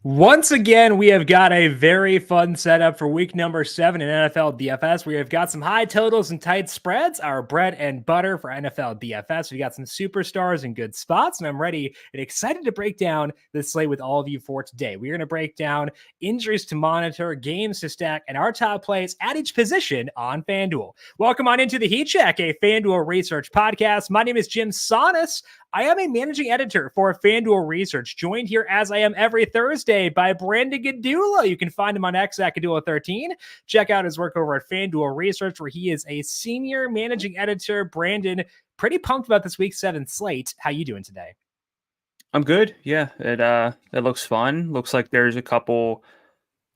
Once again, we have got a very fun setup for week number 7 in NFL DFS. We have got some high totals and tight spreads, our bread and butter for NFL DFS. We got some superstars and good spots, and I'm ready and excited to break down this slate with all of you for today. We're going to break down injuries to monitor, games to stack, and our top plays at each position on FanDuel. Welcome on into the Heat Check, a FanDuel Research podcast. My name is Jim Sannes. I am a managing editor for FanDuel Research, joined here as I am every Thursday by Brandon Gdula. You can find him on X at Gdula13. Check out his work over at FanDuel Research, where he is a senior managing editor. Brandon, pretty pumped about this week 7 slate. How you doing today? I'm good. Yeah, it looks fun. Looks like there's a couple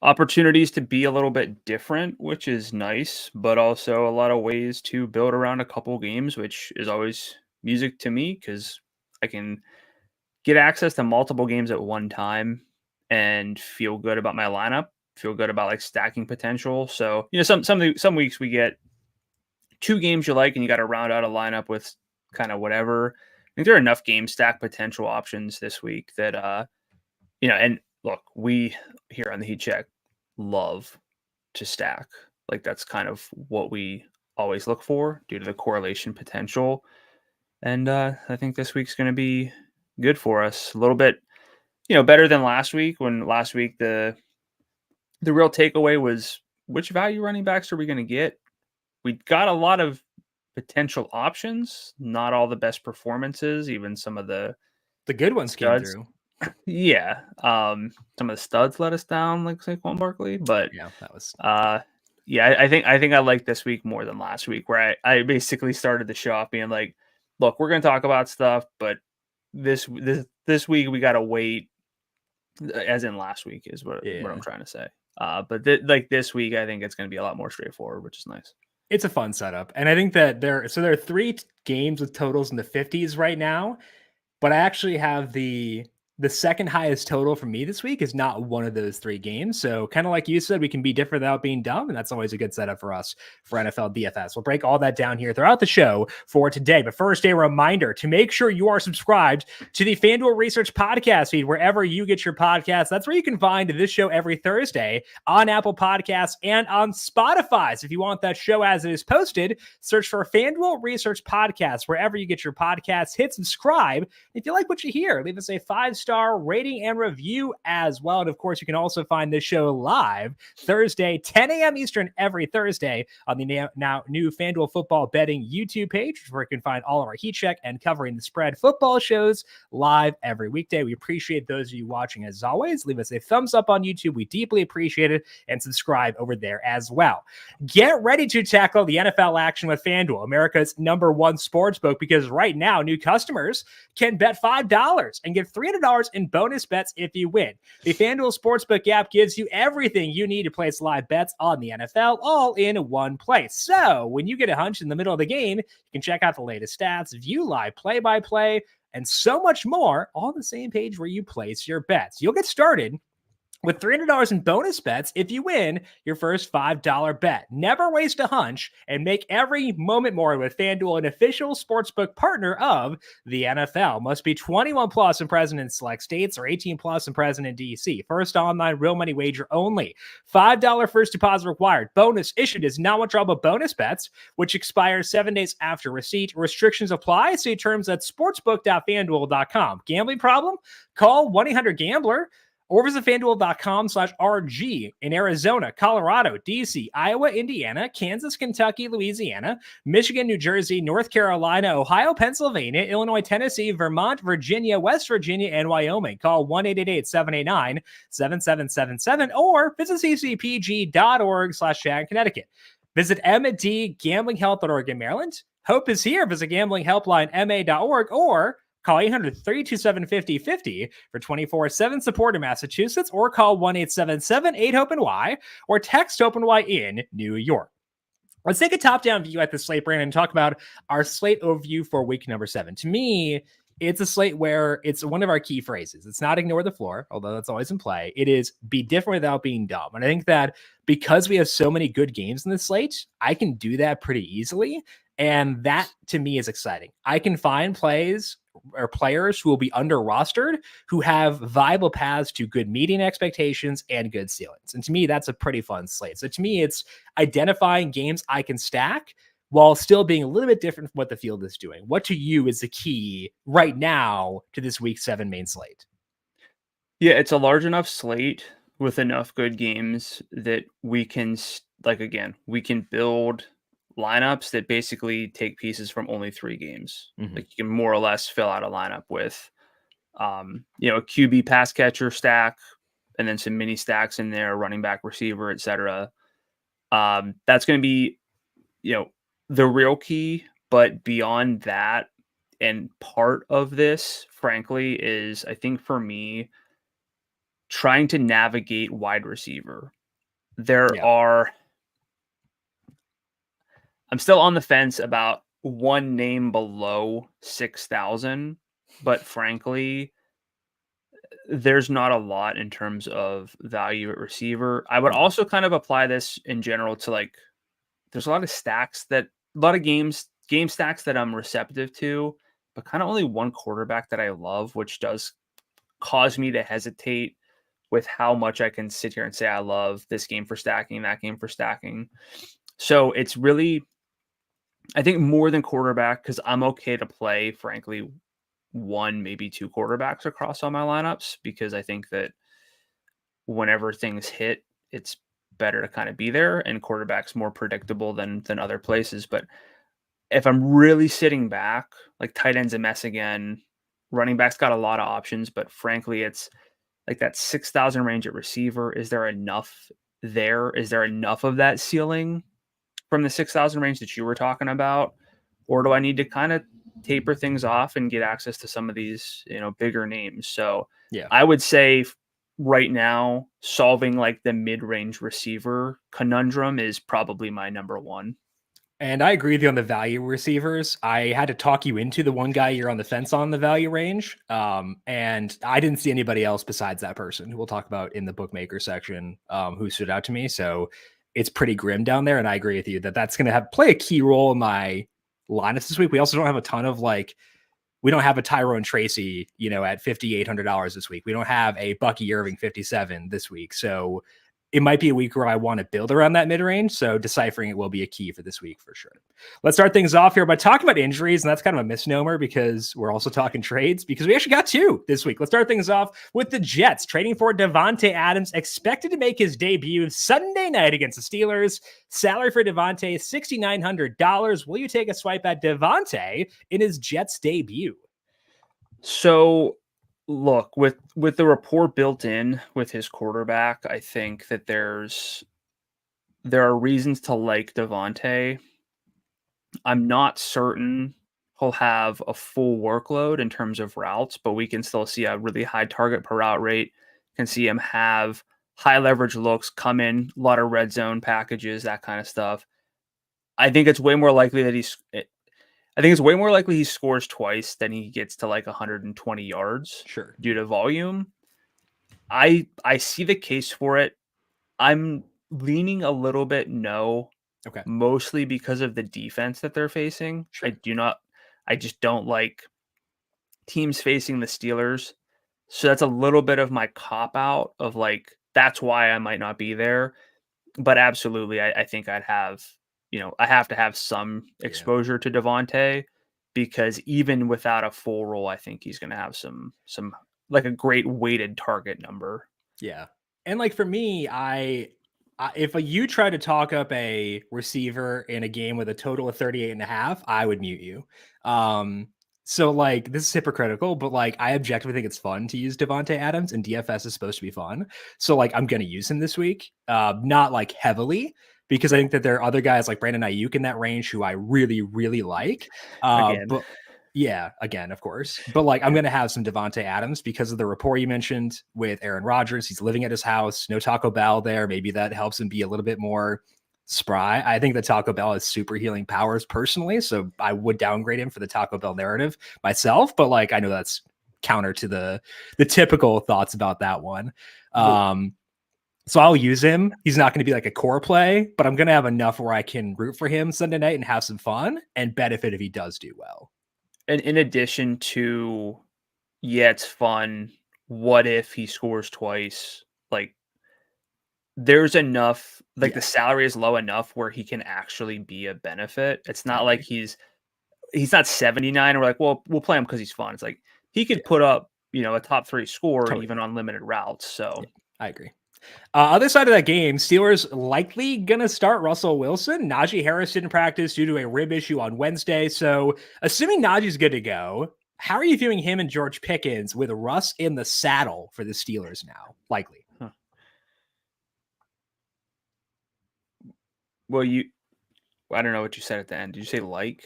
opportunities to be a little bit different, which is nice, but also a lot of ways to build around a couple games, which is always music to me because I can get access to multiple games at one time and feel good about my lineup, feel good about like stacking potential. So, some weeks we get 2 games you like and you got to round out a lineup with kind of whatever. I think there are enough game stack potential options this week that and look, we here on the Heat Check love to stack. Like that's kind of what we always look for due to the correlation potential. And I think this week's going to be good for us. A little bit, better than last week. When last week the real takeaway was which value running backs are we going to get? We got a lot of potential options, not all the best performances, even some of the good ones studs came through. Yeah. Some of the studs let us down, like Saquon Barkley. But yeah, that was I think I like this week more than last week, where I basically started the show off being like, look, we're gonna talk about stuff, but this week we gotta wait, as in last week is what I'm trying to say. But this week I think it's gonna be a lot more straightforward, which is nice. It's a fun setup. And I think that there are 3 games with totals in the 50s right now, but I actually have the second highest total for me this week is not one of those 3 games. So kind of like you said, we can be different without being dumb. And that's always a good setup for us for NFL DFS. We'll break all that down here throughout the show for today. But first, a reminder to make sure you are subscribed to the FanDuel Research Podcast feed, wherever you get your podcasts. That's where you can find this show every Thursday on Apple Podcasts and on Spotify. So if you want that show as it is posted, search for FanDuel Research Podcast, wherever you get your podcasts, hit subscribe. If you like what you hear, leave us a 5-star rating and review as well. And of course, you can also find this show live Thursday, 10 a.m. Eastern every Thursday on the now new FanDuel Football Betting YouTube page, where you can find all of our Heat Check and Covering the Spread football shows live every weekday. We appreciate those of you watching as always. Leave us a thumbs up on YouTube. We deeply appreciate it, and subscribe over there as well. Get ready to tackle the NFL action with FanDuel, America's #1 sportsbook, because right now new customers can bet $5 and get $300 in bonus bets if you win. The FanDuel Sportsbook app gives you everything you need to place live bets on the NFL, all in one place. So when you get a hunch in the middle of the game, you can check out the latest stats, view live play-by-play, and so much more, all on the same page where you place your bets. You'll get started with $300 in bonus bets if you win your first $5 bet. Never waste a hunch and make every moment more with FanDuel, an official sportsbook partner of the NFL. Must be 21 plus and present in select states, or 18 plus and present in DC. First online real money wager only. $5 first deposit required. Bonus issued is not withdrawable bonus bets, which expires 7 days after receipt. Restrictions apply. See terms at sportsbook.fanduel.com. Gambling problem? Call 1-800-GAMBLER. Or visit FanDuel.com/RG in Arizona, Colorado, DC, Iowa, Indiana, Kansas, Kentucky, Louisiana, Michigan, New Jersey, North Carolina, Ohio, Pennsylvania, Illinois, Tennessee, Vermont, Virginia, West Virginia, and Wyoming. Call 1-888-789-7777 or visit ccpg.org/Chat, Connecticut. Visit mdgamblinghelp.org in Maryland. Hope is here. Visit gamblinghelplinema.org or call 800-327-5050 for 24/7 support in Massachusetts, or call 1-877-8-HOPE-NY or text HOPE-NY in New York. Let's take a top-down view at the slate, Brandon, and talk about our slate overview for week number 7. To me, it's a slate where it's one of our key phrases. It's not ignore the floor, although that's always in play. It is be different without being dumb. And I think that because we have so many good games in this slate, I can do that pretty easily. And that to me is exciting. I can find plays or players who will be under rostered, who have viable paths to good median expectations and good ceilings. And to me, that's a pretty fun slate. So to me, it's identifying games I can stack while still being a little bit different from what the field is doing. What to you is the key right now to this week 7 main slate? Yeah, it's a large enough slate with enough good games that we can, we can build lineups that basically take pieces from only 3 games. Like you can more or less fill out a lineup with, a QB pass catcher stack, and then some mini stacks in there, running back, receiver, etc. That's going to be, the real key. But beyond that, and part of this, frankly, is I think for me, trying to navigate wide receiver. I'm still on the fence about one name below 6,000, but frankly, there's not a lot in terms of value at receiver. I would also kind of apply this in general to there's a lot of game stacks that I'm receptive to, but kind of only one quarterback that I love, which does cause me to hesitate with how much I can sit here and say I love this game for stacking, that game for stacking. So it's really, I think, more than quarterback, because I'm okay to play, frankly, 1, maybe 2 quarterbacks across all my lineups, because I think that whenever things hit, it's better to kind of be there, and quarterback's more predictable than other places. But if I'm really sitting back, like tight end's a mess again, running back's got a lot of options, but frankly, it's like that 6,000 range at receiver. Is there enough there? Is there enough of that ceiling from the 6,000 range that you were talking about? Or do I need to kind of taper things off and get access to some of these, bigger names? So yeah, I would say right now, solving the mid-range receiver conundrum is probably my number one. And I agree with you on the value receivers. I had to talk you into the one guy you're on the fence on the value range. And I didn't see anybody else besides that person who we'll talk about in the bookmaker section who stood out to me. So it's pretty grim down there. And I agree with you that that's going to play a key role in my lineups this week. We also don't have a ton of we don't have a Tyrone Tracy, at $5,800 this week. We don't have a Bucky Irving 57 this week. So it might be a week where I want to build around that mid-range. So deciphering it will be a key for this week for sure. Let's start things off here by talking about injuries. And that's kind of a misnomer because we're also talking trades, because we actually got 2 this week. Let's start things off with the Jets trading for Davante Adams, expected to make his debut Sunday night against the Steelers. Salary for Davante is $6,900. Will you take a swipe at Davante in his Jets debut? So look, with the rapport built in with his quarterback, I think that there are reasons to like Davante. I'm not certain he'll have a full workload in terms of routes, but we can still see a really high target per route rate. Can see him have high leverage looks, come in, a lot of red zone packages, that kind of stuff. I think it's way more likely that he scores twice than he gets to 120 yards. Sure. Due to volume. I see the case for it. I'm leaning a little bit no. Okay. Mostly because of the defense that they're facing. Sure. I just don't like teams facing the Steelers. So that's a little bit of my cop out of that's why I might not be there. But absolutely, I think I'd have, I have to have some exposure to Davante, because even without a full role, I think he's going to have some a great weighted target number. Yeah. And for me, if you try to talk up a receiver in a game with a total of 38.5, I would mute you. So this is hypocritical, but I objectively think it's fun to use Davante Adams, and DFS is supposed to be fun. So I'm going to use him this week, not heavily, because I think that there are other guys like Brandon Ayuk in that range who I really, really like. But yeah, again, of course. But I'm going to have some Davante Adams because of the rapport you mentioned with Aaron Rodgers. He's living at his house, no Taco Bell there. Maybe that helps him be a little bit more spry. I think that Taco Bell has super healing powers personally, so I would downgrade him for the Taco Bell narrative myself. But I know that's counter to the typical thoughts about that one. So I'll use him. He's not going to be a core play, but I'm going to have enough where I can root for him Sunday night and have some fun and benefit if he does do well. And in addition to, yeah, it's fun. What if he scores twice? Like, there's enough, like Yeah, the salary is low enough where he can actually be a benefit. It's I not like agree. he's not 79 and we're like, well, we'll play him because he's fun. It's like he could Yeah, put up, a top 3 score totally even agree. on limited routes. Yeah, So I agree. Other side of that game, Steelers likely gonna start Russell Wilson. Najee Harris didn't practice due to a rib issue on Wednesday. So, assuming Najee's good to go, how are you viewing him and George Pickens with Russ in the saddle for the Steelers now? Likely. huh. Well, I don't know what you said at the end. Did you say like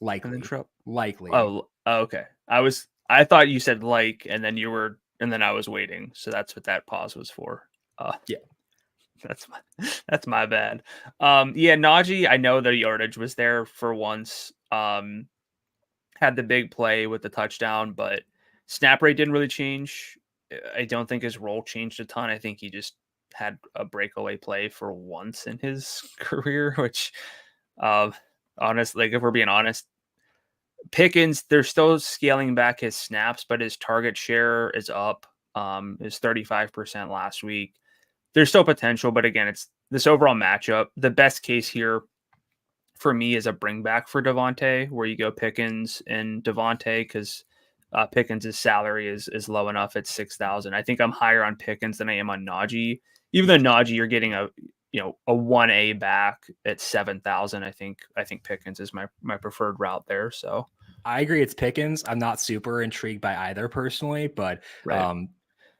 an Likely. intro? Likely. Oh, okay. I thought you said like, and then I was waiting. So that's what that pause was for. Uh, Yeah. that's my bad. Yeah, Najee, I know the yardage was there for once. Had the big play with the touchdown, but snap rate didn't really change. I don't think his role changed a ton. I think he just had a breakaway play for once in his career, which, uh, honestly, like if we're being honest, Pickens, they're still scaling back his snaps, but his target share is up. Is 35% last week. There's still potential, but again, it's this overall matchup. The best case here for me is a bring back for Devontae, where you go Pickens and Devontae because Pickens' salary is low enough at 6,000. I think I'm higher on Pickens than I am on Najee. Even though Najee, you're getting a 1A back at 7,000. I think Pickens is my preferred route there. So I agree it's Pickens. I'm not super intrigued by either personally, but right.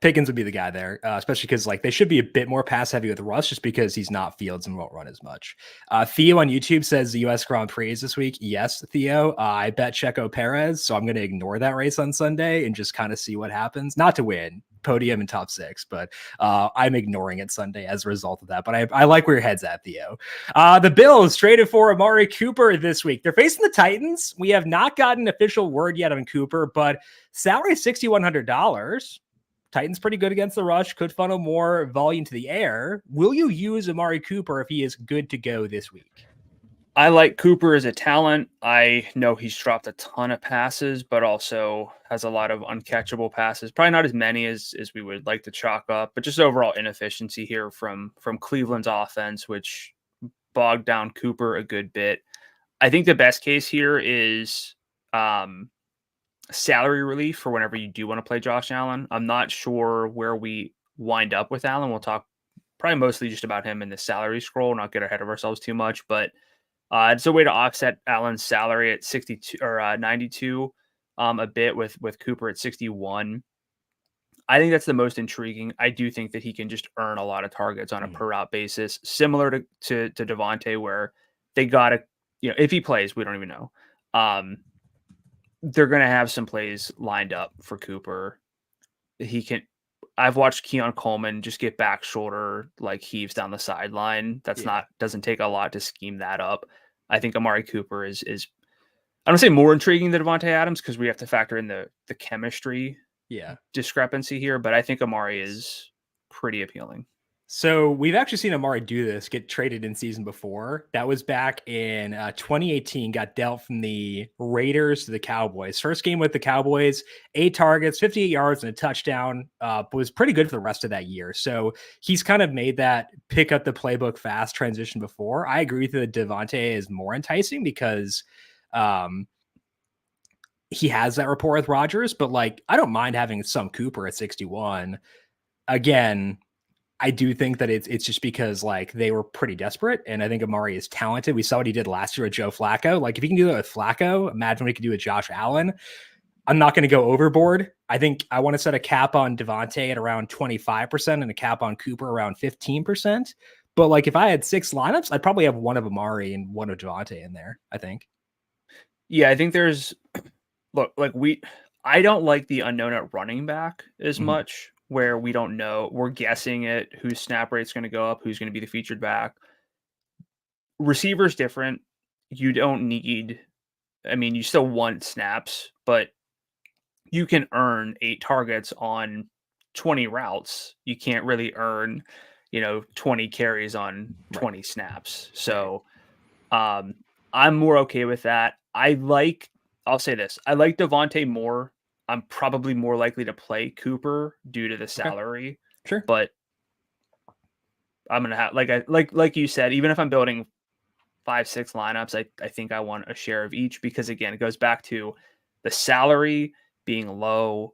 Pickens would be the guy there, especially because like they should be a bit more pass heavy with Russ just because he's not Fields and won't run as much. Theo on YouTube says the U.S. Grand Prix is this week. Yes, Theo. I bet Checo Perez, so I'm going to ignore that race on Sunday and just kind of see what happens. Not to win, podium and top 6, but I'm ignoring it Sunday as a result of that. But I like where your head's at, Theo. The Bills traded for Amari Cooper this week. They're facing the Titans. We have not gotten official word yet on Cooper, but salary is $6,100. Titans pretty good against the rush, could funnel more volume to the air. Will you use Amari Cooper if he is good to go this week? I like Cooper as a talent. I know he's dropped a ton of passes, but also has a lot of uncatchable passes. Probably not as many as we would like to chalk up, but just overall inefficiency here from Cleveland's offense, which bogged down Cooper a good bit. I think the best case here is salary relief for whenever you do want to play Josh Allen. I'm not sure where we wind up with Allen. We'll talk probably mostly just about him in the salary scroll, not get ahead of ourselves too much, but it's a way to offset Allen's salary at 62 or 92 a bit with Cooper at 61. I think that's the most intriguing. I do think that he can just earn a lot of targets on a per route basis, similar to Devontae, where they got to, if he plays, we don't even know. They're going to have some plays lined up for Cooper. I've watched Keon Coleman just get back shoulder, like heaves down the sideline. Doesn't take a lot to scheme that up. I think Amari Cooper is I don't say more intriguing than Devontae Adams because we have to factor in the chemistry discrepancy here, but I think Amari is pretty appealing. So we've actually seen Amari do this, get traded in season before. That was back in 2018, got dealt from the Raiders to the Cowboys. First game with the Cowboys, 8 targets, 58 yards and a touchdown, but was pretty good for the rest of that year. So he's kind of made that pick up the playbook fast transition before. I agree with you that Devontae is more enticing because he has that rapport with Rodgers, but like, I don't mind having some Cooper at 61. Again, I do think that it's just because like they were pretty desperate, and I think Amari is talented. We saw what he did last year with Joe Flacco. Like if he can do that with Flacco, imagine what he can do with Josh Allen. I'm not going to go overboard. I think I want to set a cap on Devontae at around 25% and a cap on Cooper around 15%. But like if I had 6 lineups, I'd probably have one of Amari and one of Devontae in there, I think. Yeah, I think there's I don't like the unknown at running back as much, where we don't know. We're guessing at whose snap rate's going to go up, who's going to be the featured back. Receiver's different. You don't need, you still want snaps, but you can earn 8 targets on 20 routes. You can't really earn, 20 carries on 20 snaps. So I'm more okay with that. I like I'll say this. I like Devontae more. I'm probably more likely to play Cooper due to the salary. Sure. But I'm gonna have like you said, even if I'm building 5-6 lineups, I think I want a share of each because again, it goes back to the salary being low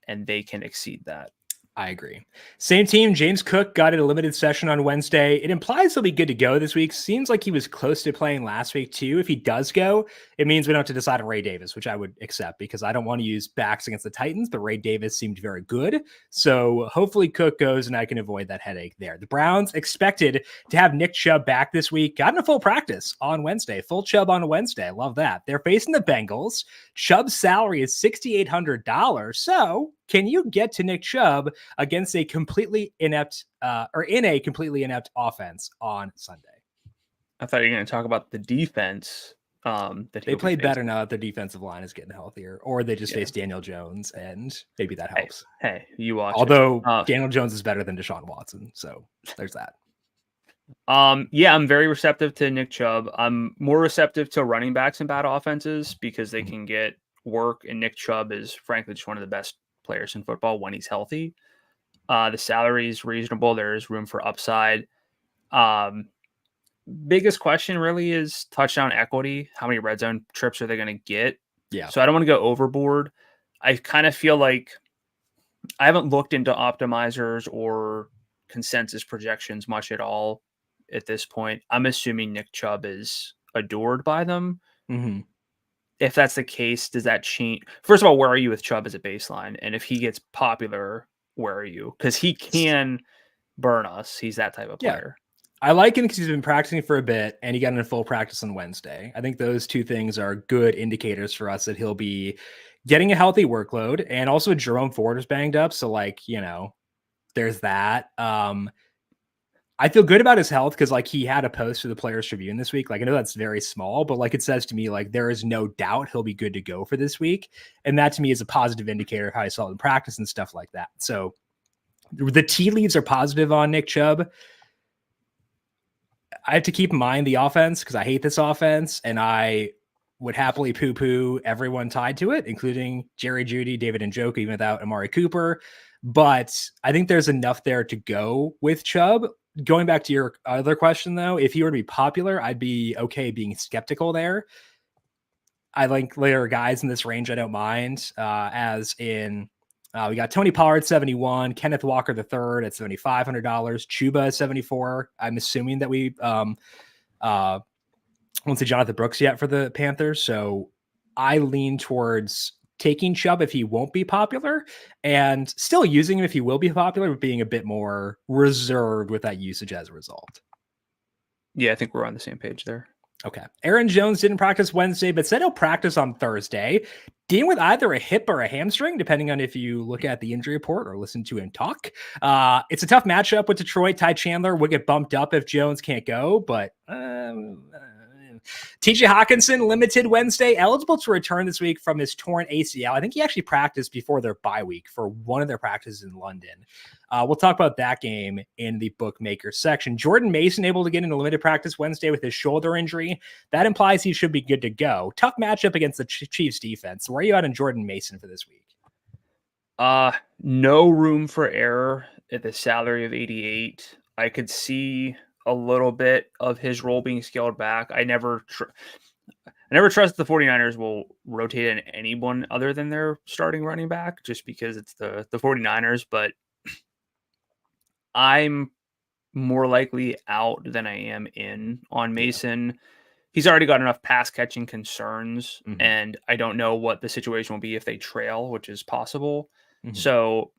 and they can exceed that. I agree. Same team, James Cook got a limited session on Wednesday. It implies he'll be good to go this week. Seems like he was close to playing last week too. If he does go, it means we don't have to decide on Ray Davis, which I would accept because I don't want to use backs against the Titans, but Ray Davis seemed very good. So hopefully Cook goes and I can avoid that headache there. The Browns expected to have Nick Chubb back this week. Got in a full practice on Wednesday. Full Chubb on Wednesday. I love that. They're facing the Bengals. Chubb's salary is $6,800. So can you get to Nick Chubb against a completely inept in a completely inept offense on Sunday? I thought you were going to talk about the defense. That they played better now that their defensive line is getting healthier, or they just face Daniel Jones, and maybe that helps. Hey, you watch. Although Daniel Jones is better than Deshaun Watson, so there's that. Yeah, I'm very receptive to Nick Chubb. I'm more receptive to running backs in bad offenses because they can get work, and Nick Chubb is frankly just one of the best players in football when he's healthy. The salary is reasonable. There is room for upside. Biggest question really is touchdown equity. How many red zone trips are they going to get? Yeah. So I don't want to go overboard. I kind of feel like I haven't looked into optimizers or consensus projections much at all at this point. I'm assuming Nick Chubb is adored by them. Mm-hmm. If that's the case, does that change? First of all, where are you with Chubb as a baseline? And if he gets popular, where are you? Because he can burn us. He's that type of player. I like him because he's been practicing for a bit and he got in full practice on Wednesday. I think those two things are good indicators for us that he'll be getting a healthy workload, and also Jerome Ford is banged up. So there's that. I feel good about his health because he had a post for the Players Tribune this week. I know that's very small, but it says to me, there is no doubt he'll be good to go for this week. And that to me is a positive indicator of how he saw it in practice and stuff like that. So the tea leaves are positive on Nick Chubb. I have to keep in mind the offense because I hate this offense and I would happily poo-poo everyone tied to it, including Jerry Jeudy, David Njoku, even without Amari Cooper. But I think there's enough there to go with Chubb. Going back to your other question, though, if he were to be popular, I'd be okay being skeptical there. I like later guys in this range I don't mind, as in we got Tony Pollard 71, Kenneth Walker III at $7,500, Chuba 74. I'm assuming that we won't say Jonathan Brooks yet for the Panthers, so I lean towards taking Chubb if he won't be popular and still using him if he will be popular, but being a bit more reserved with that usage as a result. Yeah, I think we're on the same page there. Okay. Aaron Jones didn't practice Wednesday, but said he'll practice on Thursday, dealing with either a hip or a hamstring, depending on if you look at the injury report or listen to him talk. It's a tough matchup with Detroit. Ty Chandler would get bumped up if Jones can't go, but TJ Hawkinson limited Wednesday, eligible to return this week from his torn ACL. I think he actually practiced before their bye week for one of their practices in London. We'll talk about that game in the bookmaker section. Jordan Mason able to get into limited practice Wednesday with his shoulder injury. That implies he should be good to go. Tough matchup against the Chiefs defense. Where are you at on Jordan Mason for this week? No room for error at the salary of 88. I could see a little bit of his role being scaled back. I never trust the 49ers will rotate in anyone other than their starting running back just because it's the 49ers, but I'm more likely out than I am in on Mason. He's already got enough pass catching concerns, and I don't know what the situation will be if they trail, which is possible. So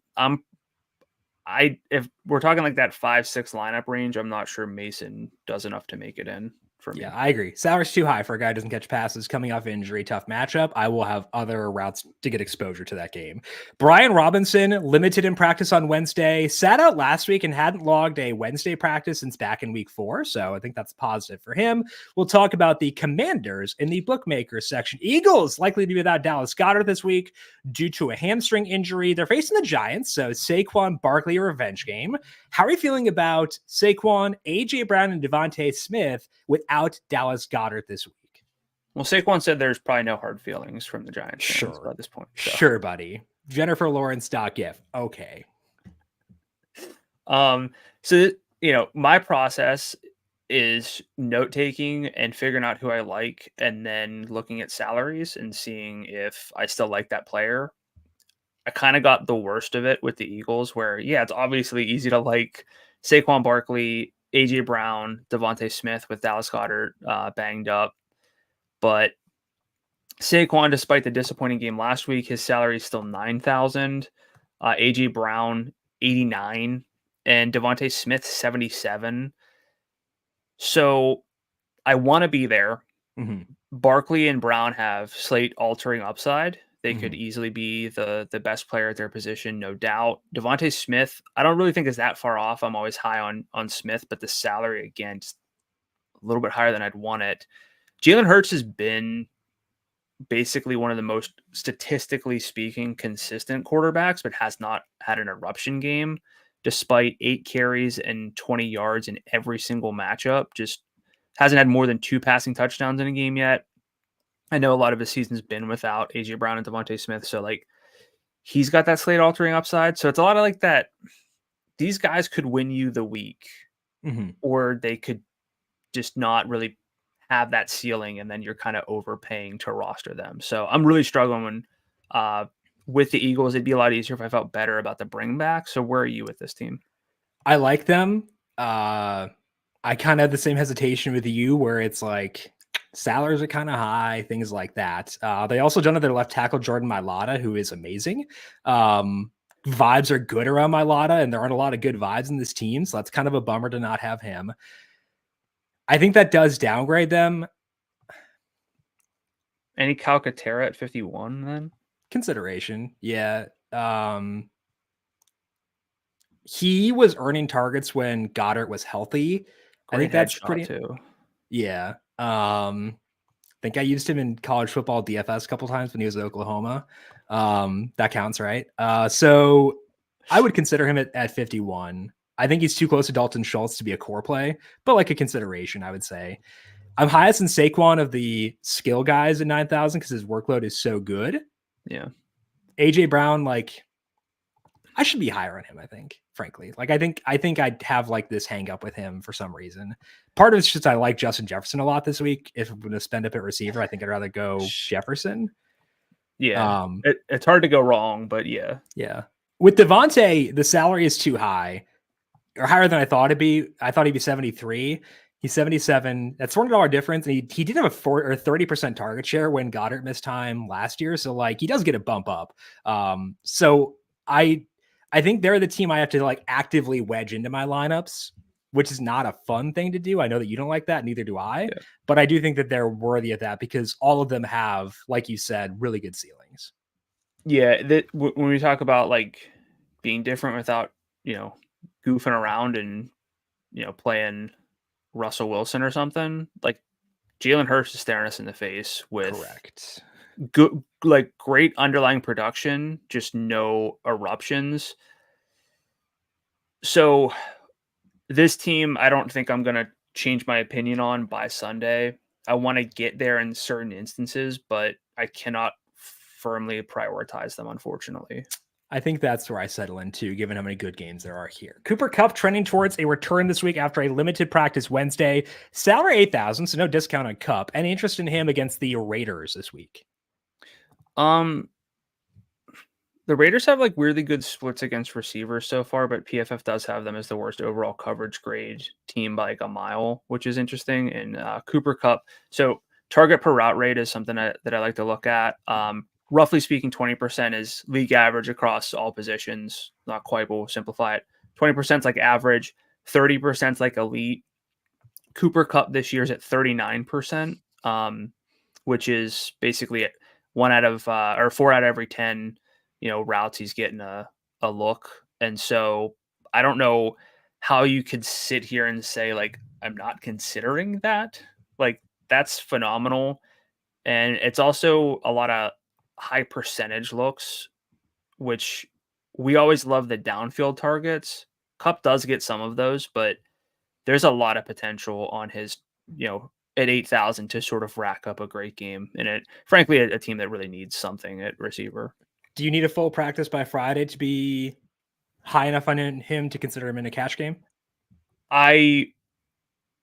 if we're talking like that 5-6 lineup range, I'm not sure Mason does enough to make it in for me. Yeah, I agree. Salary's too high for a guy who doesn't catch passes coming off injury. Tough matchup. I will have other routes to get exposure to that game. Brian Robinson limited in practice on Wednesday, sat out last week and hadn't logged a Wednesday practice since back in week 4. So I think that's positive for him. We'll talk about the Commanders in the bookmaker section. Eagles likely to be without Dallas Goedert this week due to a hamstring injury. They're facing the Giants. So Saquon Barkley, a revenge game. How are you feeling about Saquon, AJ Brown, and Devontae Smith without Dallas Goedert this week? Well, Saquon said there's probably no hard feelings from the Giants fans Sure. at this point. So. Sure, buddy. Jennifer Lawrence stock gift. Okay. So my process is note taking and figuring out who I like, and then looking at salaries and seeing if I still like that player. I kind of got the worst of it with the Eagles, where it's obviously easy to like Saquon Barkley, AJ Brown, Devontae Smith with Dallas Goedert banged up. But Saquon, despite the disappointing game last week, his salary is still $9,000. AJ Brown, 89, and Devontae Smith, 77. So I want to be there. Mm-hmm. Barkley and Brown have slate altering upside. They Mm-hmm. could easily be the best player at their position, no doubt. Devontae Smith, I don't really think is that far off. I'm always high on Smith, but the salary, again, just a little bit higher than I'd want it. Jalen Hurts has been basically one of the most, statistically speaking, consistent quarterbacks, but has not had an eruption game, despite 8 carries and 20 yards in every single matchup. Just hasn't had more than 2 passing touchdowns in a game yet. I know a lot of his season's been without AJ Brown and Devontae Smith, so like he's got that slate altering upside. So it's a lot of like that. These guys could win you the week, or they could just not really have that ceiling, and then you're kind of overpaying to roster them. So I'm really struggling with the Eagles. It'd be a lot easier if I felt better about the bring back. So where are you with this team? I like them. I kind of have the same hesitation with you, where it's like salaries are kind of high, things like that. They also don't have their left tackle, Jordan Mailata, who is amazing. Vibes are good around Mailata, and there aren't a lot of good vibes in this team. So that's kind of a bummer to not have him. I think that does downgrade them. Any Calcaterra at 51 then? Consideration. Yeah. He was earning targets when Goddard was healthy. I think that's pretty too. Yeah. I think I used him in college football DFS a couple times when he was at Oklahoma. That counts, right? So I would consider him at 51. I think he's too close to Dalton Schultz to be a core play, but like a consideration, I would say. I'm highest in Saquon of the skill guys at 9,000 because his workload is so good. Yeah. AJ Brown, like, I should be higher on him, I think, frankly. Like, I think I'd have like this hang up with him for some reason. Part of it's just I like Justin Jefferson a lot this week. If I'm going to spend up at receiver, I think I'd rather go Jefferson. Yeah. It's hard to go wrong, but yeah. Yeah. With Devontae, the salary is too high, or higher than I thought it'd be. I thought he'd be 73. He's 77. That's $400 difference. And he did have a 30% target share when Goddard missed time last year. So like he does get a bump up. So I think they're the team I have to like actively wedge into my lineups, which is not a fun thing to do. I know that you don't like that. Neither do I, but I do think that they're worthy of that because all of them have, like you said, really good ceilings. Yeah. When we talk about like being different without, goofing around and, playing Russell Wilson or something, like Jalen Hurts is staring us in the face with correct good, like great underlying production, just no eruptions. So this team, I don't think I'm going to change my opinion on by Sunday. I want to get there in certain instances, but I cannot firmly prioritize them, unfortunately. I think that's where I settle in too, given how many good games there are here. Cooper Kupp trending towards a return this week after a limited practice Wednesday. Salary 8,000, so no discount on Kupp. Any interest in him against the Raiders this week? The Raiders have like weirdly good splits against receivers so far, but PFF does have them as the worst overall coverage grade team by like a mile, which is interesting. And Cooper Kupp, so target per route rate is something that I like to look at. Roughly speaking, 20% is league average across all positions. Not quite, but we'll simplify it. 20% is like average, 30% is like elite. Cooper Kupp this year is at 39%, which is basically at 4 out of every 10, routes he's getting a look. And so I don't know how you could sit here and say like, I'm not considering that. Like that's phenomenal. And it's also a lot of high percentage looks, which we always love the downfield targets. Kupp does get some of those, but there's a lot of potential on his, at 8,000 to sort of rack up a great game. And it, frankly, a team that really needs something at receiver. Do you need a full practice by Friday to be high enough on him to consider him in a cash game? I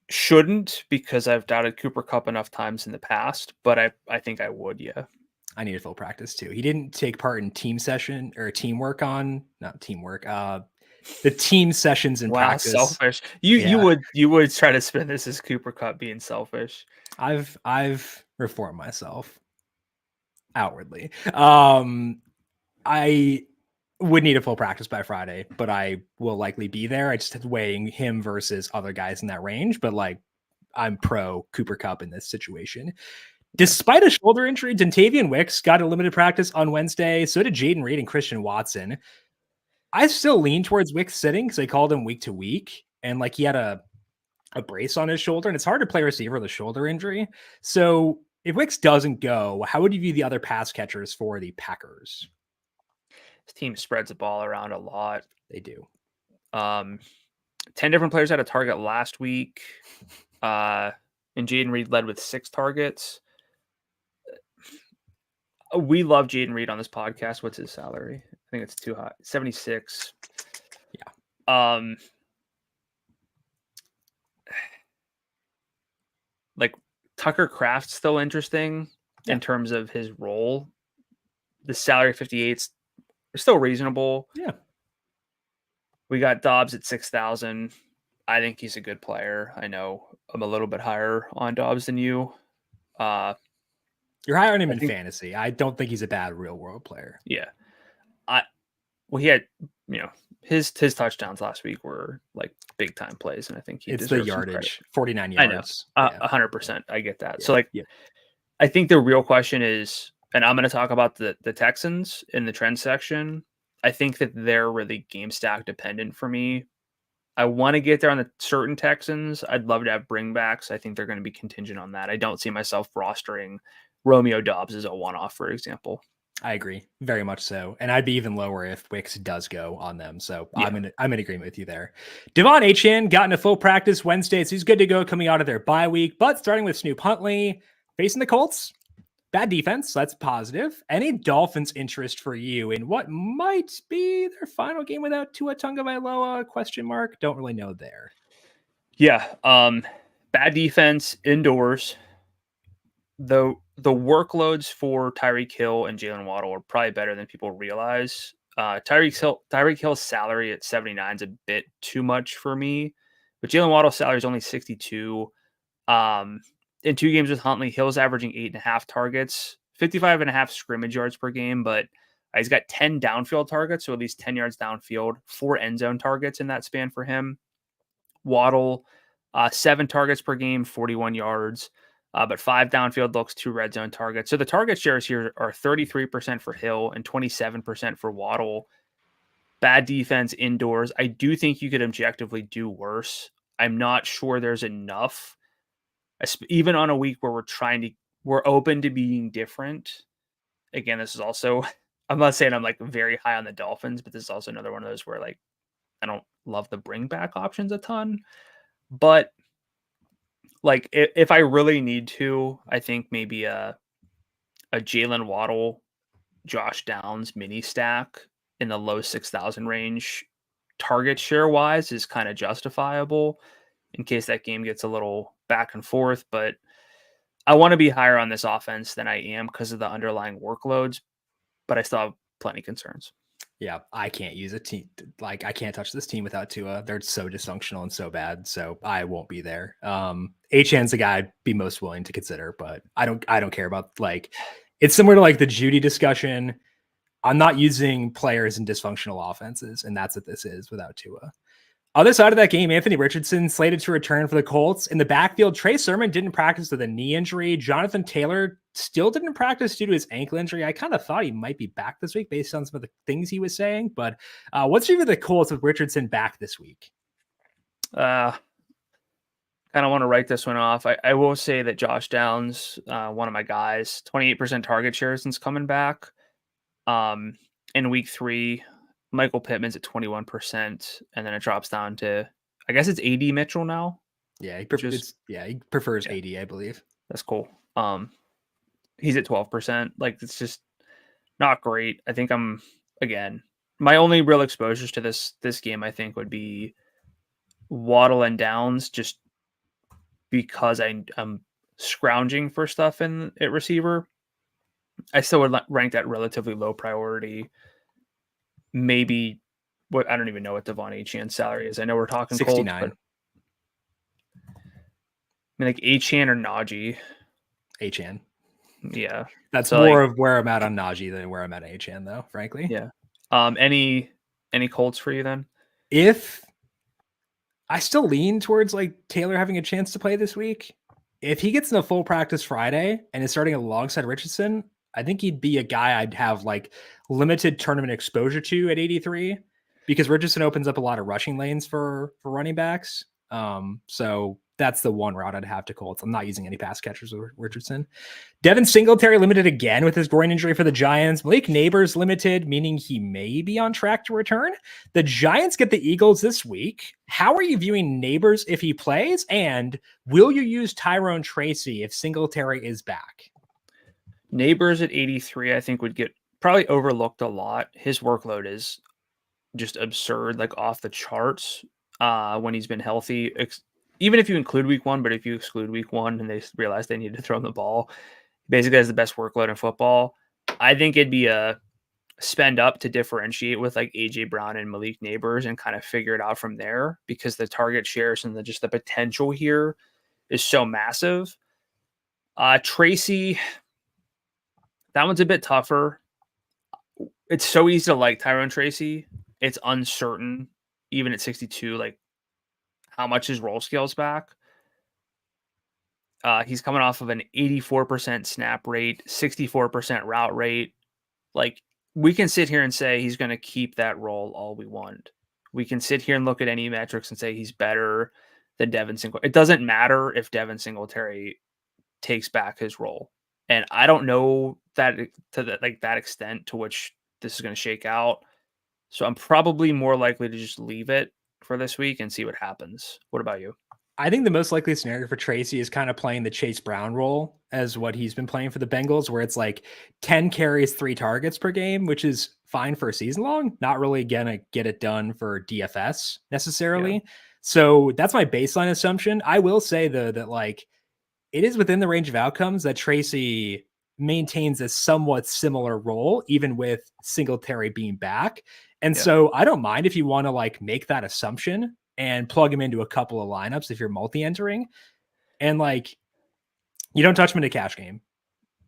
shouldn't, because I've doubted Cooper Kupp enough times in the past, but I think I would, yeah. I need a full practice too. He didn't take part in the team sessions in practice. Selfish. You would try to spin this as Cooper Kupp being selfish. I've reformed myself outwardly. I would need a full practice by Friday, but I will likely be there. I just have to weighing him versus other guys in that range, but like I'm pro Cooper Kupp in this situation. Despite a shoulder injury, Dontavian Wicks got a limited practice on Wednesday. So did Jaden Reed and Christian Watson. I still lean towards Wicks sitting because they called him week to week, and like he had a brace on his shoulder, and it's hard to play receiver with a shoulder injury. So if Wicks doesn't go, how would you view the other pass catchers for the Packers? This team spreads the ball around a lot. They do. 10 different players had a target last week, and Jaden Reed led with 6 targets. We love Jaden Reed on this podcast. What's his salary? I think it's too high. 76. Yeah. Like Tucker Kraft's still interesting in terms of his role. The salary of 58 is still reasonable. Yeah. We got Dobbs at 6,000. I think he's a good player. I know I'm a little bit higher on Dobbs than you. You're higher on him in fantasy. I don't think he's a bad real world player. Yeah. He had, his touchdowns last week were like big time plays, and I think it's the yardage, 49 yards. I know, 100%. I get that. Yeah. So I think the real question is, and I'm going to talk about the Texans in the trend section. I think that they're really game stack dependent for me. I want to get there on the certain Texans. I'd love to have bringbacks. I think they're going to be contingent on that. I don't see myself rostering Romeo Dobbs as a one-off, for example. I agree, very much so, and I'd be even lower if Wicks does go on them. So yeah. I'm in agreement with you there. Devon Achane got in a full practice Wednesday, so he's good to go coming out of their bye week. But starting with Snoop Huntley facing the Colts, bad defense, so that's positive. Any Dolphins interest for you in what might be their final game without Tua Tagovailoa? Question mark. Don't really know there. Yeah, bad defense indoors. Though the workloads for Tyreek Hill and Jalen Waddle are probably better than people realize. Tyreek Hill's salary at 79 is a bit too much for me, but Jalen Waddle's salary is only 62. In 2 games with Huntley, Hill's averaging 8.5 targets, 55.5 scrimmage yards per game, but he's got 10 downfield targets, so at least 10 yards downfield, 4 end zone targets in that span for him. Waddle, 7 targets per game, 41 yards. But 5 downfield looks, 2 red zone targets. So the target shares here are 33% for Hill and 27% for Waddle. Bad defense indoors. I do think you could objectively do worse. I'm not sure there's enough, even on a week where we're open to being different. Again, this is also, I'm not saying I'm like very high on the Dolphins, but this is also another one of those where like I don't love the bring back options a ton, but like if I really need to, I think maybe a Jalen Waddle, Josh Downs mini stack in the low 6,000 range, target share wise, is kind of justifiable in case that game gets a little back and forth. But I want to be higher on this offense than I am because of the underlying workloads, but I still have plenty of concerns. Yeah, I can't use a team. Like, I can't touch this team without Tua. They're so dysfunctional and so bad, so I won't be there. Achane's the guy I'd be most willing to consider, but I don't care about, like, it's similar to like the Judy discussion. I'm not using players in dysfunctional offenses, and that's what this is without Tua. Other side of that game, Anthony Richardson slated to return for the Colts. In the backfield, Trey Sermon didn't practice with a knee injury. Jonathan Taylor still didn't practice due to his ankle injury. I kind of thought he might be back this week based on some of the things he was saying. But what's your view of the Colts with Richardson back this week? Kind of want to write this one off. I will say that Josh Downs, one of my guys, 28% target share since coming back. In week 3, Michael Pittman's at 21%, and then it drops down to, I guess it's AD Mitchell now. Yeah, he prefers 80, I believe. That's cool. He's at 12%. Like, it's just not great. I think my only real exposures to this game, I think, would be Waddle and Downs, just because I'm scrounging for stuff at receiver. I still would rank that relatively low priority. Maybe I don't even know what Devon Achane's salary is. I know we're talking 69. Colts, but I mean, like Achane or Najee. Achane. Yeah. That's more of where I'm at on Najee than where I'm at Achane, though, frankly. Yeah. Any Colts for you then? If I still lean towards like Taylor having a chance to play this week, if he gets in a full practice Friday and is starting alongside Richardson, I think he'd be a guy I'd have like limited tournament exposure to at 83, because Richardson opens up a lot of rushing lanes for running backs. So that's the one route I'd have to Colts. I'm not using any pass catchers with Richardson. Devin Singletary limited again with his groin injury for the Giants. Malik Neighbors limited, meaning he may be on track to return. The Giants get the Eagles this week. How are you viewing Neighbors if he plays? And will you use Tyrone Tracy if Singletary is back? Neighbors at 83, I think, would get probably overlooked a lot. His workload is just absurd, like off the charts when he's been healthy. Even if you include week 1, but if you exclude week 1 and they realize they need to throw him the ball, basically has the best workload in football. I think it'd be a spend up to differentiate with like AJ Brown and Malik Neighbors and kind of figure it out from there, because the target shares and the potential here is so massive. Tracy, that one's a bit tougher. It's so easy to like Tyrone Tracy. It's uncertain, even at 62, like how much his role scales back. He's coming off of an 84% snap rate, 64% route rate. Like, we can sit here and say he's going to keep that role all we want. We can sit here and look at any metrics and say he's better than Devin Singletary. It doesn't matter if Devin Singletary takes back his role. And I don't know that to that extent to which this is going to shake out. So I'm probably more likely to just leave it for this week and see what happens. What about you? I think the most likely scenario for Tracy is kind of playing the Chase Brown role as what he's been playing for the Bengals, where it's like 10 carries, 3 targets per game, which is fine for a season long. Not really going to get it done for DFS necessarily. Yeah. So that's my baseline assumption. I will say though that like it is within the range of outcomes that Tracy maintains a somewhat similar role, even with Singletary being back. And so I don't mind if you want to like make that assumption and plug him into a couple of lineups if you're multi-entering. And like, you don't touch him in a cash game.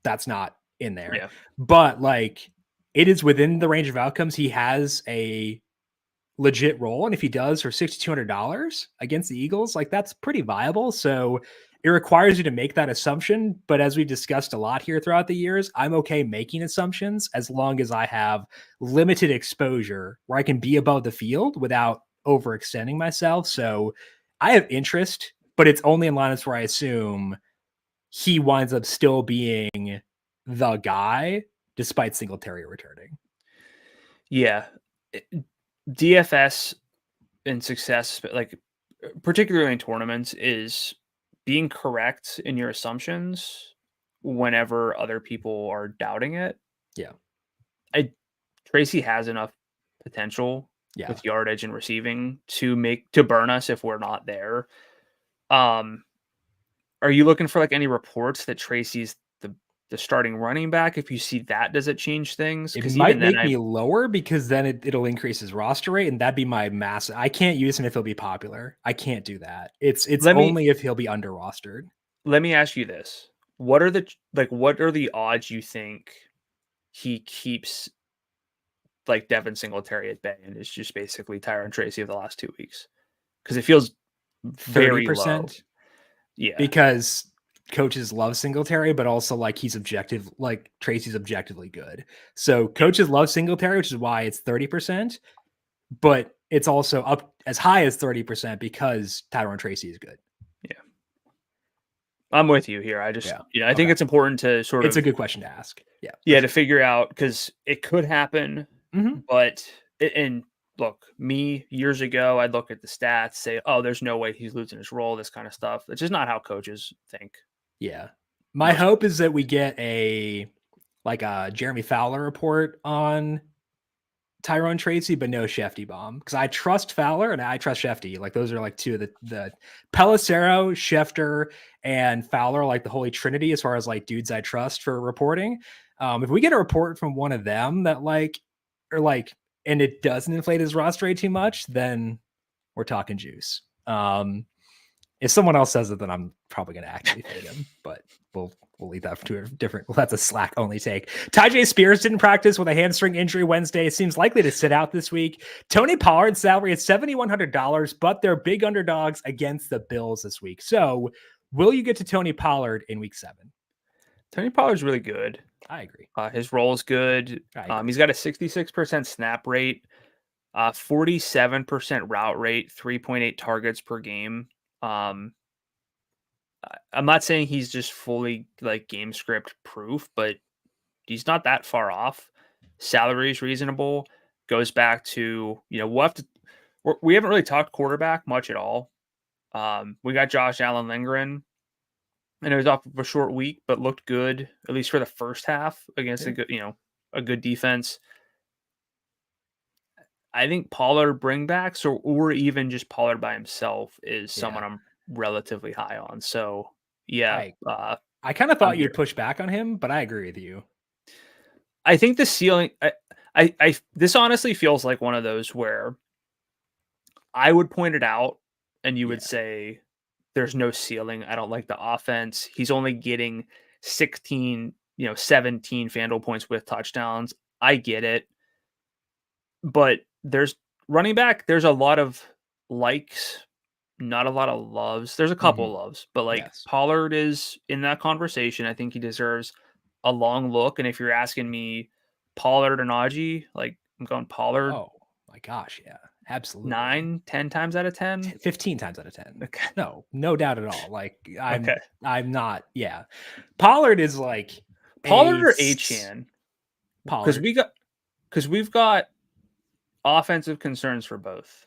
That's not in there. Yeah. But like, it is within the range of outcomes. He has a legit role. And if he does for $6,200 against the Eagles, like that's pretty viable. So it requires you to make that assumption. But as we discussed a lot here throughout the years, I'm okay making assumptions as long as I have limited exposure where I can be above the field without overextending myself. So I have interest, but it's only in lineups where I assume he winds up still being the guy despite Singletary returning. Yeah. DFS and success, like particularly in tournaments, is being correct in your assumptions whenever other people are doubting it. Yeah. Tracy has enough potential with yardage and receiving to burn us if we're not there. Are you looking for like any reports that Tracy's the starting running back? If you see that, does it change things? It might make me lower because then it'll increase his roster rate, and that'd be my mass. I can't use him if he'll be popular. I can't do that. It's only if he'll be under rostered. Let me ask you this: what are the odds you think he keeps like Devin Singletary at bay and is just basically Tyrone Tracy of the last 2 weeks? Because it feels very 30%. Low. Yeah, because coaches love Singletary, but also like he's objective, like Tracy's objectively good. So coaches love Singletary, which is why it's 30%, but it's also up as high as 30% because Tyrone Tracy is good. Yeah. I'm with you here. I just, I think it's important to it's a good question to ask. Yeah. Yeah. To figure out, because it could happen, but, and look, me years ago, I'd look at the stats, say, oh, there's no way he's losing his role, this kind of stuff. It's just not how coaches think. Yeah. My hope is that we get a Jeremy Fowler report on Tyrone Tracy, but no Shefty bomb, because I trust Fowler and I trust Shefty. Like those are like two of the Pelissero, Schefter, and Fowler, like the holy trinity as far as like dudes I trust for reporting. If we get a report from one of them that and it doesn't inflate his roster rate too much, then we're talking juice. If someone else says it, then I'm probably going to actually fade him, but we'll leave that to a different. Well, that's a Slack only take. Tyjae Spears didn't practice with a hamstring injury Wednesday. Seems likely to sit out this week. Tony Pollard's salary is $7,100, but they're big underdogs against the Bills this week. So, will you get to Tony Pollard in week 7? Tony Pollard's really good. I agree. His role is good. He's got a 66% snap rate, 47% route rate, 3.8 targets per game. I'm not saying he's just fully like game script proof, but he's not that far off. Salary is reasonable. Goes back to, we haven't really talked quarterback much at all. We got Josh Allen lingering, and it was off of a short week, but looked good, at least for the first half against a good defense. I think Pollard bringbacks or even just Pollard by himself is someone I'm relatively high on. So yeah, I kind of thought you'd push back on him, but I agree with you. I think the ceiling, this honestly feels like one of those where I would point it out and you would say, there's no ceiling. I don't like the offense. He's only getting 17 FanDuel points with touchdowns. I get it. But there's running back. There's a lot of likes, not a lot of loves. There's a couple loves, but Pollard is in that conversation. I think he deserves a long look. And if you're asking me Pollard or Najee, like I'm going Pollard. Oh my gosh. Yeah, absolutely. 9-10 times out of 10, 15 times out of 10. Okay. No doubt at all. Like I'm not. Yeah. Pollard is like Pollard or Achane. Pollard. Because we've got offensive concerns for both.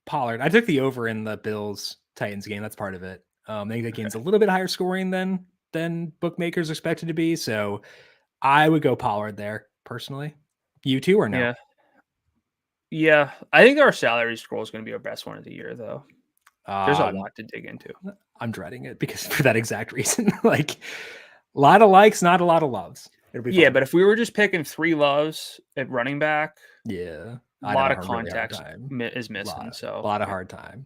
Pollard. I took the over in the Bills Titans game. That's part of it. I think that game's a little bit higher scoring than bookmakers expected to be. So I would go Pollard there personally. You too or no? Yeah. I think our salary scroll is going to be our best one of the year, though. There's a lot to dig into. I'm dreading it because for that exact reason, like a lot of likes, not a lot of loves. It'll be fun. But if we were just picking 3 loves at running back, a lot of context is missing. So a lot of hard time.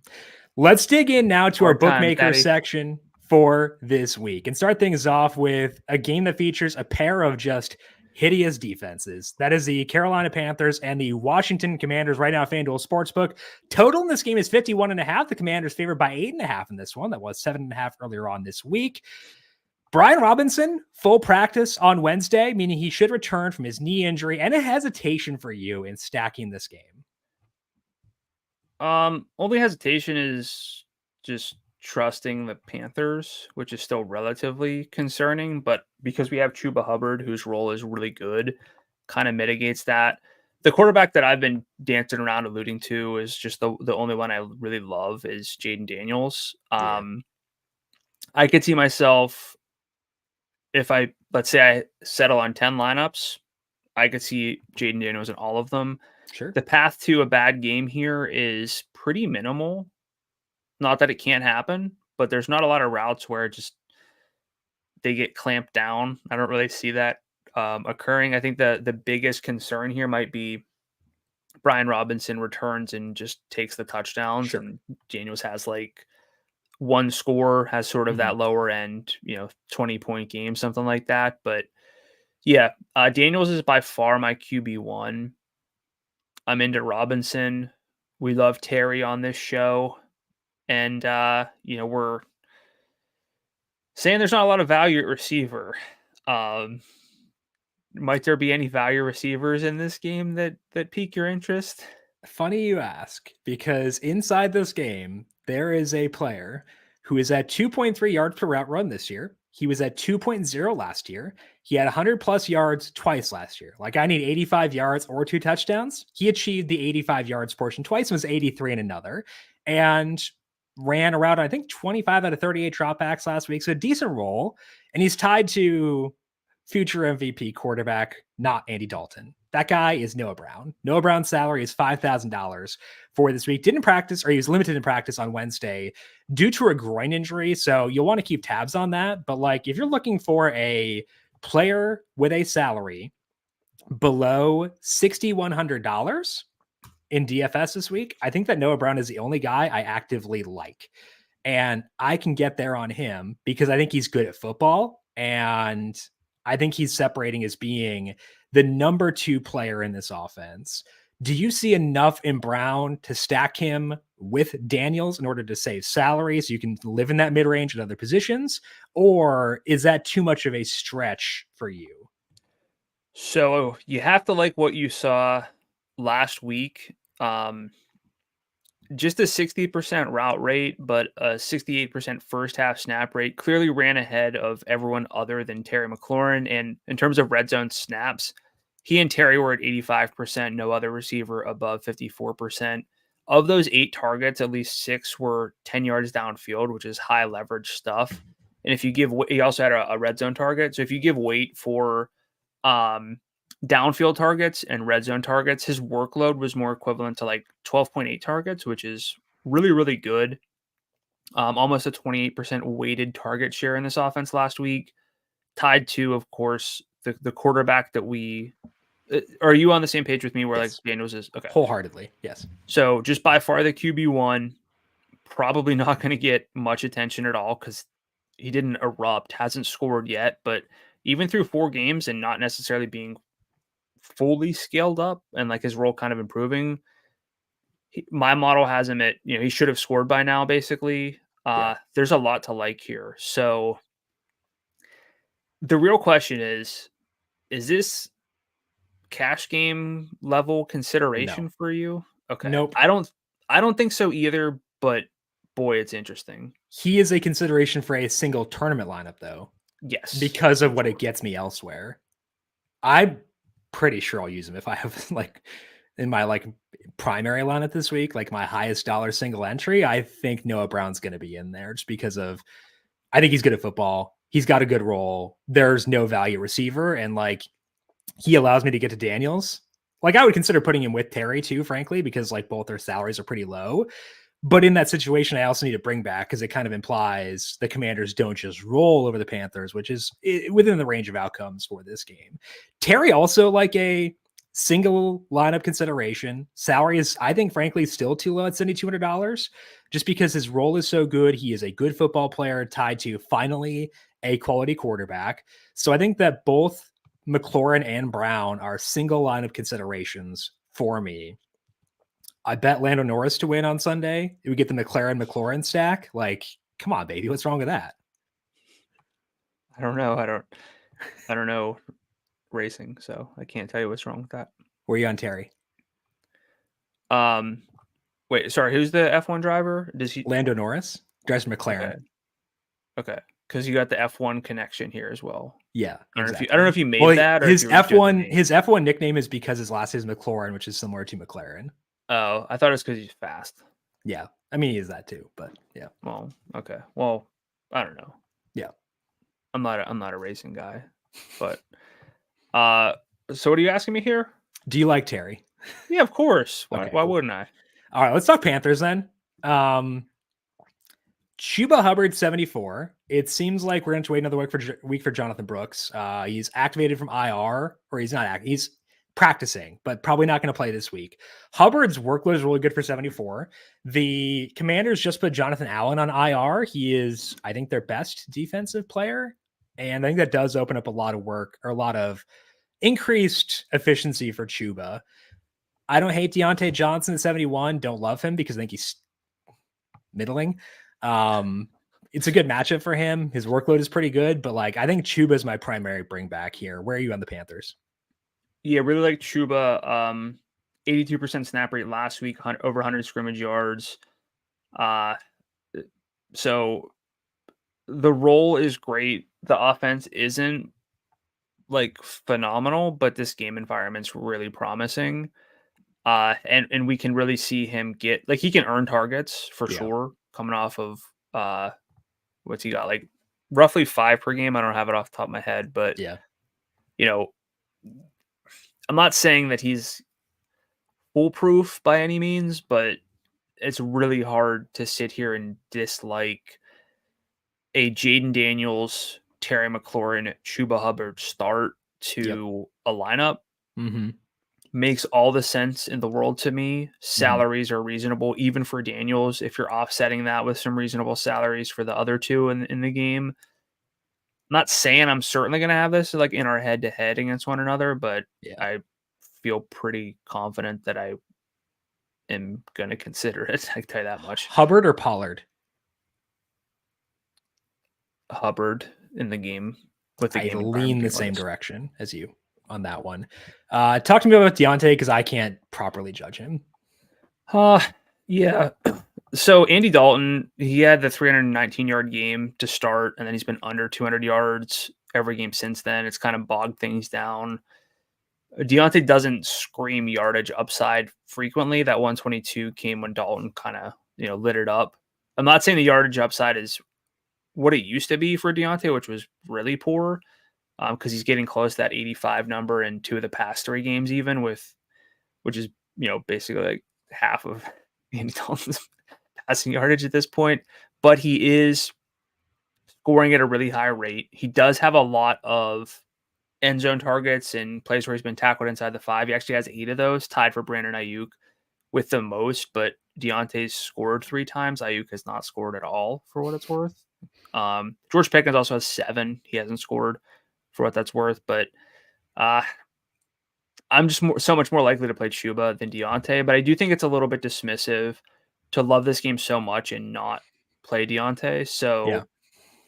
Let's dig in now to our bookmaker section for this week and start things off with a game that features a pair of just hideous defenses. That is the Carolina Panthers and the Washington Commanders right now. FanDuel Sportsbook total in this game is 51.5. The Commanders favored by 8.5 in this one. That was 7.5 earlier on this week. Brian Robinson, full practice on Wednesday, meaning he should return from his knee injury, and a hesitation for you in stacking this game. Only hesitation is just trusting the Panthers, which is still relatively concerning, but because we have Chuba Hubbard, whose role is really good, kind of mitigates that. The quarterback that I've been dancing around alluding to is just the only one I really love is Jaden Daniels. I could see myself, if let's say I settle on 10 lineups, I could see Jaden Daniels in all of them. Sure. The path to a bad game here is pretty minimal. Not that it can't happen, but there's not a lot of routes where they get clamped down. I don't really see that occurring. I think the biggest concern here might be Brian Robinson returns and just takes the touchdowns, and Daniels has like one score, has sort of that lower end, 20-point game, something like that. But Daniels is by far my QB1. I'm into Robinson. We love Terry on this show. And, we're saying there's not a lot of value at receiver. Might there be any value receivers in this game that pique your interest? Funny you ask, because inside this game, there is a player who is at 2.3 yards per route run this year. He was at 2.0 last year. He had 100 plus yards twice last year. Like, I need 85 yards or 2 touchdowns. He achieved the 85 yards portion twice and was 83 in another, and ran around, I think, 25 out of 38 dropbacks last week. So a decent role. And he's tied to future MVP quarterback, not Andy Dalton. That guy is Noah Brown. Noah Brown's salary is $5,000 for this week. Didn't practice, or he was limited in practice on Wednesday due to a groin injury. So you'll want to keep tabs on that. But like, if you're looking for a player with a salary below $6,100 in DFS this week, I think that Noah Brown is the only guy I actively like. And I can get there on him because I think he's good at football. And I think he's separating as being the number 2 player in this offense. Do you see enough in Brown to stack him with Daniels in order to save salary so you can live in that mid-range at other positions? Or is that too much of a stretch for you? So you have to like what you saw last week. Just a 60% route rate, but a 68% first half snap rate clearly ran ahead of everyone other than Terry McLaurin. And in terms of red zone snaps, he and Terry were at 85%, no other receiver above 54%. Of those 8 targets, at least 6 were 10 yards downfield, which is high leverage stuff. And if you give, he also had a red zone target. So if you give weight for downfield targets and red zone targets, his workload was more equivalent to like 12.8 targets, which is really, really good. Almost a 28% weighted target share in this offense last week, tied to, of course, the quarterback that we are you on the same page with me where Yes. like Daniels is? Okay. Wholeheartedly. Yes. So just by far the QB1, probably not going to get much attention at all because he didn't erupt, hasn't scored yet, but even through 4 games and not necessarily being fully scaled up and like his role kind of improving, my model has him at, he should have scored by now, basically. There's a lot to like here. So the real question is this cash game level consideration for you? Okay. Nope. I don't think so either, but boy, it's interesting. He is a consideration for a single tournament lineup, though. Yes. Because of what it gets me elsewhere. I'm pretty sure I'll use him if I have like in my like primary lineup this week, like my highest dollar single entry. I think Noah Brown's going to be in there just because of, I think he's good at football. He's got a good role. There's no value receiver. And like, he allows me to get to Daniels. Like, I would consider putting him with Terry too, frankly, because like both their salaries are pretty low. But in that situation, I also need to bring back because it kind of implies the Commanders don't just roll over the Panthers, which is within the range of outcomes for this game. Terry also like a single lineup consideration. Salary is, I think, frankly, still too low at $7,200 just because his role is so good. He is a good football player tied to finally a quality quarterback. So I think that both McLaurin and Brown are single lineup considerations for me. I bet Lando Norris to win on Sunday. It would get the McLaurin stack. Like, come on, baby. What's wrong with that? I don't know. I don't know racing, so I can't tell you what's wrong with that. Were you on Terry? Wait, sorry. Who's the F1 driver? Lando Norris drives McLaren. Okay. Because you got the F1 connection here as well. Yeah, exactly. I don't know if you made that or his F1 nickname is because his last name is McLaurin, which is similar to McLaren. Oh, I thought it was because he's fast. Yeah. I mean, he is that too, but yeah. Well, okay. Well, I don't know. Yeah. I'm not a racing guy, but so what are you asking me here? Do you like Terry? Yeah, of course. Okay, why wouldn't I? All right, let's talk Panthers then. Chuba Hubbard 74. It seems like we're going to wait another week for Jonathan Brooks. He's activated from IR, or he's not he's practicing, but probably not going to play this week. Hubbard's workload is really good for 74. The Commanders just put Jonathan Allen on IR. He is, I think, their best defensive player. And I think that does open up a lot of work or a lot of increased efficiency for Chuba. I don't hate Deontay Johnson at 71. Don't love him because I think he's middling. It's a good matchup for him. His workload is pretty good, but like I think Chuba is my primary bring back here. Where are you on the Panthers? Yeah, really like Chuba. 82% snap rate last week, over 100 scrimmage yards. So the role is great. the offense isn't like phenomenal, but this game environment's really promising. And we can really see him get like he can earn targets for sure coming off of what's he got, like roughly 5 per game. I don't have it off the top of my head, but you know, I'm not saying that he's foolproof by any means, but it's really hard to sit here and dislike a Jaden Daniels, Terry McLaurin, Chuba Hubbard start to a lineup. Makes all the sense in the world to me. Salaries are reasonable, even for Daniels, if you're offsetting that with some reasonable salaries for the other two in the game. I'm not saying I'm certainly going to have this like in our head-to-head against one another, but I feel pretty confident that I am going to consider it. I can tell you that much. Hubbard or Pollard? Hubbard in the game. With the I lean the same direction as you on that one. Talk to me about Deontay, because I can't properly judge him. Yeah. So Andy Dalton, he had the 319-yard game to start, and then he's been under 200 yards every game since then. It's kind of bogged things down. Deontay doesn't scream yardage upside frequently. That 122 came when Dalton kind of, lit it up. I'm not saying the yardage upside is what it used to be for Deontay, which was really poor, because he's getting close to that 85 number in 2 of the past 3 games, even which is, basically like half of Andy Dalton's passing yardage at this point. But he is scoring at a really high rate. He does have a lot of end zone targets and plays where he's been tackled inside the 5. He actually has 8 of those, tied for Brandon Ayuk with the most, but Deontay's scored 3 times. Ayuk has not scored at all, for what it's worth. George Pickens also has 7. He hasn't scored, for what that's worth, but I'm just so much more likely to play Chuba than Deontay, but I do think it's a little bit dismissive to love this game so much and not play Deontay. So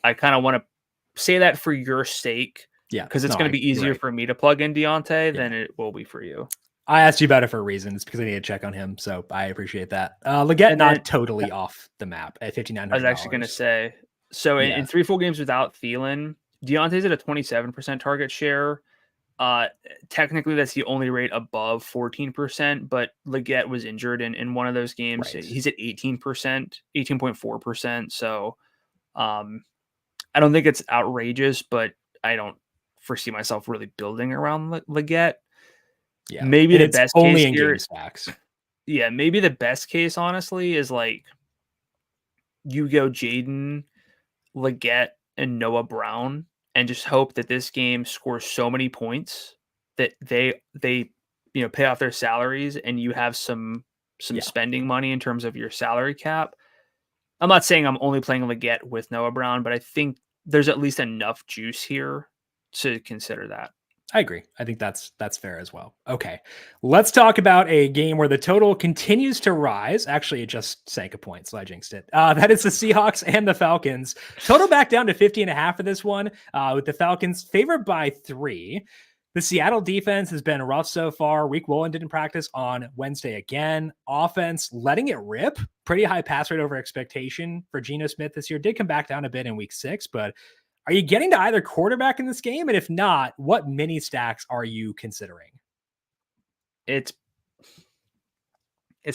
I kind of want to say that for your sake, because it's going to be easier for me to plug in Deontay than it will be for you. I asked you about it for a reason. It's because I need to check on him, so I appreciate that. Leggett not totally off the map at $5,900. I was actually going to say, so in 3 full games without Thielen, Deontay's at a 27% target share. Technically, that's the only rate above 14%, but Leggett was injured in one of those games. Right. He's at 18%, 18.4%. So I don't think it's outrageous, but I don't foresee myself really building around Leggett. Yeah, maybe the best only case in here, game stacks. Yeah, maybe the best case, honestly, is like you go Jaden, Leggett, and Noah Brown, and just hope that this game scores so many points that they pay off their salaries and you have some spending money in terms of your salary cap. I'm not saying I'm only playing Leggett with Noah Brown, but I think there's at least enough juice here to consider that. I agree. I think that's fair as well. Okay, let's talk about a game where the total continues to rise. Actually, it just sank a point, so I jinxed it. That is the Seahawks and the Falcons. Total back down to 50.5 for this one, with the Falcons favored by 3. The Seattle defense has been rough so far. Reek Woolen didn't practice on Wednesday again. Offense letting it rip. Pretty high pass rate over expectation for Geno Smith this year. Did come back down a bit in week 6, but are you getting to either quarterback in this game? And if not, what mini stacks are you considering? It's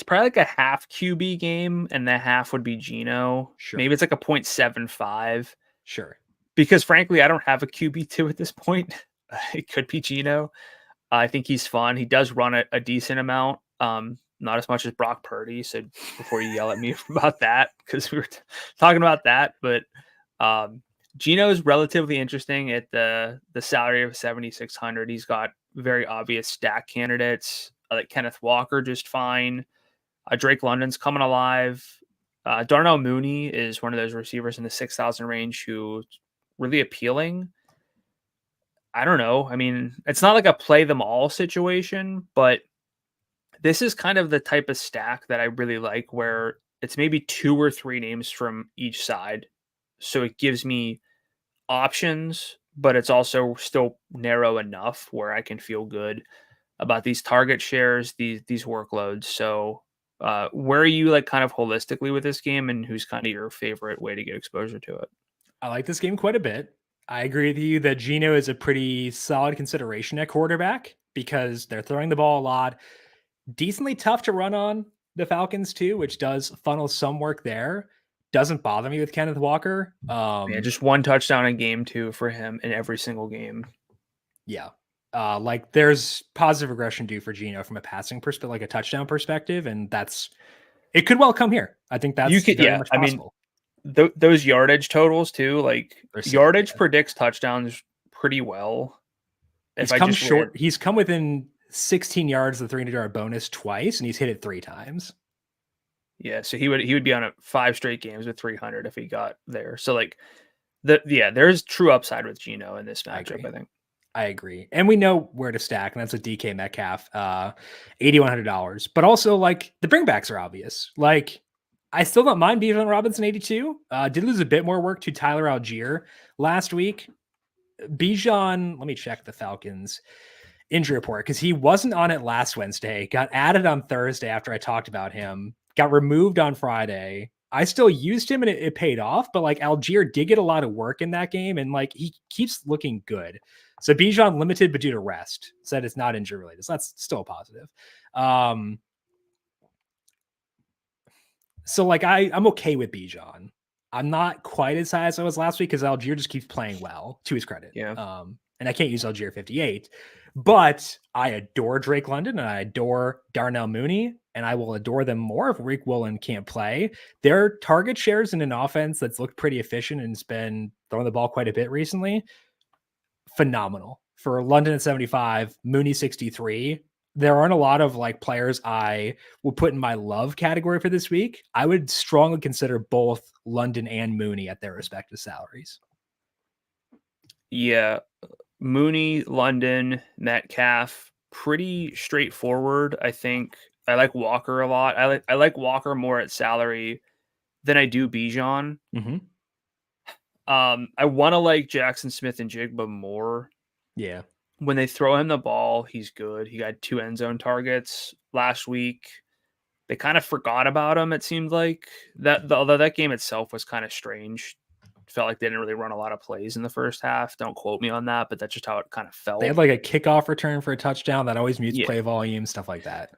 probably like a half QB game, and the half would be Geno. Sure. Maybe it's like a 0.75. Sure. Because frankly, I don't have a QB2 at this point. It could be Geno. I think he's fun. He does run a decent amount. Not as much as Brock Purdy. So before you yell at me about that, because we were talking about that, but Geno is relatively interesting at the salary of 7,600. He's got very obvious stack candidates like Kenneth Walker, just fine. Drake London's coming alive. Darnell Mooney is one of those receivers in the 6,000 range who's really appealing. I don't know. I mean, it's not like a play them all situation, but this is kind of the type of stack that I really like, where it's maybe 2 or 3 names from each side. So it gives me options, but it's also still narrow enough where I can feel good about these target shares, these workloads. So where are you like kind of holistically with this game, and who's kind of your favorite way to get exposure to it? I like this game quite a bit. I agree with you that Geno is a pretty solid consideration at quarterback because they're throwing the ball a lot. Decently tough to run on the Falcons too, which does funnel some work there. Doesn't bother me with Kenneth Walker. Yeah, just one touchdown in game 2 for him in every single game. Yeah. Like there's positive regression due for Geno from a passing perspective, like a touchdown perspective, and it could well come here. I think that's very much possible. Those yardage totals too, like yardage predicts touchdowns pretty well. He's come short. He's come within 16 yards of the 300-yard bonus twice, and he's hit it 3 times. Yeah, so he would be on a 5 straight games with 300 if he got there. So like, there's true upside with Geno in this matchup. I think. I agree, and we know where to stack, and that's a DK Metcalf, $8,100. But also, like the bringbacks are obvious. Like I still don't mind Bijan Robinson 82. Did lose a bit more work to Tyler Algier last week. Bijan, let me check the Falcons injury report because he wasn't on it last Wednesday. Got added on Thursday after I talked about him. Got removed on Friday. I still used him and it paid off, but like Algier did get a lot of work in that game and like he keeps looking good. So Bijan limited, but due to rest, said it's not injury related. So that's still a positive. So like I'm okay with Bijan. I'm not quite as high as I was last week because Algier just keeps playing well to his credit. Yeah. And I can't use Algier 58, but I adore Drake London and I adore Darnell Mooney, and I will adore them more if Rick Woolen can't play. Their target shares in an offense that's looked pretty efficient and has been throwing the ball quite a bit recently. Phenomenal for London at 75, Mooney 63. There aren't a lot of like players I will put in my love category for this week. I would strongly consider both London and Mooney at their respective salaries. Yeah. Mooney, London, Metcalf, pretty straightforward. I think I like Walker a lot. I like Walker more at salary than I do Bijan. Mm-hmm. I want to like Jackson Smith and Jigba more. Yeah. When they throw him the ball, he's good. He got 2 end zone targets last week. They kind of forgot about him, it seemed like. Although that game itself was kind of strange. Felt like they didn't really run a lot of plays in the first half. Don't quote me on that, but that's just how it kind of felt. They had like a kickoff return for a touchdown that always mutes play volume, stuff like that.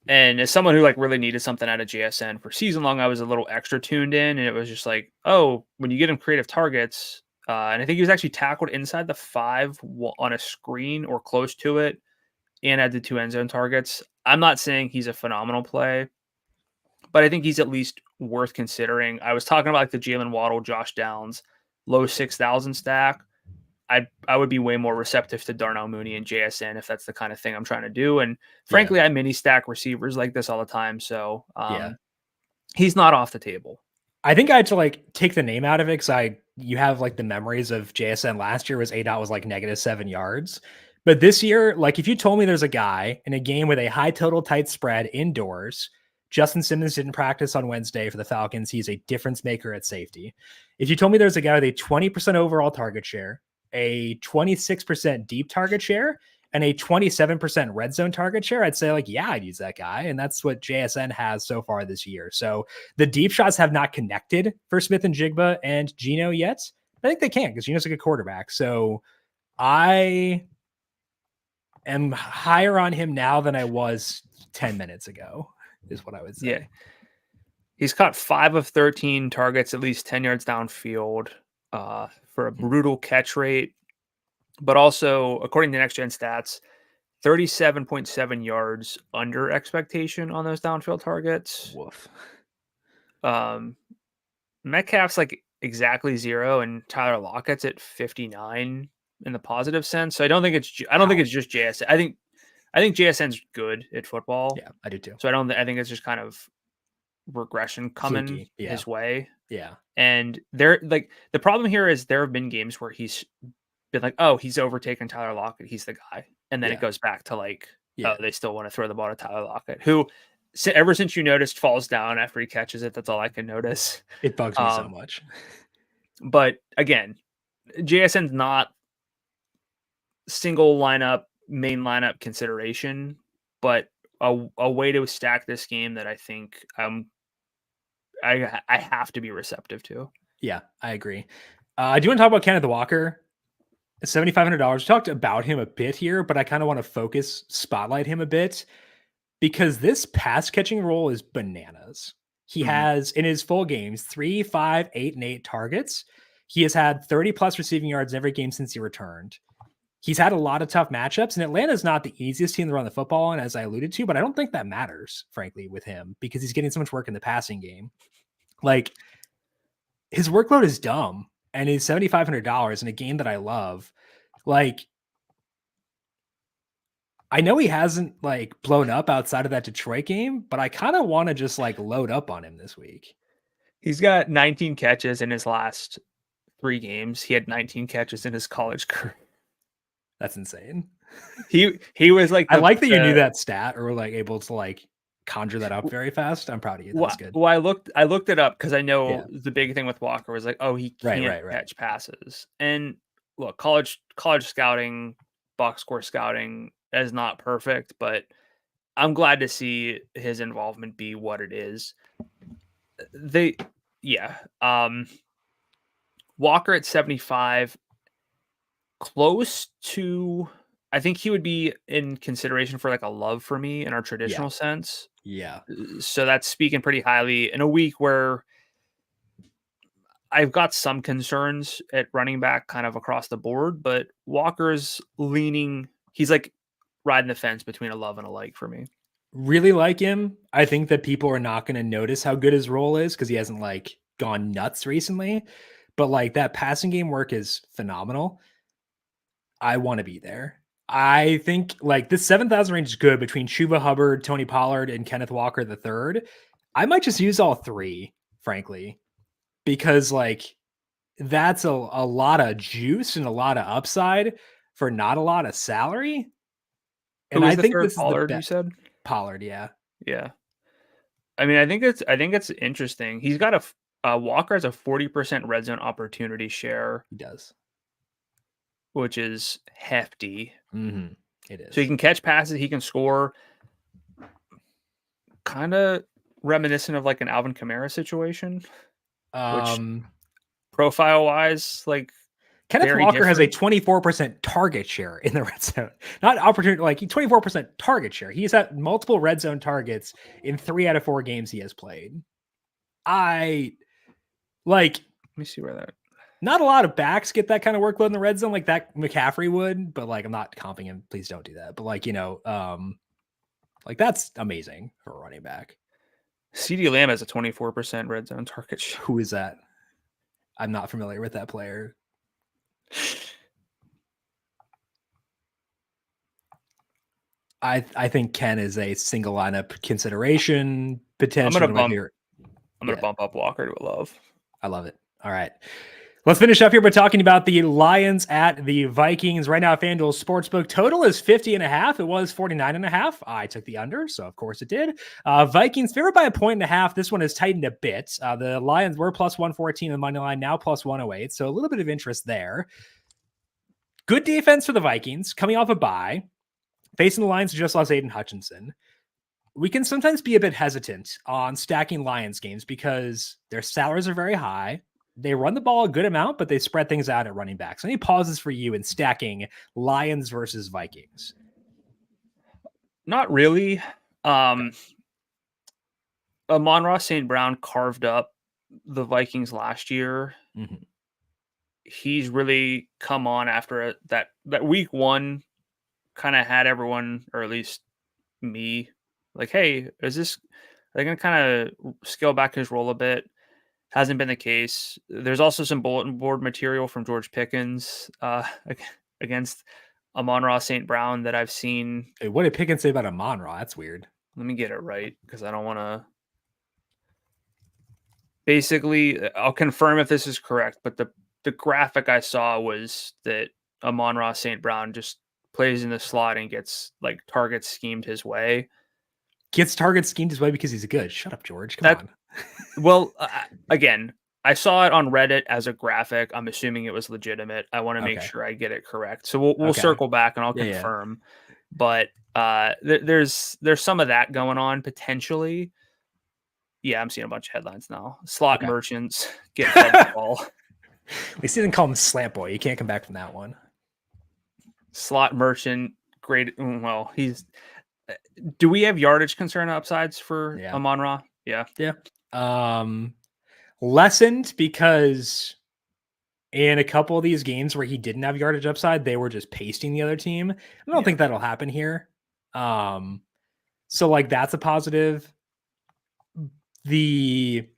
And as someone who like really needed something out of JSN for season long, I was a little extra tuned in, and it was just like, oh, when you get him creative targets, and I think he was actually tackled inside the 5 on a screen or close to it, and had the 2 end zone targets. I'm not saying he's a phenomenal play, but I think he's at least worth considering. I was talking about like the Jalen Waddle, Josh Downs, low 6,000 stack. I would be way more receptive to Darnell Mooney and JSN if that's the kind of thing I'm trying to do. And frankly, I mini stack receivers like this all the time. So he's not off the table. I think I had to like take the name out of it because you have like the memories of JSN last year was ADOT was like -7 yards. But this year, like if you told me there's a guy in a game with a high total tight spread indoors, Justin Simmons didn't practice on Wednesday for the Falcons. He's a difference maker at safety. If you told me there's a guy with a 20% overall target share, a 26% deep target share, and a 27% red zone target share, I'd say like, yeah, I'd use that guy. And that's what JSN has so far this year. So the deep shots have not connected for Smith and Jigba and Geno yet. I think they can because Geno's a good quarterback. So I am higher on him now than I was 10 minutes ago is what I would say. Yeah. He's caught 5 of 13 targets, at least 10 yards downfield, for a brutal catch rate. But also, according to Next Gen Stats, 37.7 yards under expectation on those downfield targets. Woof. Metcalf's like exactly 0, and Tyler Lockett's at 59 in the positive sense. So I don't think it's just JSN. I think JSN's good at football. Yeah, I do too. So I think it's just kind of regression coming his way. Yeah. And there, like, the problem here is there have been games where he's been like, oh, he's overtaken Tyler Lockett, he's the guy. And then it goes back to like, oh, they still want to throw the ball to Tyler Lockett, who ever since you noticed falls down after he catches it. That's all I can notice. It bugs me so much. But again, JSN's not single lineup, main lineup consideration, but a way to stack this game that I think I have to be receptive to. Yeah, I agree. I do want to talk about Kenneth Walker. $7,500. We talked about him a bit here, but I kind of want to spotlight him a bit because this pass catching role is bananas. He has in his full games 3, 5, 8, and 8 targets. He has had 30 plus receiving yards in every game since he returned. He's had a lot of tough matchups, and Atlanta's not the easiest team to run the football on, as I alluded to, but I don't think that matters, frankly, with him because he's getting so much work in the passing game. Like, his workload is dumb, and he's $7,500 in a game that I love. Like, I know he hasn't like blown up outside of that Detroit game, but I kind of want to just like load up on him this week. He's got 19 catches in his last 3 games. He had 19 catches in his college career. That's insane. He was like, I like that you knew that stat or were like able to like conjure that up very fast. I'm proud of you. That's good. Well, I looked it up because I know the big thing with Walker was like, oh, he can't catch passes. And look, college scouting, box score scouting is not perfect, but I'm glad to see his involvement be what it is. Walker at 75, close to, I think he would be in consideration for like a love for me in our traditional sense. Yeah. So that's speaking pretty highly in a week where I've got some concerns at running back kind of across the board, but Walker's leaning, he's like riding the fence between a love and a like for me. Really like him. I think that people are not going to notice how good his role is because he hasn't like gone nuts recently, but like that passing game work is phenomenal. I want to be there. I think like this 7,000 range is good between Chuba Hubbard, Tony Pollard, and Kenneth Walker III. I might just use all 3, frankly, because like that's a lot of juice and a lot of upside for not a lot of salary. And I think this Pollard, you said Pollard, yeah. I mean, I think it's interesting. He's got Walker has a 40% red zone opportunity share. He does, which is hefty. Mm-hmm. It is. So he can catch passes, he can score. Kind of reminiscent of like an Alvin Kamara situation, which profile wise, like Kenneth Walker has a 24% target share in the red zone. Not opportunity, like 24% target share. He's had multiple red zone targets in 3 out of 4 games he has played. Let me see where that. Not a lot of backs get that kind of workload in the red zone like that McCaffrey would, but like I'm not comping him. Please don't do that. But like, like that's amazing for a running back. CeeDee Lamb has a 24% red zone target share. Who is that? I'm not familiar with that player. I think Ken is a single lineup consideration potential. I'm gonna bump up Walker to a love. I love it. All right. Let's finish up here by talking about the Lions at the Vikings. Right now, FanDuel Sportsbook total is 50.5. It was 49.5. I took the under, so of course it did. Vikings favored by 1.5. This one has tightened a bit. The Lions were plus 114 on the money line, now plus 108. So a little bit of interest there. Good defense for the Vikings, coming off a bye. Facing the Lions, just lost Aiden Hutchinson. We can sometimes be a bit hesitant on stacking Lions games because their salaries are very high. They run the ball a good amount, but they spread things out at running backs. Any pauses for you in stacking Lions versus Vikings? Not really. Amon-Ra St. Brown carved up the Vikings last year. Mm-hmm. He's really come on after that week 1 kind of had everyone, or at least me, like, hey, are they going to kind of scale back his role a bit? Hasn't been the case. There's also some bulletin board material from George Pickens against Amon-Ra St. Brown that I've seen. Hey, what did Pickens say about Amon-Ra? That's weird. Let me get it right because I don't want to. Basically, I'll confirm if this is correct, but the graphic I saw was that Amon-Ra St. Brown just plays in the slot and gets like targets schemed his way. Gets targets schemed his way because he's good. Shut up, George. Come on. Well, again, I saw it on Reddit as a graphic. I'm assuming it was legitimate. I want to make sure I get it correct. So we'll circle back and I'll confirm. But there's some of that going on potentially. Yeah, I'm seeing a bunch of headlines now. Slot merchants get fed the ball. At least he didn't call him Slant Boy. You can't come back from that one. slot merchant, great. Well, do we have yardage concern upsides for Amon-Ra? Yeah. Lessened because in a couple of these games where he didn't have yardage upside, they were just pasting the other team. I don't think that'll happen here. So like that's a positive. The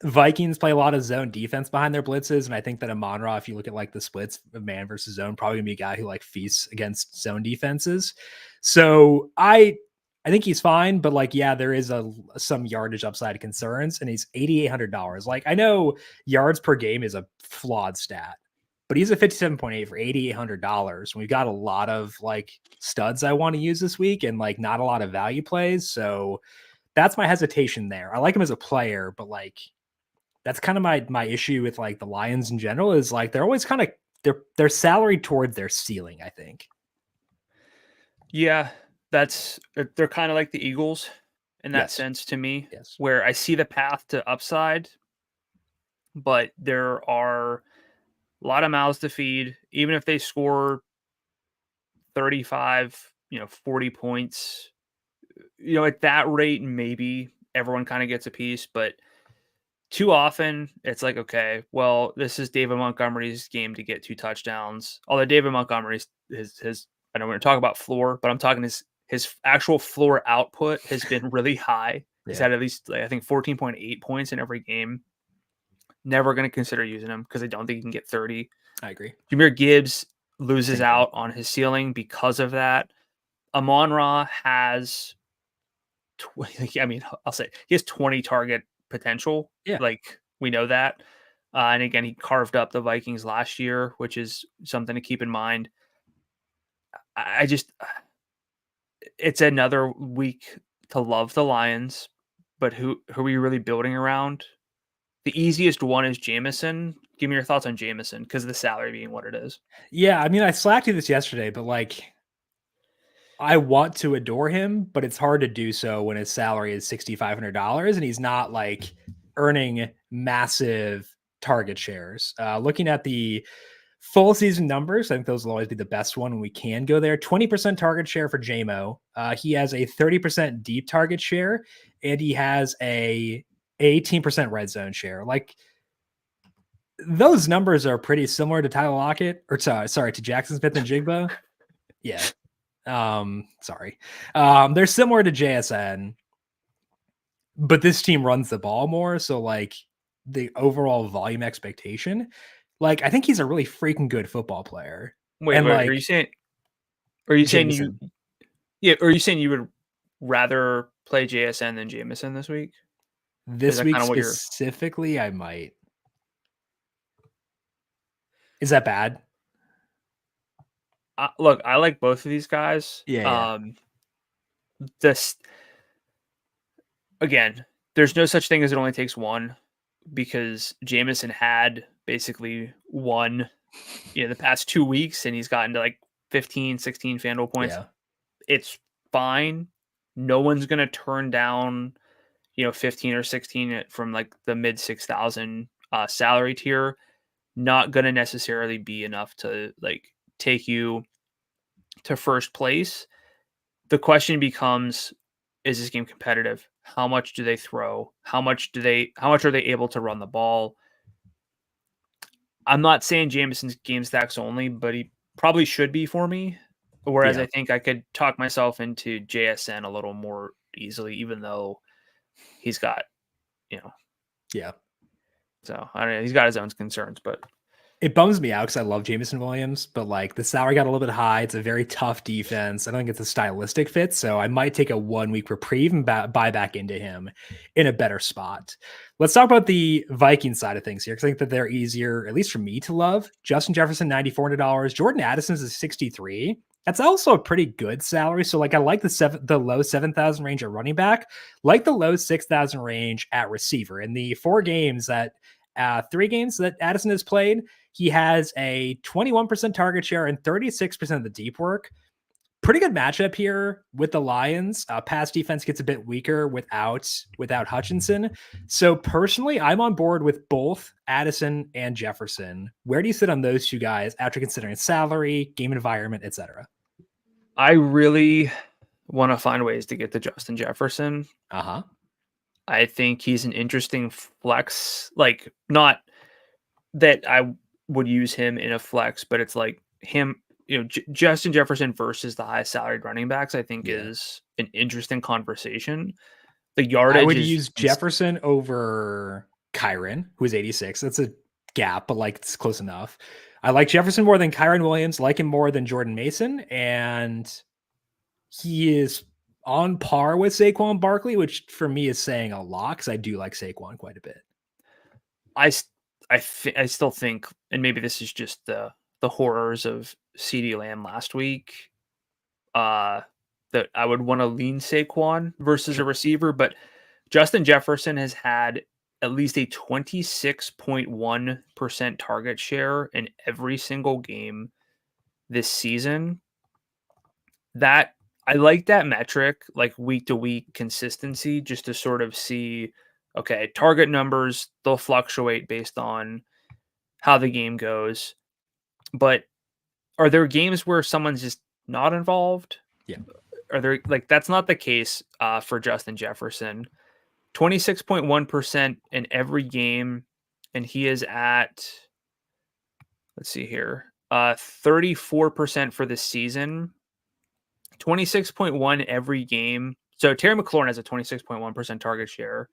Vikings play a lot of zone defense behind their blitzes, and I think that Amon-Ra, if you look at like the splits of man versus zone, probably gonna be a guy who like feasts against zone defenses. So I think he's fine, but like, yeah, there is some yardage upside concerns, and he's $8,800. Like, I know yards per game is a flawed stat, but he's a 57.8 for $8,800. We've got a lot of like studs I want to use this week, and like not a lot of value plays. So that's my hesitation there. I like him as a player, but like that's kind of my issue with like the Lions in general is like they're always kind of they're salaried towards their ceiling, I think. Yeah, they're kind of like the Eagles in that sense to me, where I see the path to upside, but there are a lot of mouths to feed. Even if they score 35, 40 points, at that rate, maybe everyone kind of gets a piece, but too often it's like, okay, well, this is David Montgomery's game to get 2 touchdowns. Although David Montgomery's his I know we're going to talk about floor, but I'm talking his actual floor output has been really high. He's had at least, I think, 14.8 points in every game. Never going to consider using him because I don't think he can get 30. I agree. Jahmyr Gibbs loses out on his ceiling because of that. Amon-Ra has, I'll say he has 20 target potential. Yeah. Like, we know that. And again, he carved up the Vikings last year, which is something to keep in mind. It's another week to love the Lions, but who are we really building around? The easiest one is Jameson. Give me your thoughts on Jameson because of the salary being what it is. Yeah, I mean, I slacked you this yesterday, but like, I want to adore him, but it's hard to do so when his salary is $6,500 and he's not like earning massive target shares. Looking at the full season numbers, I think those will always be the best one when we can go there. 20% target share for JMO. He has a 30% deep target share, and he has a 18% red zone share. Like, those numbers are pretty similar to Tyler Lockett, or sorry, to Jackson Smith and Jigba. Yeah. They're similar to JSN, but this team runs the ball more. So like the overall volume expectation, like I think he's a really freaking good football player. Wait, like, are you saying you would rather play JSN than Jameson this week? This week specifically, I might. Is that bad? Look, I like both of these guys. Yeah. Again, there's no such thing as it only takes one, because Jameson had basically one, the past 2 weeks, and he's gotten to like 15, 16 FanDuel points. Yeah. It's fine. No one's going to turn down, 15 or 16 from like the mid 6,000 salary tier. Not going to necessarily be enough to like take you to first place. The question becomes, is this game competitive? How much do they throw? How much are they able to run the ball? I'm not saying Jameson's game stacks only, but he probably should be for me. Whereas I think I could talk myself into JSN a little more easily, even though he's got, Yeah. So I don't know. He's got his own concerns, but it bums me out because I love Jameson Williams, but like the salary got a little bit high. It's a very tough defense. I don't think it's a stylistic fit, so I might take a 1 week reprieve and buy back into him in a better spot. Let's talk about the Vikings side of things here, because I think that they're easier, at least for me, to love. Justin Jefferson, $9,400. Jordan Addison's is $63. That's also a pretty good salary. So like I like the low 7,000 range at running back, like the low 6,000 range at receiver. In the 3 games that Addison has played, he has a 21% target share and 36% of the deep work. pretty good matchup here with the Lions. Pass defense gets a bit weaker without Hutchinson. So personally, I'm on board with both Addison and Jefferson. Where do you sit on those two guys after considering salary, game environment, etc.? I really want to find ways to get to Justin Jefferson. I think he's an interesting flex. Like, not that I would use him in a flex, but it's like him, Justin Jefferson versus the highest salaried running backs, I think is an interesting conversation. The yardage, I would use Jefferson over Kyron, who is 86. That's a gap, but like it's close enough. I like Jefferson more than Kyron Williams, like him more than Jordan Mason, and he is on par with Saquon Barkley, which for me is saying a lot because I do like Saquon quite a bit. I still think, and maybe this is just the horrors of CeeDee Lamb last week, that I would want to lean Saquon versus a receiver, but Justin Jefferson has had at least a 26.1% target share in every single game this season. That I like that metric, like week to week consistency, just to sort of see, okay, target numbers, they'll fluctuate based on how the game goes. But are there games where someone's just not involved? Yeah. Are there, like, that's not the case for Justin Jefferson. 26.1% in every game. And he is at, let's see here, 34% for the season. 26.1 every game. So Terry McLaurin has a 26.1% target share.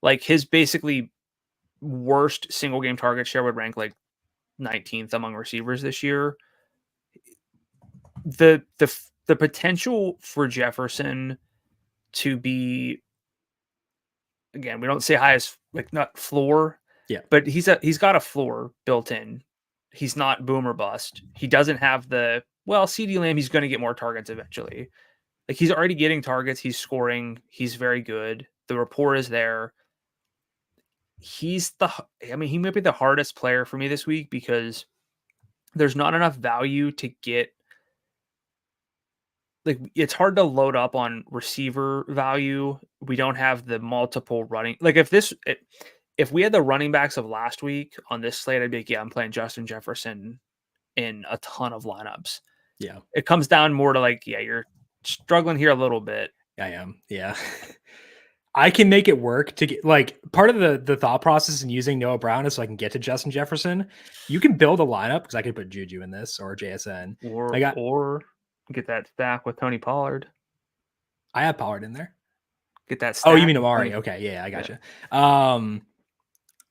Like, his basically worst single game target share would rank like 19th among receivers this year. The potential for Jefferson to be, again, we don't say highest, like not floor, but he's got a floor built in. He's not boom or bust. He doesn't have CeeDee Lamb, he's going to get more targets eventually. Like, he's already getting targets. He's scoring. He's very good. The rapport is there. He might be the hardest player for me this week because there's not enough value to get. Like, it's hard to load up on receiver value. We don't have the multiple running. Like, if we had the running backs of last week on this slate, I'd be like, yeah, I'm playing Justin Jefferson in a ton of lineups. Yeah. It comes down more to like, yeah, you're struggling here a little bit. I am. Yeah. I can make it work to get, like, part of the thought process in using Noah Brown is so I can get to Justin Jefferson. You can build a lineup because I could put Juju in this or JSN. Or get that stack with Tony Pollard. I have Pollard in there. Get that stack. Oh, you mean Amari? Okay. Yeah, I gotcha. Yeah.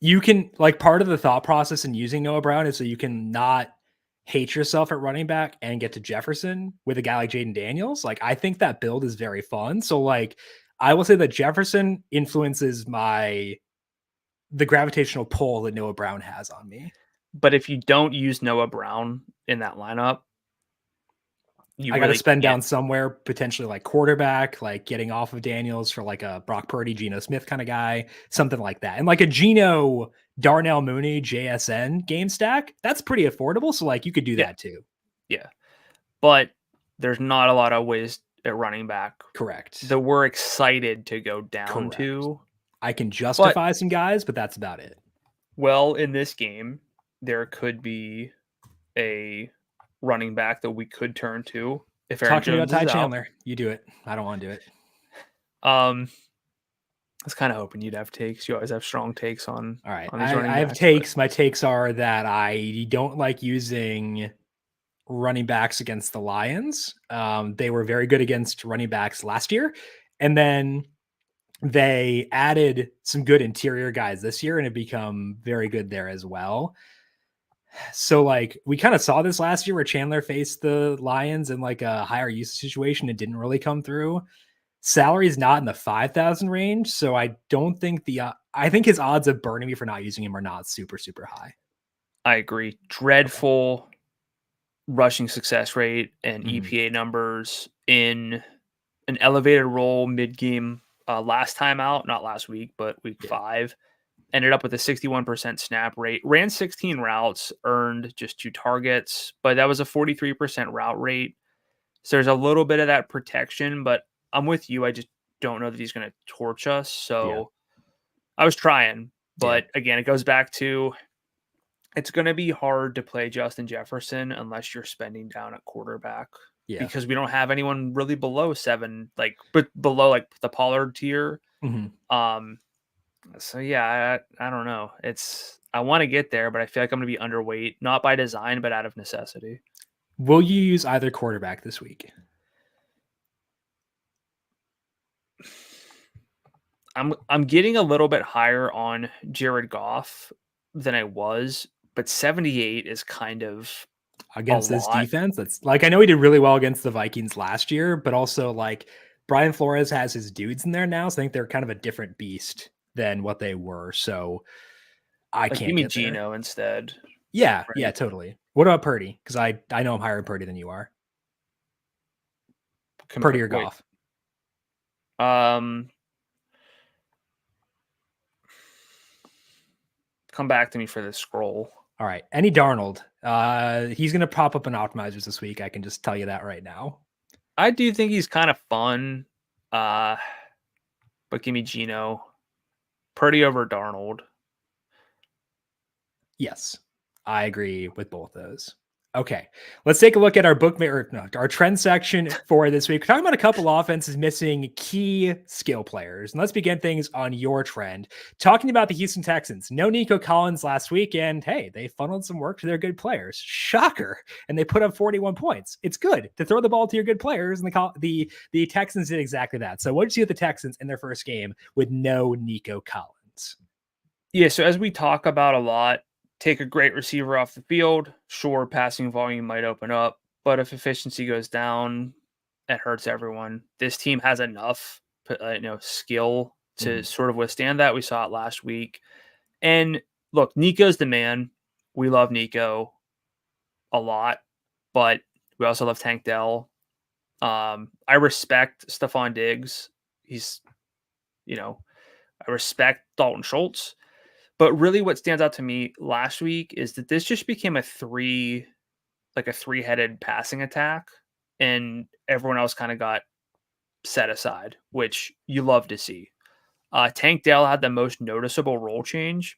You can, like, part of the thought process in using Noah Brown is so you can not hate yourself at running back and get to Jefferson with a guy like Jaden Daniels. Like, I think that build is very fun. So, like, I will say that Jefferson influences the gravitational pull that Noah Brown has on me. But if you don't use Noah Brown in that lineup, I got to spend down somewhere, potentially like quarterback, like getting off of Daniels for like a Brock Purdy, Geno Smith kind of guy, something like that. And like a Geno, Darnell Mooney, JSN game stack, that's pretty affordable. So like you could do that too. Yeah. But there's not a lot of ways at running back. Correct. That we're excited to go down to. I can justify some guys, but that's about it. Well, in this game, there could be a running back that we could turn to if Aaron Jones is out. Talk to me about Ty Chandler. You do it. I don't want to do it. I was kind of hoping you'd have takes. You always have strong takes on. All right. On I have takes. My takes are that I don't like using running backs against the Lions. They were very good against running backs last year. And then they added some good interior guys this year and have become very good there as well. So like we kind of saw this last year where Chandler faced the Lions in like a higher usage situation. It didn't really come through. Salary is not in the 5,000 range. So I don't think I think his odds of burning me for not using him are not super, super high. I agree. Dreadful rushing success rate and EPA numbers in an elevated role mid-game last time out, not last week, but week 5. Ended up with a 61% snap rate, ran 16 routes, earned just 2 targets, but that was a 43% route rate. So there's a little bit of that protection, but I'm with you. I just don't know that he's going to torch us. So I was trying, but again, it goes back to it's going to be hard to play Justin Jefferson unless you're spending down at quarterback. Yeah. Because we don't have anyone really below 7, but below like the Pollard tier. Mm-hmm. So yeah, I don't know. I want to get there, but I feel like I'm going to be underweight, not by design, but out of necessity. Will you use either quarterback this week? I'm getting a little bit higher on Jared Goff than I was, but 78 is kind of against this defense. That's like, I know he did really well against the Vikings last year, but also like Brian Flores has his dudes in there now. So I think they're kind of a different beast than what they were. So I can't give me get Gino there. instead. Yeah. Right? Yeah, totally. What about Purdy? Because I know I'm higher in Purdy than you are. Purdy or Goff? Come back to me for this scroll. All right. Any Darnold. He's going to pop up in optimizers this week. I can just tell you that right now. I do think he's kind of fun. But give me Gino. Purdy over Darnold. Yes, I agree with both those. Okay, let's take a look at our our trend section for this week. We're talking about a couple offenses missing key skill players. And let's begin things on your trend. Talking about the Houston Texans. No Nico Collins last week, and hey, they funneled some work to their good players. Shocker. And they put up 41 points. It's good to throw the ball to your good players, and the Texans did exactly that. So what did you see with the Texans in their first game with no Nico Collins? Yeah, so as we talk about a lot, take a great receiver off the field. Sure, passing volume might open up, but if efficiency goes down, it hurts everyone. This team has enough, skill to sort of withstand that. We saw it last week. And look, Nico's the man. We love Nico a lot, but we also love Tank Dell. I respect Stephon Diggs. I respect Dalton Schultz. But really what stands out to me last week is that this just became a three-headed passing attack, and everyone else kind of got set aside, which you love to see. Tank Dell had the most noticeable role change.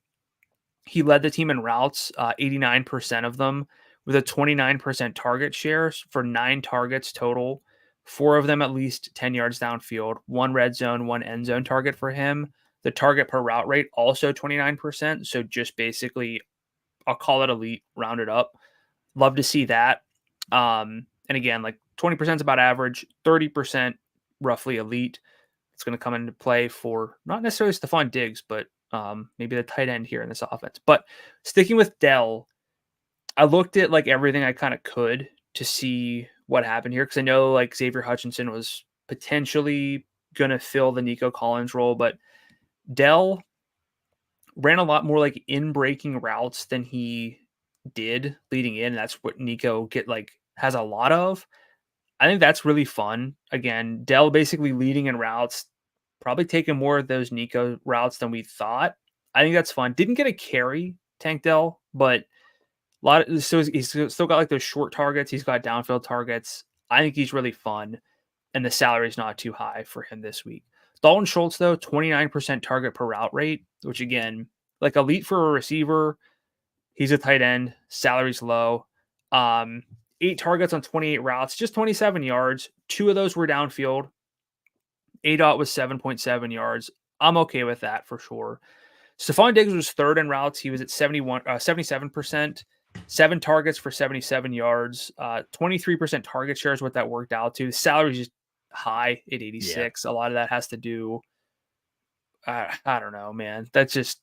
He led the team in routes, 89% of them, with a 29% target share for 9 targets total, 4 of them at least 10 yards downfield, 1 red zone, 1 end zone target for him. The target per route rate also 29%. So just basically, I'll call it elite, rounded up. Love to see that. And again, like 20% is about average, 30% roughly elite. It's going to come into play for not necessarily Stephon Diggs, but maybe the tight end here in this offense. But sticking with Dell, I looked at like everything I kind of could to see what happened here, because I know like Xavier Hutchinson was potentially going to fill the Nico Collins role, but Dell ran a lot more like in-breaking routes than he did leading in. That's what Nico has a lot of. I think that's really fun. Again, Dell basically leading in routes, probably taking more of those Nico routes than we thought. I think that's fun. Didn't get a carry, Tank Dell, but so he's still got like those short targets. He's got downfield targets. I think he's really fun, and the salary is not too high for him this week. Dalton Schultz, though, 29% target per route rate, which again, like elite for a receiver. He's a tight end. Salary's low. 8 targets on 28 routes, just 27 yards. 2 of those were downfield. ADOT was 7.7 yards. I'm okay with that for sure. Stephon Diggs was 3rd in routes. He was at 77%. 7 targets for 77 yards. 23% target share is what that worked out to. The salary's just high at 86. A lot of that has to do, I don't know, man. That's just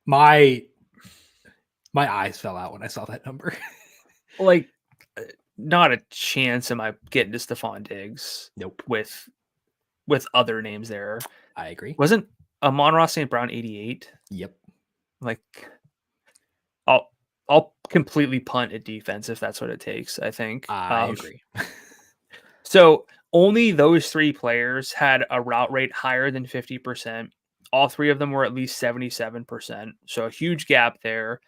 my eyes fell out when I saw that number. Like, not a chance am I getting to Stephon Diggs. Nope. With other names there. I agree. Wasn't Amon-Ra St. Brown 88? Yep. Like, I'll completely punt at defense if that's what it takes, I think. I agree. So only those 3 players had a route rate higher than 50%. All 3 of them were at least 77%. So a huge gap there.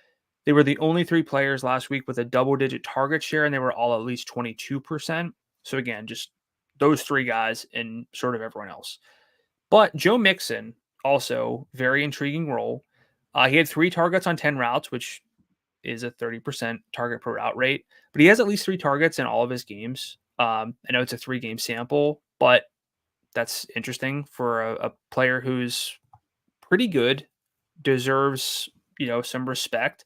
They were the only 3 players last week with a double-digit target share, and they were all at least 22%. So again, just those 3 guys and sort of everyone else. But Joe Mixon, also very intriguing role. He had 3 targets on 10 routes, which is a 30% target per route rate. But he has at least 3 targets in all of his games. I know it's a 3-game sample, but that's interesting for a player who's pretty good, deserves, some respect.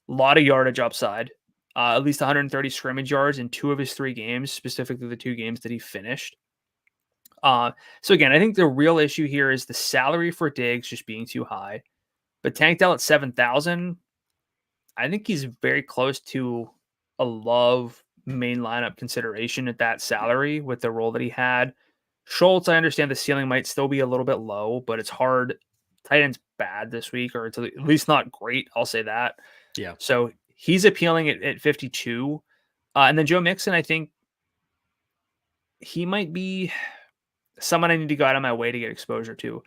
A lot of yardage upside, at least 130 scrimmage yards in 2 of his 3 games, specifically the 2 games that he finished. So again, I think the real issue here is the salary for Diggs just being too high. But Tank Dell at 7,000, I think he's very close to a Love main lineup consideration at that salary with the role that he had. Schultz, I understand the ceiling might still be a little bit low, but it's hard. Tight end's bad this week, or it's at least not great. I'll say that. Yeah. So he's appealing at 52. And then Joe Mixon, I think he might be someone I need to go out of my way to get exposure to.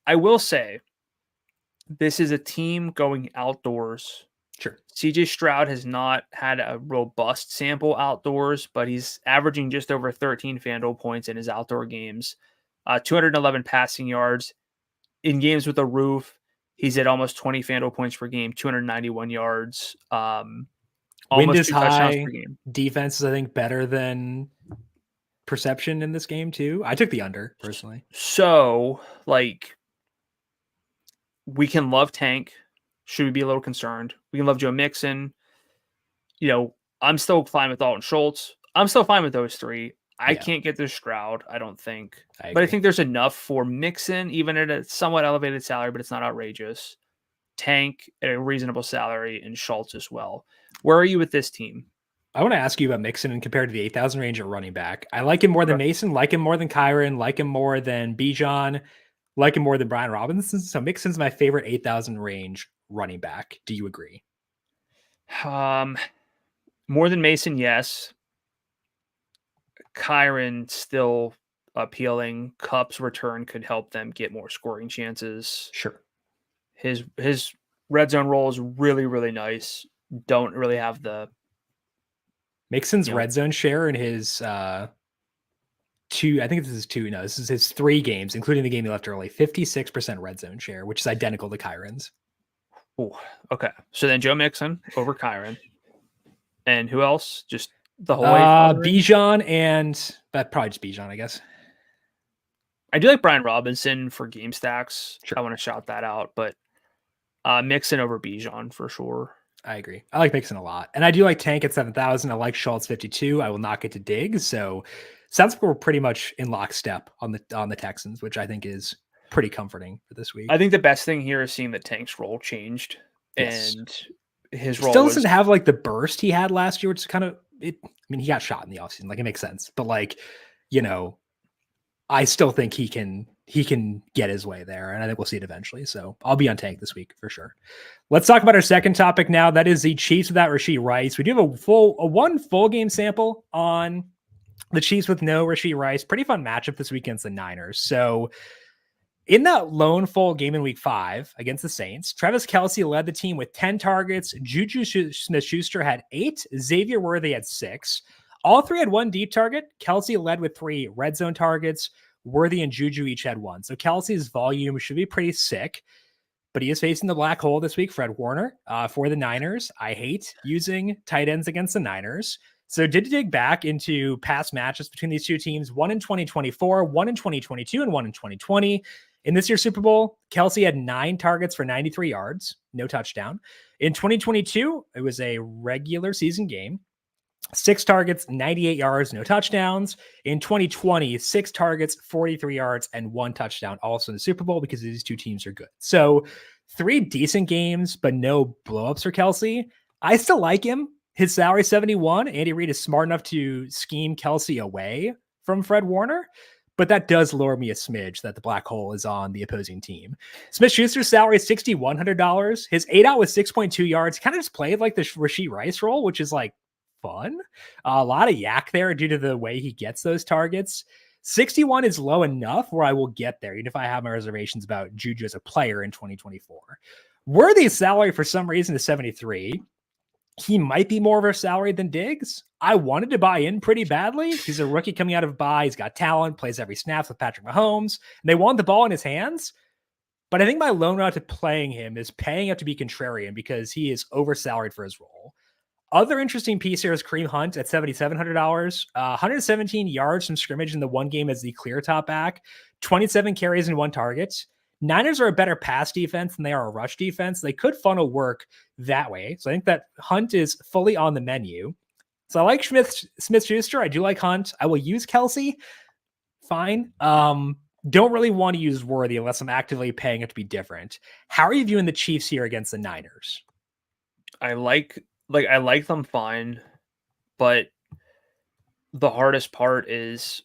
I will say this is a team going outdoors. Sure. CJ Stroud has not had a robust sample outdoors, but he's averaging just over 13 FanDuel points in his outdoor games, 211 passing yards. In games with a roof, he's at almost 20 FanDuel points per game, 291 yards. Wind Almost is 2 touchdowns high. per game. Defense is, I think, better than perception in this game too. I took the under personally. So, we can love Tank. Should we be a little concerned? We can love Joe Mixon. I'm still fine with Dalton Schultz. I'm still fine with those 3. I can't get through Stroud, I don't think. But I think there's enough for Mixon, even at a somewhat elevated salary, but it's not outrageous. Tank at a reasonable salary, and Schultz as well. Where are you with this team? I want to ask you about Mixon and compared to the 8,000 range at running back. I like him more than Mason, like him more than Kyron, like him more than Bijan, like him more than Brian Robinson. So Mixon's my favorite 8,000 range running back. Do you agree? More than Mason, yes. Kyron still appealing. Kupp's return could help them get more scoring chances. Sure. His red zone role is really, really nice. Don't really have the Mixon's red zone share in his 2, I think this is 2. No, this is his 3 games, including the game he left early. 56% red zone share, which is identical to Kyron's. Oh, okay. So then Joe Mixon over Kyron. And who else? Just the whole way? Bijan and probably just Bijan, I guess. I do like Brian Robinson for game stacks. Sure. I want to shout that out, but Mixon over Bijan for sure. I agree. I like Mixon a lot. And I do like Tank at 7,000. I like Schultz 52. I will not get to Diggs. So sounds like we're pretty much in lockstep on the Texans, which I think is pretty comforting for this week. I think the best thing here is seeing that Tank's role changed. Yes. And his role still doesn't have the burst he had last year, which is kind of it. I mean, he got shot in the offseason. It makes sense. But I still think he can get his way there, and I think we'll see it eventually. So I'll be on Tank this week for sure. Let's talk about our second topic now. That is the Chiefs without Rashee Rice. We do have one full game sample on the Chiefs with no Rashee Rice. Pretty fun matchup this week against the Niners. So in that lone full game in week 5 against the Saints, Travis Kelce led the team with 10 targets. Juju Smith-Schuster had 8. Xavier Worthy had 6. All 3 had 1 deep target. Kelce led with 3 red zone targets. Worthy and Juju each had 1. So Kelce's volume should be pretty sick, but he is facing the black hole this week, Fred Warner, for the Niners. I hate using tight ends against the Niners. So did dig back into past matches between these 2 teams, 1 in 2024, 1 in 2022, and 1 in 2020. In this year's Super Bowl, Kelce had 9 targets for 93 yards, no touchdown. In 2022, it was a regular season game. 6 targets, 98 yards, no touchdowns. In 2020, 6 targets, 43 yards, and 1 touchdown, also in the Super Bowl, because these 2 teams are good. So 3 decent games, but no blowups for Kelce. I still like him. His salary 71. Andy Reid is smart enough to scheme Kelce away from Fred Warner, but that does lure me a smidge that the black hole is on the opposing team. Smith-Schuster's salary is $6,100. His 8-out was 6.2 yards. Kind of just played like the Rashee Rice role, which is fun. A lot of yak there due to the way he gets those targets. 61 is low enough where I will get there, even if I have my reservations about Juju as a player in 2024. Worthy's salary for some reason is 73. He might be more of a salary than Diggs. I wanted to buy in pretty badly. He's a rookie coming out of bye. He's got talent, plays every snap with Patrick Mahomes, and they want the ball in his hands. But I think my loan route to playing him is paying up to be contrarian because he is oversalaried for his role. Other interesting piece here is Kareem Hunt at $7,700. 117 yards from scrimmage in the one game as the clear top back, 27 carries and 1 target. Niners are a better pass defense than they are a rush defense. They could funnel work that way. So I think that Hunt is fully on the menu. So I like Smith-Schuster. I do like Hunt. I will use Kelsey. Fine. Don't really want to use Worthy unless I'm actively paying it to be different. How are you viewing the Chiefs here against the Niners? I like them fine, but the hardest part is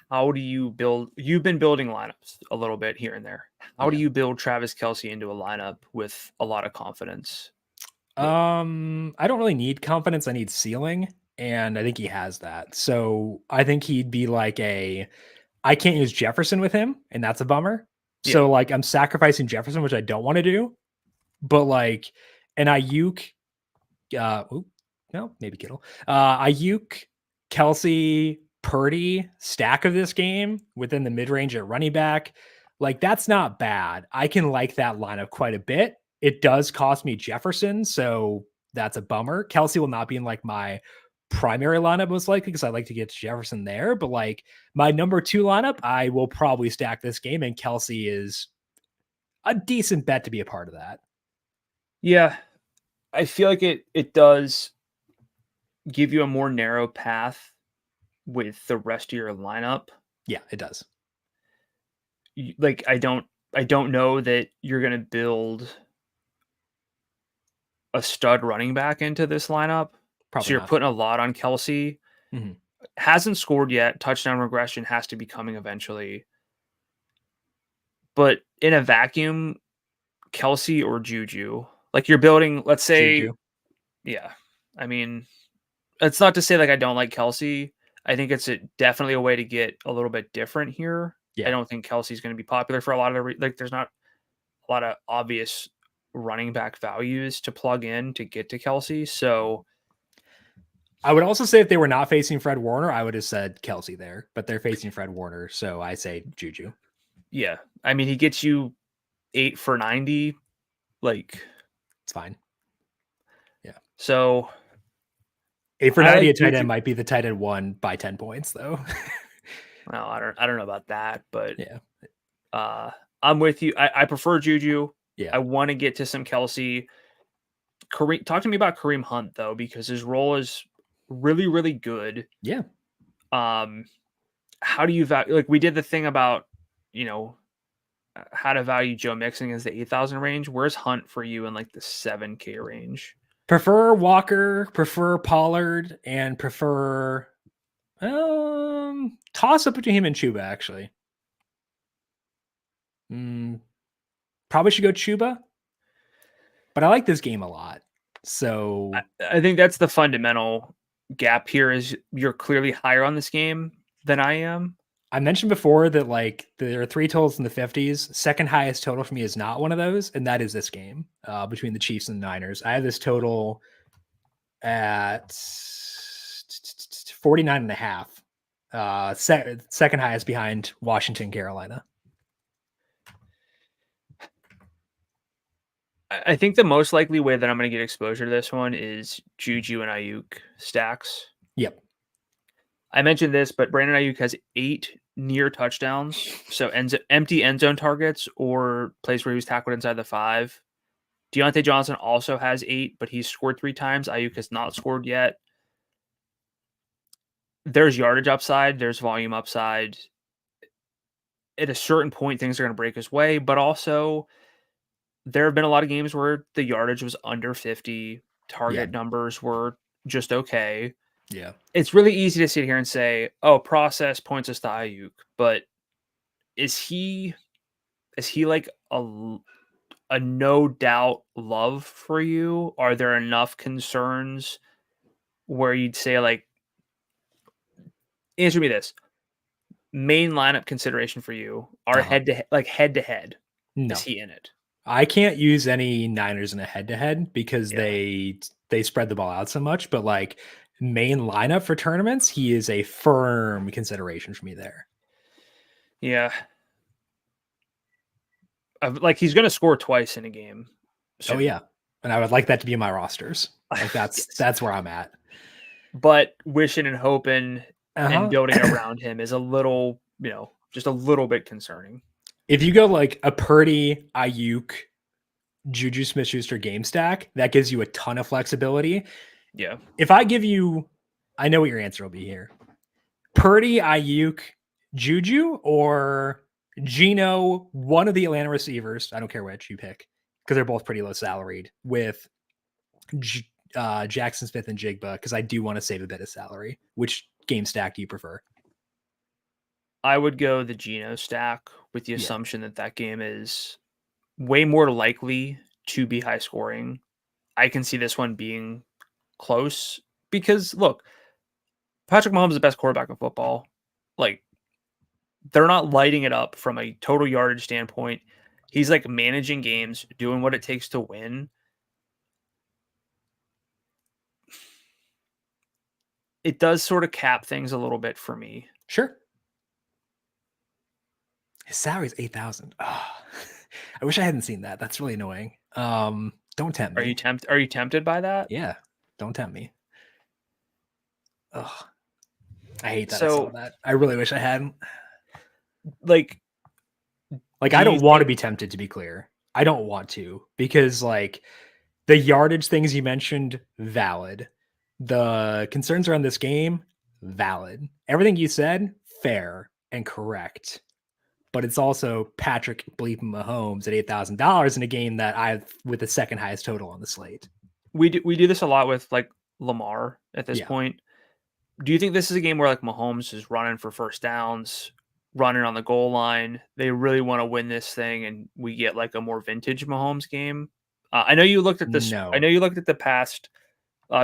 how do you build? You've been building lineups a little bit here and there. How do you build Travis Kelce into a lineup with a lot of confidence? I don't really need confidence. I need ceiling, and I think he has that. So I think he'd be like I can't use Jefferson with him, and that's a bummer. Yeah. So like I'm sacrificing Jefferson, which I don't want to do. But like an Ayuk, maybe Kittle. Ayuk, Kelsey, Purdy stack of this game within the mid-range at running back. Like that's not bad. I can like that lineup quite a bit. It does cost me Jefferson, so that's a bummer. Kelsey will not be in like my primary lineup most likely because I like to get to Jefferson there. But like my number 2 lineup, I will probably stack this game, and Kelsey is a decent bet to be a part of that. Yeah, I feel like it does give you a more narrow path with the rest of your lineup. Yeah, it does. Like I don't know that you're going to build a stud running back into this lineup. Probably so you're not. putting a lot on Kelsey. Mm-hmm. Hasn't scored yet. Touchdown regression has to be coming eventually. But in a vacuum, Kelsey or Juju, like you're building, let's say, Juju. Yeah. I mean, it's not to say like I don't like Kelsey. I think it's definitely a way to get a little bit different here. Yeah. I don't think Kelsey's going to be popular for a lot of there's not a lot of obvious running back values to plug in to get to Kelsey. So I would also say if they were not facing Fred Warner, I would have said Kelsey there, but they're facing Fred Warner. So I say Juju. Yeah. I mean, he gets you 8 for 90. Like it's fine. Yeah. So 8 for 90 at tight end might be the tight end 1 by 10 points though. Well, I don't know about that, but yeah. I'm with you. I prefer Juju. Yeah. I want to get to some Kelsey. Talk to me about Kareem Hunt though, because his role is really, really good. Yeah. How do you value? Like we did the thing about, how to value Joe Mixon as the 8,000 range. Where's Hunt for you in like the 7K range? Prefer Walker, prefer Pollard, and prefer toss up between him and Chuba actually. Probably should go Chuba, but I like this game a lot. So I think that's the fundamental gap here is you're clearly higher on this game than I am. I mentioned before that like there are 3 totals in the 50s. Second highest total for me is not one of those, and that is this game between the Chiefs and the Niners. I have this total at 49.5. Second highest behind Washington, Carolina. I think the most likely way that I'm going to get exposure to this one is Juju and Ayuk stacks. Yep. I mentioned this, but Brandon Ayuk has 8 near touchdowns. So empty end zone targets or plays where he was tackled inside the 5. Deontay Johnson also has 8, but he's scored 3 times. Ayuk has not scored yet. There's yardage upside. There's volume upside. At a certain point, things are going to break his way, but also there have been a lot of games where the yardage was under 50. Target numbers were just okay. Yeah. It's really easy to sit here and say, oh, process points us to Ayuk, but is he like a no doubt love for you? Are there enough concerns where you'd say like, answer me this, main lineup consideration for you are head to head. No. Is he in it? I can't use any Niners in a head-to-head because they spread the ball out so much, but like main lineup for tournaments, he is a firm consideration for me there. Yeah. Like he's going to score twice in a game soon. Oh yeah. And I would like that to be my rosters. Like that's where I'm at. But wishing and hoping and building around him is a little, just a little bit concerning. If you go like a Purdy, Ayuk, Juju Smith-Schuster game stack, that gives you a ton of flexibility. Yeah. If I give you, I know what your answer will be here. Purdy, Ayuk, Juju, or Geno, one of the Atlanta receivers. I don't care which you pick because they're both pretty low salaried with Jackson Smith and Jigba because I do want to save a bit of salary. Which game stack do you prefer? I would go the Geno stack with the assumption that game is way more likely to be high scoring. I can see this one being close because look, Patrick Mahomes is the best quarterback in football. Like they're not lighting it up from a total yardage standpoint. He's like managing games, doing what it takes to win. It does sort of cap things a little bit for me. Sure. His salary is $8,000. Oh, I wish I hadn't seen that. That's really annoying. Don't tempt me. Are you tempted by that? Yeah. Don't tempt me. Oh, I hate that I saw that. I really wish I hadn't. Like I don't want to be tempted, to be clear. I don't want to because like the yardage things you mentioned, valid. The concerns around this game, valid. Everything you said, fair and correct. But it's also Patrick bleeping Mahomes at $8,000 in a game that with the second highest total on the slate. We do this a lot with like Lamar at this point. Do you think this is a game where like Mahomes is running for first downs, running on the goal line? They really want to win this thing, and we get like a more vintage Mahomes game. I know you looked at this. No. I know you looked at the past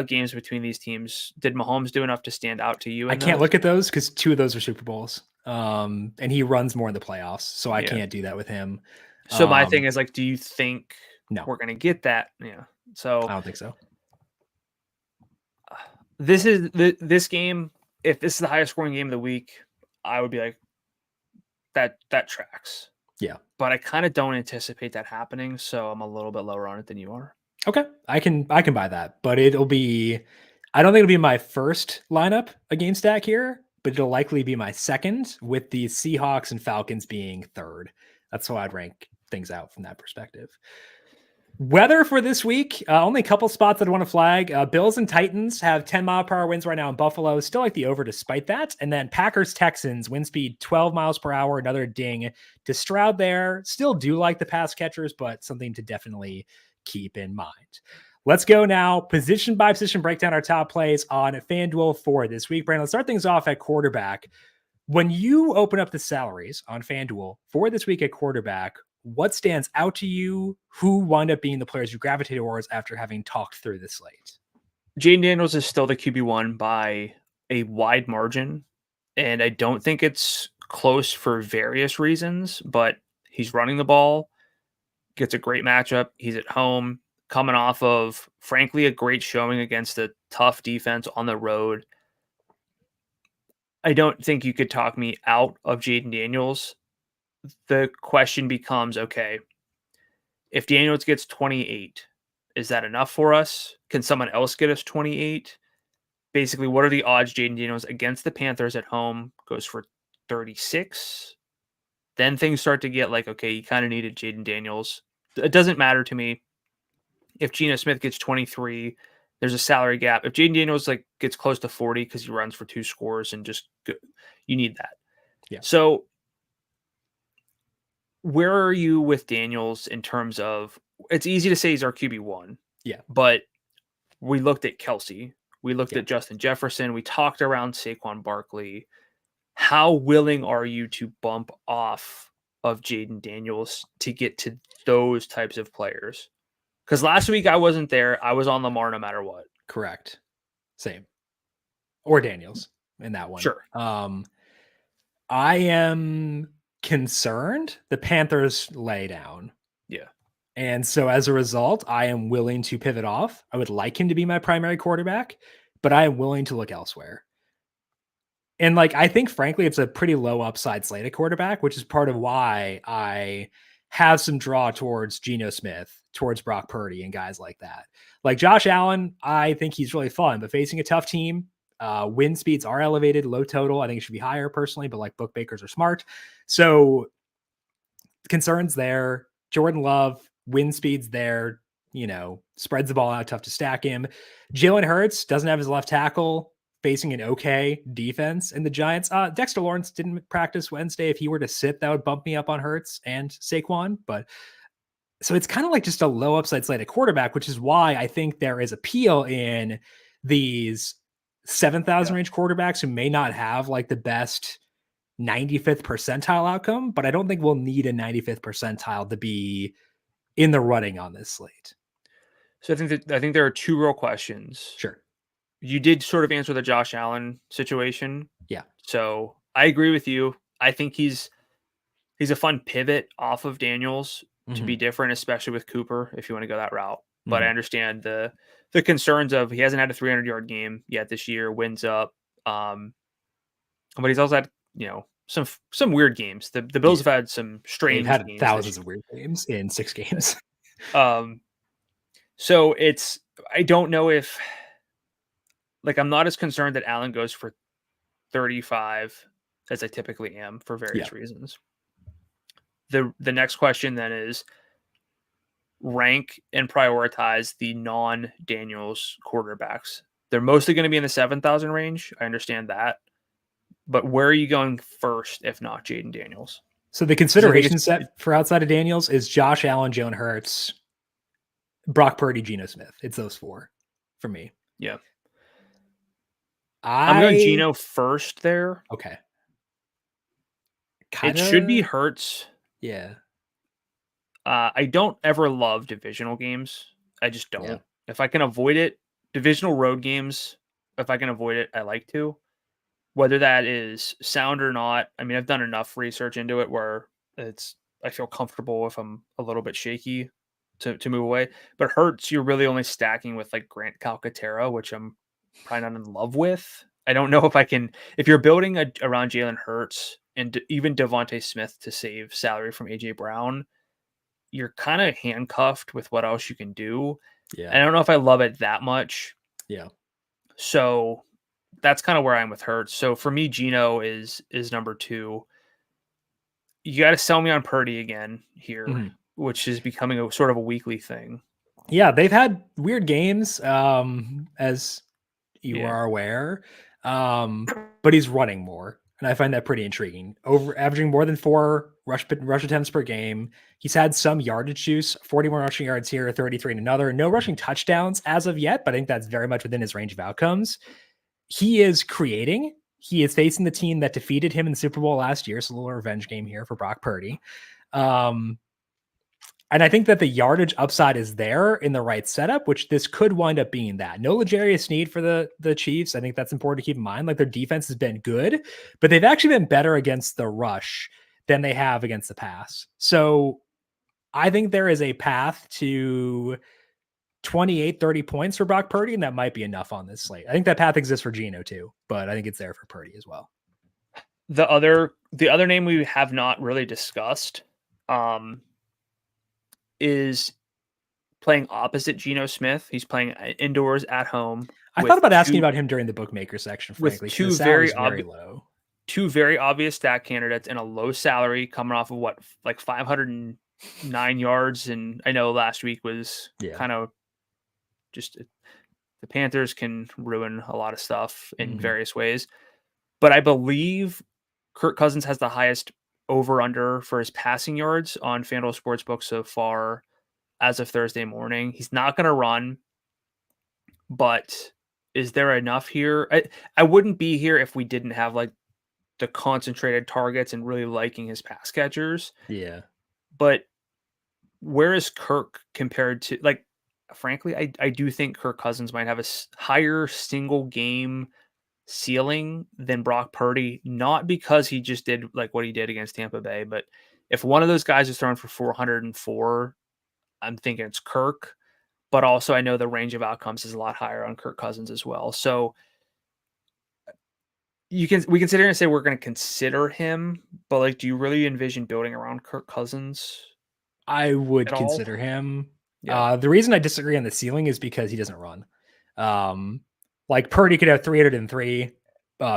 games between these teams. Did Mahomes do enough to stand out to you? I can't look at those because 2 of those are Super Bowls. And he runs more in the playoffs, so I can't do that with him. So my thing is like, do you think we're going to get that? Yeah. So I don't think so. This is this game. If this is the highest scoring game of the week, I would be like, that tracks. Yeah. But I kind of don't anticipate that happening, so I'm a little bit lower on it than you are. Okay. I can buy that, but I don't think it'll be my first lineup a game stack here, but it'll likely be my second, with the Seahawks and Falcons being third. That's how I'd rank things out from that perspective. Weather for this week, only a couple spots that I want to flag. Bills and Titans have 10-mile-per-hour winds right now in Buffalo. Still like the over despite that. And then Packers-Texans, wind speed 12 miles per hour, another ding to Stroud there. Still do like the pass catchers, but something to definitely keep in mind. Let's go now. Position by position, break down our top plays on FanDuel for this week. Brandon, let's start things off at quarterback. When you open up the salaries on FanDuel for this week at quarterback, what stands out to you? Who wind up being the players you gravitate towards after having talked through the slate? Jaden Daniels is still the QB1 by a wide margin, and I don't think it's close for various reasons, but he's running the ball, gets a great matchup. He's at home, coming off of, frankly, a great showing against a tough defense on the road. I don't think you could talk me out of Jaden Daniels. The question becomes, okay, if Daniels gets 28, is that enough for us? Can someone else get us 28? Basically, what are the odds Jaden Daniels against the Panthers at home goes for 36? Then things start to get like, okay, you kind of needed Jaden Daniels. It doesn't matter to me if Geno Smith gets 23. There's a salary gap. If Jaden Daniels like gets close to 40 because he runs for 2 scores and just you need that. Yeah. So where are you with Daniels in terms of, it's easy to say he's our QB1. Yeah. But we looked at Kelsey. We looked at Justin Jefferson. We talked around Saquon Barkley. How willing are you to bump off of Jaden Daniels to get to those types of players? Because last week I wasn't there. I was on Lamar no matter what. Correct. Same. Or Daniels in that one. Sure. I am concerned the Panthers lay down. Yeah. And so as a result, I am willing to pivot off. I would like him to be my primary quarterback, but I am willing to look elsewhere. And like, I think frankly, it's a pretty low upside slate at quarterback, which is part of why I have some draw towards Geno Smith, towards Brock Purdy and guys like that. Like Josh Allen, I think he's really fun, but facing a tough team, wind speeds are elevated, low total. I think it should be higher personally, but like bookmakers are smart. So concerns there. Jordan Love, wind speeds there, spreads the ball out, tough to stack him. Jalen Hurts doesn't have his left tackle, facing an okay defense in the Giants. Dexter Lawrence didn't practice Wednesday. If he were to sit, that would bump me up on Hurts and Saquon. But so it's kind of like just a low upside slate at quarterback, which is why I think there is appeal in these 7,000 range quarterbacks who may not have like the best 95th percentile outcome, but I don't think we'll need a 95th percentile to be in the running on this slate. So I think there are two real questions. Sure. You did sort of answer the Josh Allen situation. Yeah. So I agree with you. I think he's a fun pivot off of Daniels to be different, especially with Cooper, if you want to go that route. But I understand the concerns of he hasn't had a 300-yard game yet this year, wins up. But he's also had, some weird games. The Bills have had some strange They've had games thousands of weird games in 6 games. So I don't know if, like, I'm not as concerned that Allen goes for 35 as I typically am for various reasons. The next question then is rank and prioritize the non-Daniels quarterbacks. They're mostly going to be in the 7,000 range. I understand that. But where are you going first, if not Jaden Daniels? So the consideration set for outside of Daniels is Josh Allen, Jalen Hurts, Brock Purdy, Geno Smith. It's those 4 for me. Yeah. I'm going Geno first there. Okay. It should be Hurts. Yeah. I don't ever love divisional games. I just don't. Yeah. If I can avoid it, divisional road games, if I can avoid it, I like to. Whether that is sound or not, I mean, I've done enough research into it where I feel comfortable if I'm a little bit shaky to move away. But Hurts, you're really only stacking with like Grant Calcaterra, which I'm probably not in love with. I don't know if you're building around Jalen Hurts and even Devontae Smith to save salary from AJ Brown, you're kind of handcuffed with what else you can do. Yeah. And I don't know if I love it that much. Yeah. So that's kind of where I'm with Hurts. So for me, Geno is number 2. You got to sell me on Purdy again here, which is becoming a sort of a weekly thing. Yeah, they've had weird games, as you are aware, but he's running more, and I find that pretty intriguing. Averaging more than 4 rush attempts per game. He's had some yardage juice, 41 rushing yards here, 33 in another. No rushing touchdowns as of yet, but I think that's very much within his range of outcomes. He is creating. He is facing the team that defeated him in the Super Bowl last year. So a little revenge game here for Brock Purdy. And I think that the yardage upside is there in the right setup, which this could wind up being that. No L'Jarius Sneed for the Chiefs. I think that's important to keep in mind. Like, their defense has been good, but they've actually been better against the rush than they have against the pass. So I think there is a path to 28, 30 points for Brock Purdy, and that might be enough on this slate. I think that path exists for Geno too, but I think it's there for Purdy as well. The other name we have not really discussed is playing opposite Geno Smith. He's playing indoors at home. I thought about asking about him during the bookmaker section, frankly. With two very obvious stat candidates and a low salary coming off of like 509 yards. And I know last week was kind of just, the Panthers can ruin a lot of stuff in various ways. But I believe Kirk Cousins has the highest over-under for his passing yards on FanDuel Sportsbook so far as of Thursday morning. He's not going to run, but is there enough here? I wouldn't be here if we didn't have like the concentrated targets and really liking his pass catchers. Yeah. But where is Kirk compared to, like, frankly, I do think Kirk Cousins might have a higher single game ceiling than Brock Purdy, not because he just did like what he did against Tampa Bay, but if one of those guys is throwing for 404, I'm thinking it's Kirk, but also I know the range of outcomes is a lot higher on Kirk Cousins as well. So we can sit here and say we're going to consider him, but like, do you really envision building around Kirk Cousins I would at all? consider him. Yeah. The reason I disagree on the ceiling is because he doesn't run. Like Purdy could have 303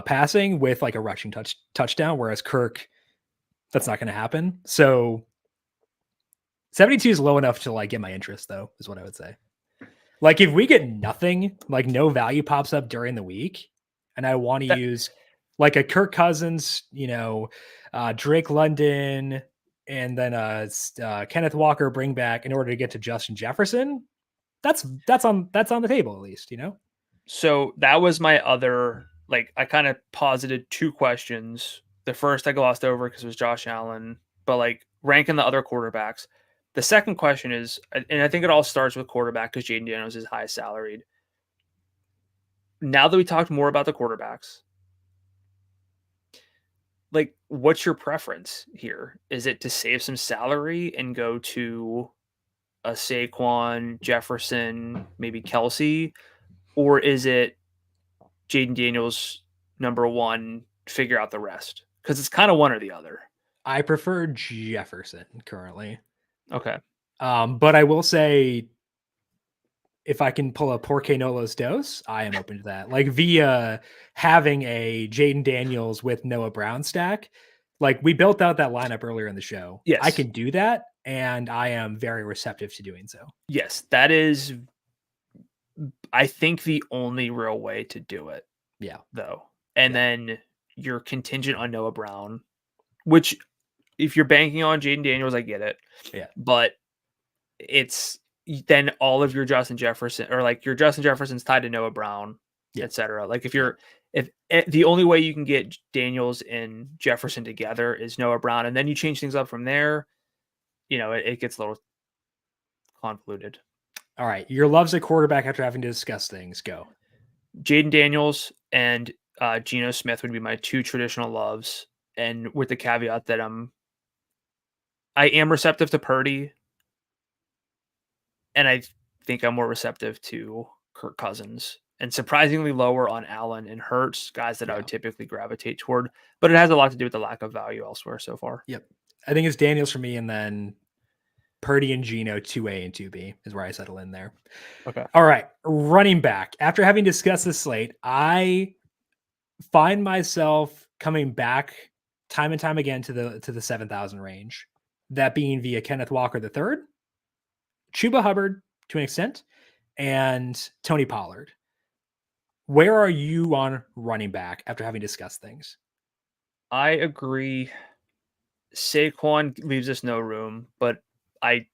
passing with like a rushing touchdown, whereas Kirk, that's not going to happen. So 72 is low enough to like get my interest, though, is what I would say. Like if we get nothing, like no value pops up during the week, and I want to use like a Kirk Cousins, Drake London, and then Kenneth Walker bring back in order to get to Justin Jefferson, that's on the table at least, So that was my other, like, I kind of posited two questions. The first I glossed over because it was Josh Allen, but like ranking the other quarterbacks. The second question is, and I think it all starts with quarterback because Jaden Daniels is high salaried. Now that we talked more about the quarterbacks, like, what's your preference here? Is it to save some salary and go to a Saquon, Jefferson, maybe Kelsey? Or is it Jaden Daniels, number one, figure out the rest? Because it's kind of one or the other. I prefer Jefferson currently. Okay. But I will say, if I can pull a Porque Nolos dose, I am open to that. Like via having a Jaden Daniels with Noah Brown stack, like we built out that lineup earlier in the show. Yes. I can do that, and I am very receptive to doing so. Yes, that is, I think, the only real way to do it. Yeah. Though. And then you're contingent on Noah Brown, which if you're banking on Jaden Daniels, I get it. Yeah. But it's then all of your Justin Jefferson, or like your Justin Jefferson's tied to Noah Brown, etc. Like if the only way you can get Daniels and Jefferson together is Noah Brown, and then you change things up from there, it gets a little convoluted. All right. Your loves at quarterback after having to discuss things. Go. Jaden Daniels and Geno Smith would be my two traditional loves. And with the caveat that I am receptive to Purdy, and I think I'm more receptive to Kirk Cousins, and surprisingly lower on Allen and Hurts, guys that I would typically gravitate toward. But it has a lot to do with the lack of value elsewhere so far. Yep. I think it's Daniels for me, and then Purdy and Geno 2A and 2B is where I settle in there. Okay. All right. Running back. After having discussed the slate, I find myself coming back time and time again to the 7,000 range. That being via Kenneth Walker III, Chuba Hubbard to an extent, and Tony Pollard. Where are you on running back after having discussed things? I agree. Saquon leaves us no room, but I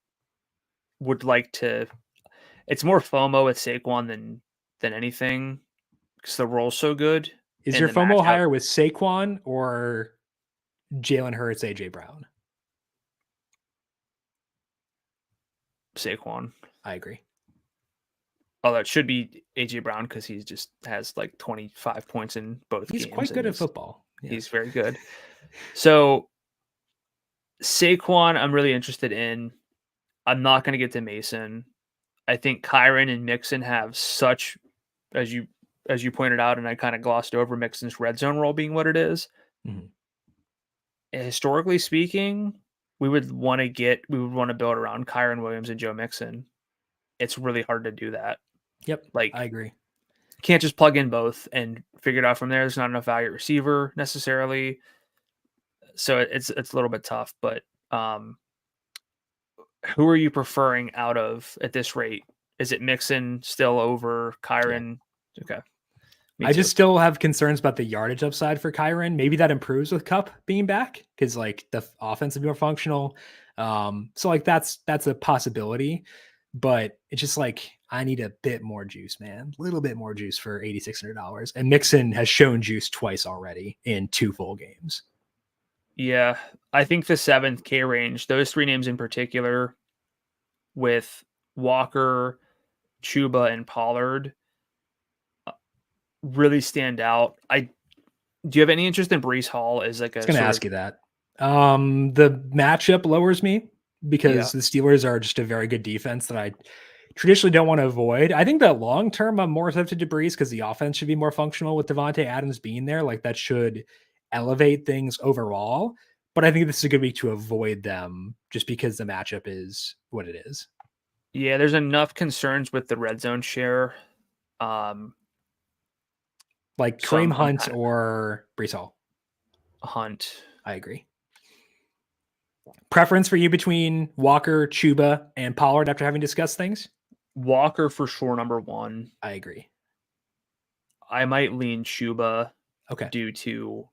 would like to. It's more FOMO with Saquon than anything because the role's so good. Is your FOMO higher with Saquon or Jalen Hurts, AJ Brown? Saquon. I agree. Although it should be AJ Brown because he just has like 25 points in both games. He's quite good at football. Yeah. He's very good. So Saquon, I'm really interested in. I'm not going to get to Mason. I think Kyren and Mixon have such, as you pointed out, and I kind of glossed over Mixon's red zone role being what it is. Mm-hmm. Historically speaking, we would want to build around Kyren Williams and Joe Mixon. It's really hard to do that. Yep. Like, I agree. Can't just plug in both and figure it out from there. There's not enough value at receiver necessarily. So it's a little bit tough, but who are you preferring out of at this rate? Is it Mixon still over Kyren? Yeah. Okay. I just still have concerns about the yardage upside for Kyren. Maybe that improves with Kupp being back because like the offense is more functional. So like that's a possibility, but it's just like I need a bit more juice, man. A little bit more juice for $8,600. And Mixon has shown juice twice already in 2 full games. Yeah, I think the 7K range, those 3 names in particular, with Walker, Chuba, and Pollard, really stand out. Do you have any interest in Breece Hall as like a? I was going to ask you that. The matchup lowers me because the Steelers are just a very good defense that I traditionally don't want to avoid. I think that long term, I'm more receptive to Brees because the offense should be more functional with Devontae Adams being there. Like that should elevate things overall. But I think this is a good week to avoid them just because the matchup is what it is. Yeah, there's enough concerns with the red zone share. Like Kareem Hunt or Brees Hall. Hunt. I agree. Preference for you between Walker, Chuba, and Pollard after having discussed things? Walker for sure, number one. I agree. I might lean Chuba okay. due to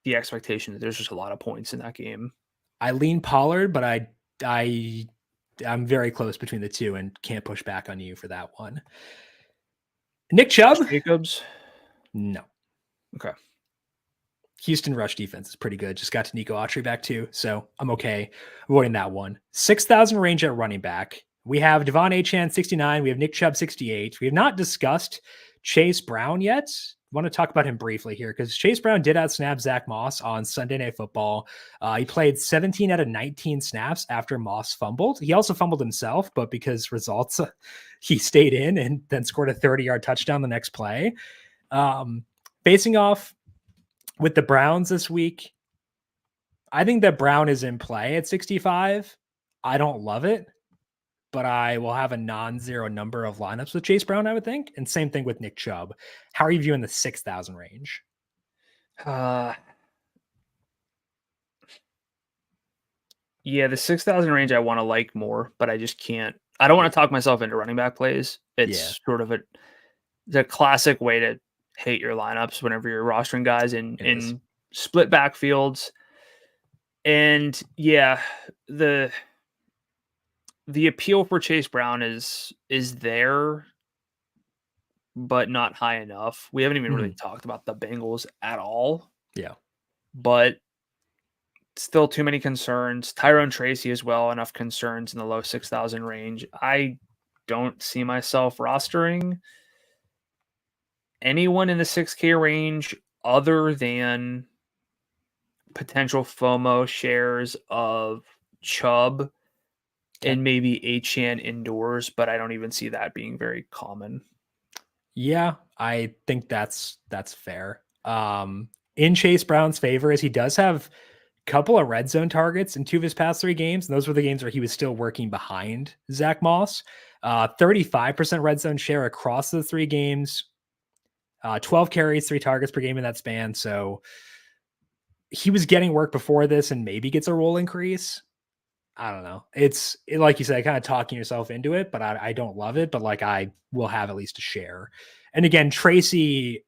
the expectation that there's just a lot of points in that game. I lean Pollard, but I'm very close between the two and can't push back on you for that one. Nick Chubb? Jacobs? No. Okay. Houston rush defense is pretty good. Just got to Nico Autry back too, so I'm okay avoiding that one. 6,000 range at running back. We have Devon Achane 69. We have Nick Chubb 68. We have not discussed Chase Brown yet. I want to talk about him briefly here because Chase Brown did outsnap Zach Moss on Sunday Night Football. He played 17 out of 19 snaps after Moss fumbled. He also fumbled himself, but because results, he stayed in and then scored a 30-yard touchdown the next play. Facing off with the Browns this week, I think that Brown is in play at 65. I don't love it, but I will have a non-zero number of lineups with Chase Brown, I would think. And same thing with Nick Chubb. How are you viewing the 6,000 range? Yeah, the 6,000 range I want to like more, but I just can't. I don't want to talk myself into running back plays. It's sort of the classic way to hate your lineups whenever you're rostering guys in split backfields. And the appeal for Chase Brown is there, but not high enough. We haven't even really talked about the Bengals at all. Yeah. But still too many concerns. Tyrone Tracy as well, enough concerns in the low 6,000 range. I don't see myself rostering anyone in the 6K range other than potential FOMO shares of Chubb and maybe Achane indoors, but I don't even see that being very common. Yeah, I think that's fair. In Chase Brown's favor is he does have a couple of red zone targets in 2 of his past 3 games. And those were the games where he was still working behind Zach Moss. 35% red zone share across the 3 games. 12 carries, 3 targets per game in that span. So he was getting work before this and maybe gets a role increase. I don't know. It's like you said, kind of talking yourself into it, but I don't love it. But like I will have at least a share. And again, Tracy,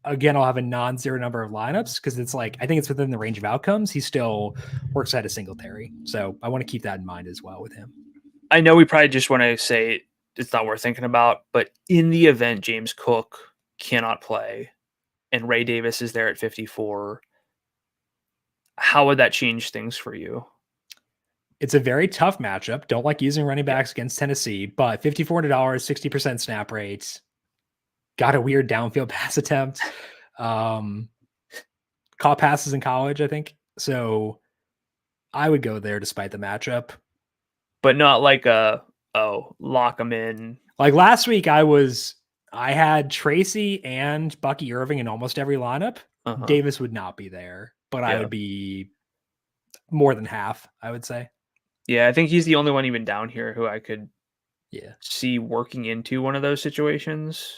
I'll have a non-zero number of lineups because it's like I think it's within the range of outcomes. He still works at a Singletary, so I want to keep that in mind as well with him. I know we probably just want to say it's not worth thinking about, but in the event James Cook cannot play and Ray Davis is there at 54, how would that change things for you? It's a very tough matchup. Don't like using running backs against Tennessee, but $5,400, 60% snap rates. Got a weird downfield pass attempt. Caught passes in college, I think. So I would go there despite the matchup. But not like lock them in. Like last week, I had Tracy and Bucky Irving in almost every lineup. Davis would not be there, but I would be more than half, I would say. Yeah, I think he's the only one even down here who I could see working into one of those situations.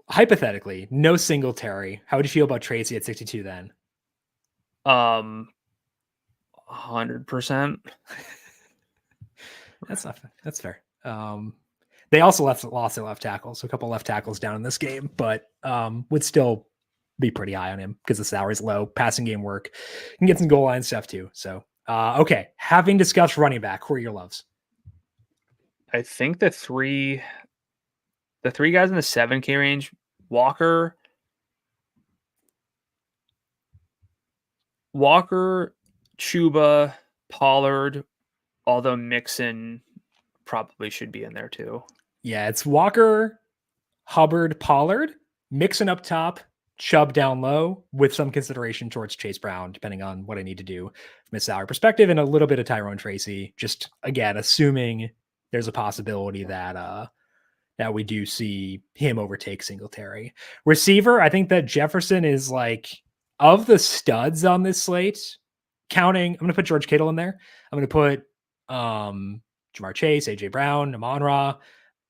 Hypothetically, no Singletary. How would you feel about Tracy at 62 then? 100%. That's fair. They also lost their left tackle, so a couple left tackles down in this game, but would still be pretty high on him because the salary's low, passing game work, can get some goal line stuff too. So okay, having discussed running back, who are your loves? I think the three guys in the 7K range, Walker, Chuba, Pollard, although Mixon probably should be in there too. Yeah, it's Walker, Hubbard, Pollard, Mixon up top, Chubb down low with some consideration towards Chase Brown, depending on what I need to do from a salary perspective, and a little bit of Tyrone Tracy. Just again, assuming there's a possibility that we do see him overtake Singletary. Receiver, I think that Jefferson is like of the studs on this slate. Counting, I'm going to put George Kittle in there. I'm going to put Jamar Chase, AJ Brown, Amon-Ra,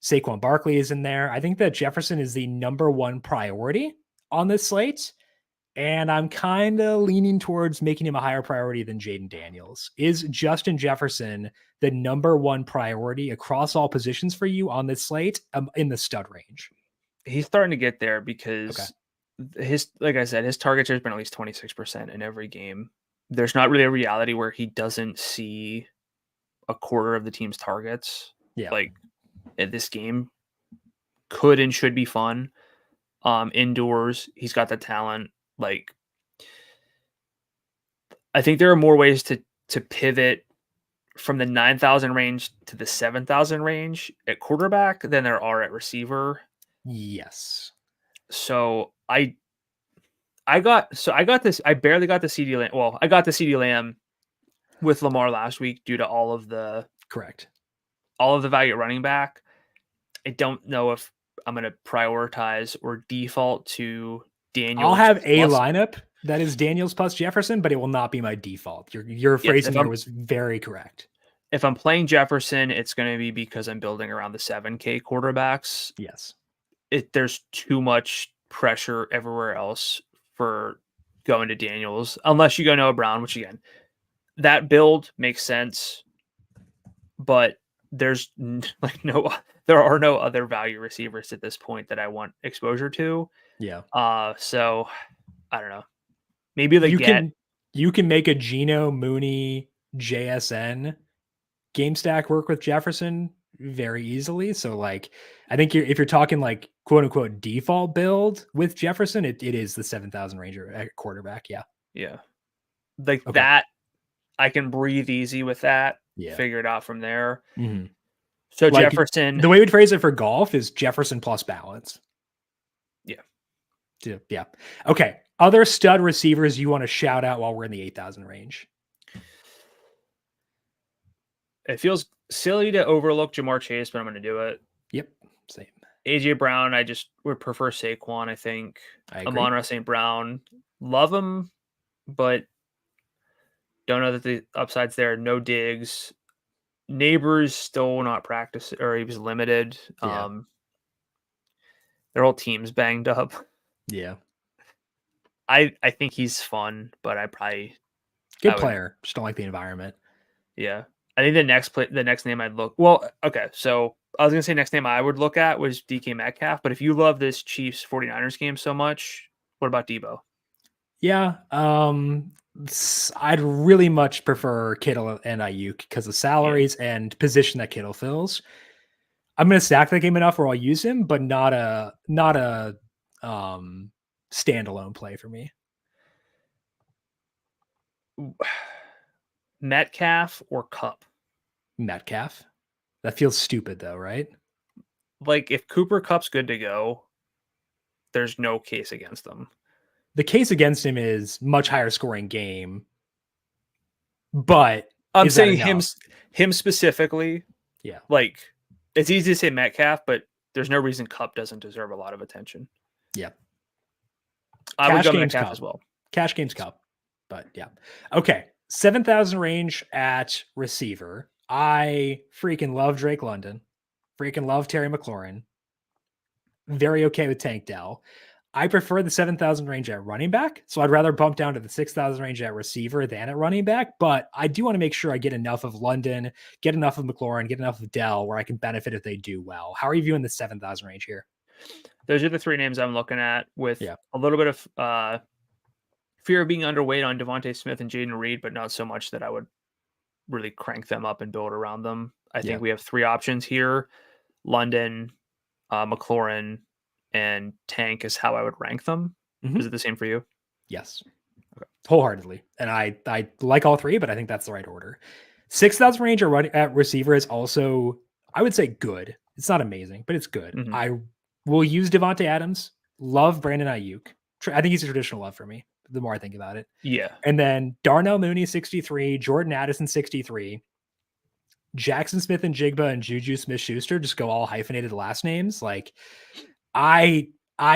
Saquon Barkley is in there. I think that Jefferson is the number one priority on this slate, and I'm kind of leaning towards making him a higher priority than Jaden Daniels. Is Justin Jefferson the number one priority across all positions for you on this slate in the stud range? He's starting to get there because like I said, his target share has been at least 26% in every game. There's not really a reality where he doesn't see a quarter of the team's targets. Yeah. Like this game could and should be fun. Indoors, he's got the talent. Like, I think there are more ways to pivot from the 9,000 range to the 7,000 range at quarterback than there are at receiver. Yes. So I got this. I barely got the CD Lamb. Well, I got the CD Lamb with Lamar last week due to all of the value at running back. I don't know if I'm going to prioritize or default to Daniels. I'll have a lineup that is Daniels plus Jefferson, but it will not be my default. Your phrasing here was very correct. If I'm playing Jefferson, it's going to be because I'm building around the 7K quarterbacks. Yes. There's too much pressure everywhere else for going to Daniels, unless you go Noah Brown, which again, that build makes sense, but there's there are no other value receivers at this point that I want exposure to. Yeah. So I don't know. Maybe you can make a Geno, Mooney, JSN game stack work with Jefferson very easily. So like, I think if you're talking like quote unquote default build with Jefferson, it is the 7,000 range at quarterback. Yeah. Yeah. Like that, I can breathe easy with that. Yeah. Figure it out from there. Mm-hmm. So like Jefferson, the way we'd phrase it for golf is Jefferson plus balance. Yeah. Yeah. Okay. Other stud receivers you want to shout out while we're in the 8,000 range? It feels silly to overlook Jamar Chase, but I'm going to do it. Yep. Same. AJ Brown, I just would prefer Saquon, I think. Amon-Ra St. Brown, love him, but don't know that the upside's there. No Diggs. Neighbors still not practicing, or he was limited. Yeah. Their whole team's banged up. Yeah. I think he's fun, but good player. Just don't like the environment. Yeah. I think the next name I'd look. Well, okay. So I was going to say next name I would look at was DK Metcalf, but if you love this Chiefs 49ers game so much, what about Debo? Yeah. I'd really much prefer Kittle and Ayuk because of salaries and position that Kittle fills. I'm going to stack that game enough where I'll use him, but not a standalone play for me. Metcalf or Cup? Metcalf. That feels stupid though, right? Like if Cooper Kupp's good to go, there's no case against them. The case against him is much higher scoring game, but I'm saying him specifically. Yeah. Like it's easy to say Metcalf, but there's no reason Kupp doesn't deserve a lot of attention. Yeah. I would go Metcalf as well. Cash games Kupp, but yeah. Okay. 7,000 range at receiver. I freaking love Drake London. Freaking love Terry McLaurin. Very okay with Tank Dell. I prefer the 7,000 range at running back. So I'd rather bump down to the 6,000 range at receiver than at running back. But I do want to make sure I get enough of London, get enough of McLaurin, get enough of Dell where I can benefit if they do well. How are you viewing the 7,000 range here? Those are the three names I'm looking at with a little bit of fear of being underweight on Devontae Smith and Jaden Reed, but not so much that I would really crank them up and build around them. I think we have three options here. London, McLaurin, and Tank is how I would rank them. Mm-hmm. Is it the same for you? Yes. Okay. Wholeheartedly. And I like all three, but I think that's the right order. 6,000 range at receiver is also, I would say, good. It's not amazing, but it's good. Mm-hmm. I will use Devontae Adams. Love Brandon Ayuk. I think he's a traditional love for me, the more I think about it. Yeah. And then Darnell Mooney, 63, Jordan Addison, 63, Jackson Smith and Jigba and Juju Smith-Schuster just go all hyphenated last names. Like, I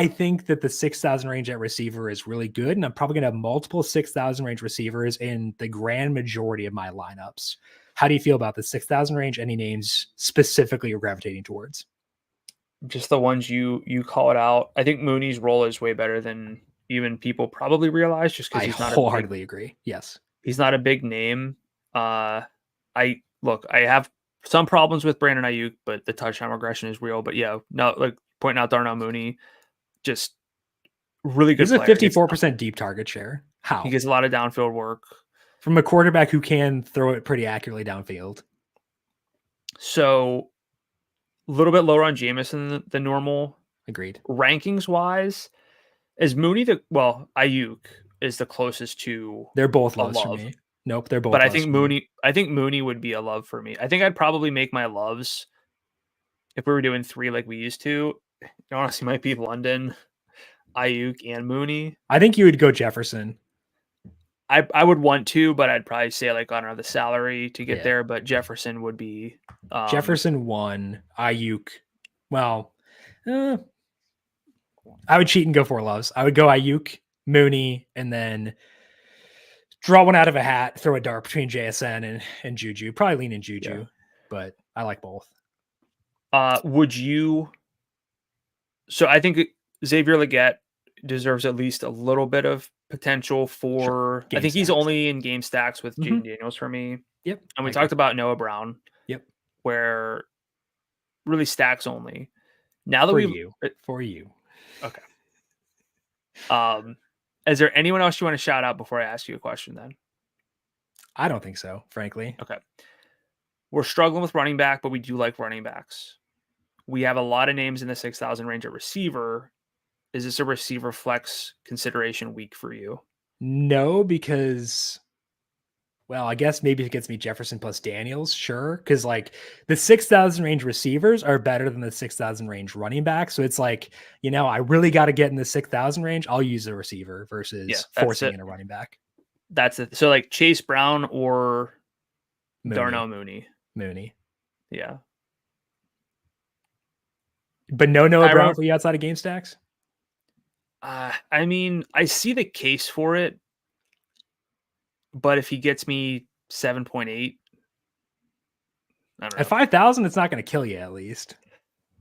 think that the 6,000 range at receiver is really good, and I'm probably going to have multiple 6,000 range receivers in the grand majority of my lineups. How do you feel about the 6,000 range? Any names specifically you're gravitating towards? Just the ones you called out. I think Mooney's role is way better than even people probably realize, just because he's not wholeheartedly agree. Yes. He's not a big name. I have some problems with Brandon Ayuk, but the touchdown regression is real. But yeah, no, like pointing out Darnell Mooney, just really good. He's a 54% deep target share. How? He gets a lot of downfield work from a quarterback who can throw it pretty accurately downfield. So a little bit lower on Jameson than normal. Agreed. Rankings wise, is Mooney Ayuk is the closest to. They're both loves for me. Nope, they're both. But I think Mooney would be a love for me. I think I'd probably make my loves if we were doing 3 like we used to. It honestly might be London, Ayuk, and Mooney. I think you would go Jefferson. I would want to, but I'd probably say like on the salary to get there. But Jefferson would be Jefferson 1, Ayuk. Well, I would cheat and go 4 loves. I would go Ayuk, Mooney, and then draw one out of a hat, throw a dart between JSN and Juju. Probably lean in Juju, but I like both. Would you? So I think Xavier Legette deserves at least a little bit of potential for. Sure. I think he's only in game stacks with Jaden Daniels for me. Yep. And we talked about Noah Brown. Yep. Where really stacks only. Now that for you. Okay. Is there anyone else you want to shout out before I ask you a question then? I don't think so, frankly. Okay. We're struggling with running back, but we do like running backs. We have a lot of names in the 6,000 range at receiver. Is this a receiver flex consideration week for you? No, because, well, I guess maybe it gets me Jefferson plus Daniels, sure. Because like the 6,000 range receivers are better than the 6,000 range running back. So it's like, I really got to get in the 6,000 range. I'll use a receiver versus forcing in a running back. That's it. So like Chase Brown or Darnell Mooney. Yeah. But no Noah Brown for you outside of game stacks? I mean, I see the case for it, but if he gets me 7.8, I don't know. At 5,000, it's not going to kill you at least.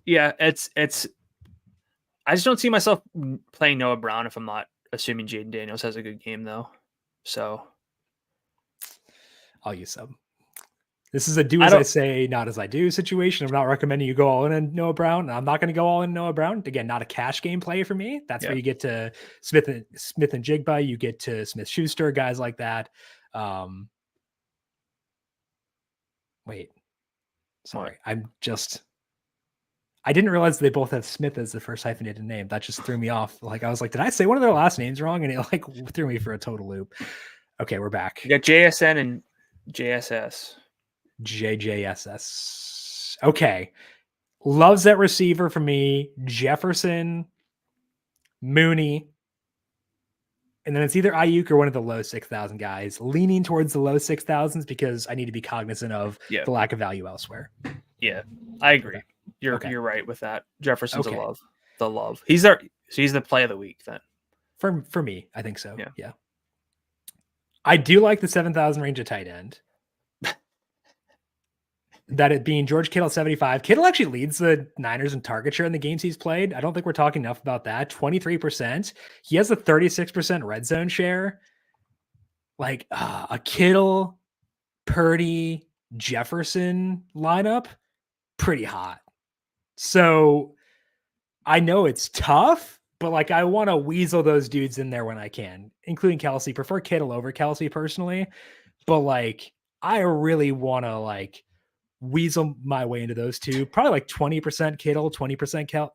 Yeah, it's. I just don't see myself playing Noah Brown if I'm not assuming Jaden Daniels has a good game though. So I'll use some. This is a do as I say, not as I do situation. I'm not recommending you go all in on Noah Brown. I'm not going to go all in Noah Brown. Again, not a cash game play for me. That's where you get to Smith and Jigba. You get to Smith-Schuster, guys like that. Wait. Sorry. I didn't realize they both have Smith as the first hyphenated name. That just threw me off. Like, I was like, did I say one of their last names wrong? And it like threw me for a total loop. Okay, we're back. You got JSN and JSS. JJSS. Okay. Loves that receiver for me. Jefferson, Mooney. And then it's either Ayuk or one of the low 6,000 guys. Leaning towards the low 6,000s because I need to be cognizant of the lack of value elsewhere. Yeah, I agree. Okay. You're right with that. Jefferson's a love. The love. He's the play of the week then. For me, I think so. Yeah. I do like the 7,000 range of tight end. That it being George Kittle 75. Kittle actually leads the Niners in target share in the games he's played. I don't think we're talking enough about that. 23%. He has a 36% red zone share. Like a Kittle, Purdy, Jefferson lineup, pretty hot. So I know it's tough, but like I want to weasel those dudes in there when I can, including Kelsey. Prefer Kittle over Kelsey personally, but like I really want to like weasel my way into those two. Probably like 20% Kittle, 20%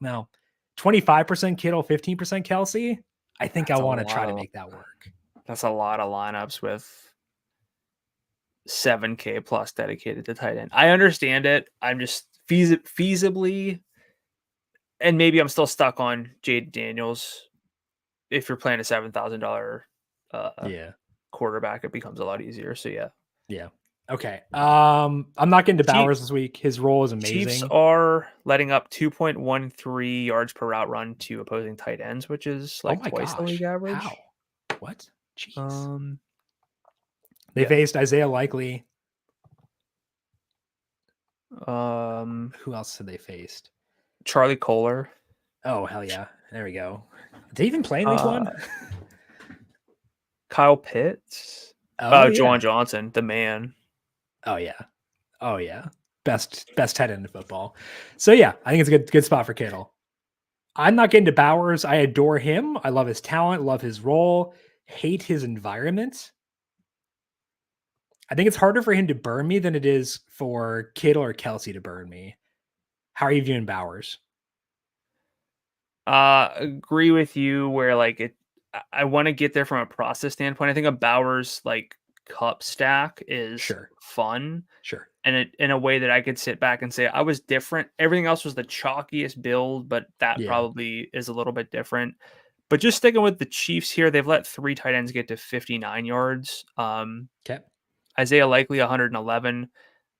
25% Kittle, 15% Kelsey. I think I want to try to make that work. That's a lot of lineups with 7K plus dedicated to tight end. I understand it. I'm just feasibly, and maybe I'm still stuck on Jaden Daniels if you're playing a $7,000 Yeah. quarterback, it becomes a lot easier. So yeah. Yeah. Okay. I'm not getting to Bowers this week. His role is amazing. Chiefs are letting up 2.13 yards per route run to opposing tight ends, which is like twice the league average. How? What? Jeez. They Yeah. faced Isaiah Likely. Who else have they faced? Charlie Kohler. Oh, hell yeah. There we go. Did they even play in week 1? Kyle Pitts. Oh, yeah. Juwan Johnson, the man. Oh, yeah. Oh, yeah. Best tight end in football. So, yeah, I think it's a good spot for Kittle. I'm not getting to Bowers. I adore him. I love his talent, love his role, hate his environment. I think it's harder for him to burn me than it is for Kittle or Kelsey to burn me. How are you viewing Bowers? Agree with you where like I want to get there from a process standpoint. I think a Bowers like cup stack is fun. Sure. And in a way that I could sit back and say I was different. Everything else was the chalkiest build, but that probably is a little bit different. But just sticking with the Chiefs here, they've let 3 tight ends get to 59 yards. Okay. Isaiah Likely 111,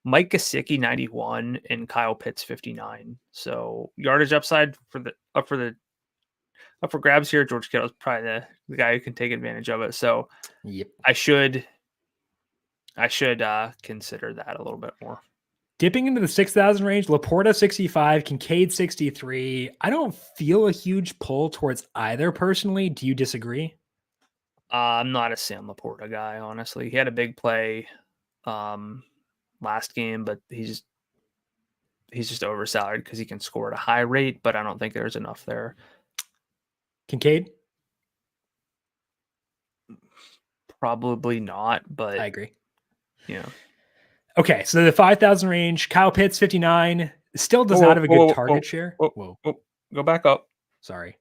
Mike Gesicki 91, and Kyle Pitts 59. So yardage upside up for grabs here. George Kittle is probably the guy who can take advantage of it. So I should consider that a little bit more. Dipping into the 6,000 range, Laporta 65, Kincaid 63. I don't feel a huge pull towards either personally. Do you disagree? I'm not a Sam Laporta guy, honestly. He had a big play last game, but he's just oversalaried because he can score at a high rate, but I don't think there's enough there. Kincaid? Probably not, but I agree. Yeah. Okay, so the 5,000 range, Kyle Pitts 59 still does not have a good target share. Whoa. Go back up. Sorry.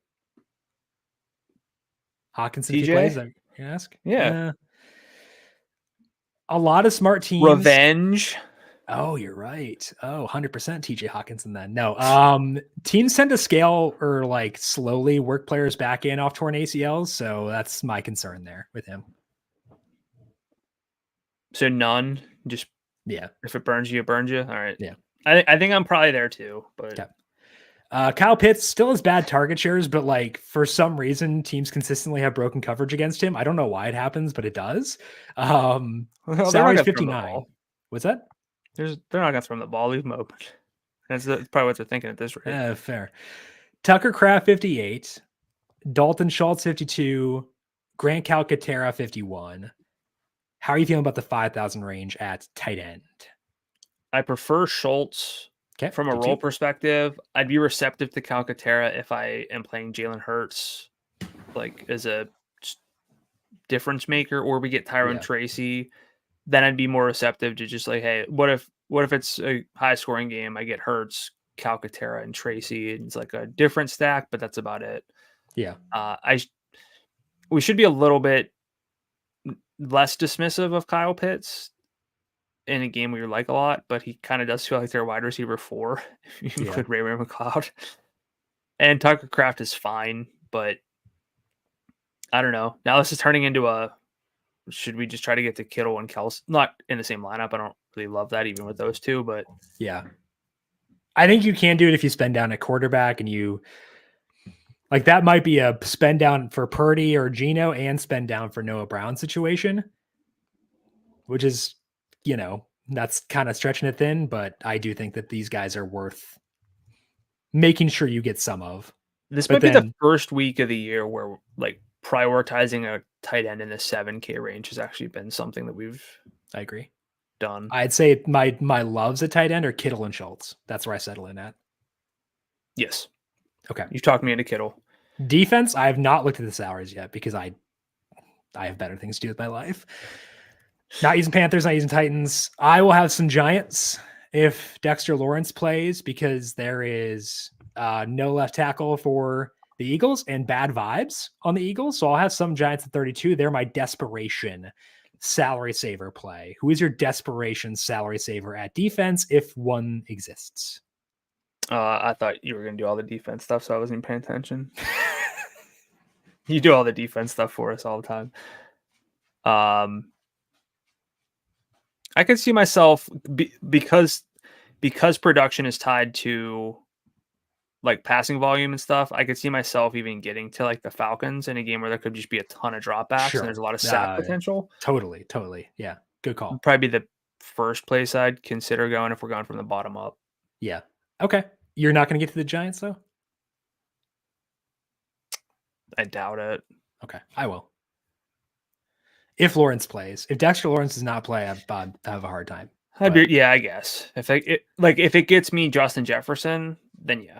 Hawkinson TJ? plays, I ask? Yeah. A lot of smart teams. Revenge. Oh, you're right. Oh, 100% TJ Hawkinson then. No. Teams tend to scale or like slowly work players back in off torn ACLs, so that's my concern there with him. So none, just if it burns you, it burns you. All right. Yeah. I think I'm probably there too, but Kyle Pitts still has bad target shares, but like for some reason teams consistently have broken coverage against him. I don't know why it happens, but it does. Salary's 59. What's that? They're not gonna throw him the ball, leave him open. That's probably what they're thinking at this rate. Fair. Tucker Kraft 58, Dalton Schultz 52, Grant Calcaterra 51. How are you feeling about the 5,000 range at tight end? I prefer Schultz from a role perspective. I'd be receptive to Calcaterra if I am playing Jalen Hurts, like as a difference maker, or we get Tyrone Tracy. Then I'd be more receptive to just like, hey, what if it's a high scoring game? I get Hurts, Calcaterra, and Tracy. And it's like a different stack, but that's about it. Yeah. We should be a little bit less dismissive of Kyle Pitts in a game we like a lot, but he kind of does feel like they're wide receiver 4 if you include Ray McLeod. And Tucker Kraft is fine, but I don't know. Now this is turning into should we just try to get to Kittle and Kelsey? Not in the same lineup. I don't really love that even with those two, but yeah. I think you can do it if you spend down a quarterback and you like that might be a spend down for Purdy or Geno and spend down for Noah Brown situation, which is, that's kind of stretching it thin, but I do think that these guys are worth making sure you get some of. This might be the first week of the year where like prioritizing a tight end in the 7K range has actually been something that I agree. Done. I'd say my loves at tight end are Kittle and Schultz. That's where I settle in at. Yes. Okay. You've talked me into Kittle. Defense, I have not looked at the salaries yet because I have better things to do with my life. Not using Panthers, not using Titans. I will have some Giants if Dexter Lawrence plays because there is no left tackle for the Eagles and bad vibes on the Eagles. So I'll have some Giants at 32. They're my desperation salary saver play. Who is your desperation salary saver at defense if one exists? I thought you were going to do all the defense stuff, so I wasn't even paying attention. You do all the defense stuff for us all the time. I could see myself because production is tied to like passing volume and stuff. I could see myself even getting to like the Falcons in a game where there could just be a ton of dropbacks and there's a lot of sack potential. Totally. Yeah, good call. Probably be the first place I'd consider going if we're going from the bottom up. Yeah. Okay. You're not going to get to the Giants though? I doubt it. Okay, I will. If Lawrence plays, if Dexter Lawrence does not play, I have a hard time. I guess if it gets me Justin Jefferson, then yeah,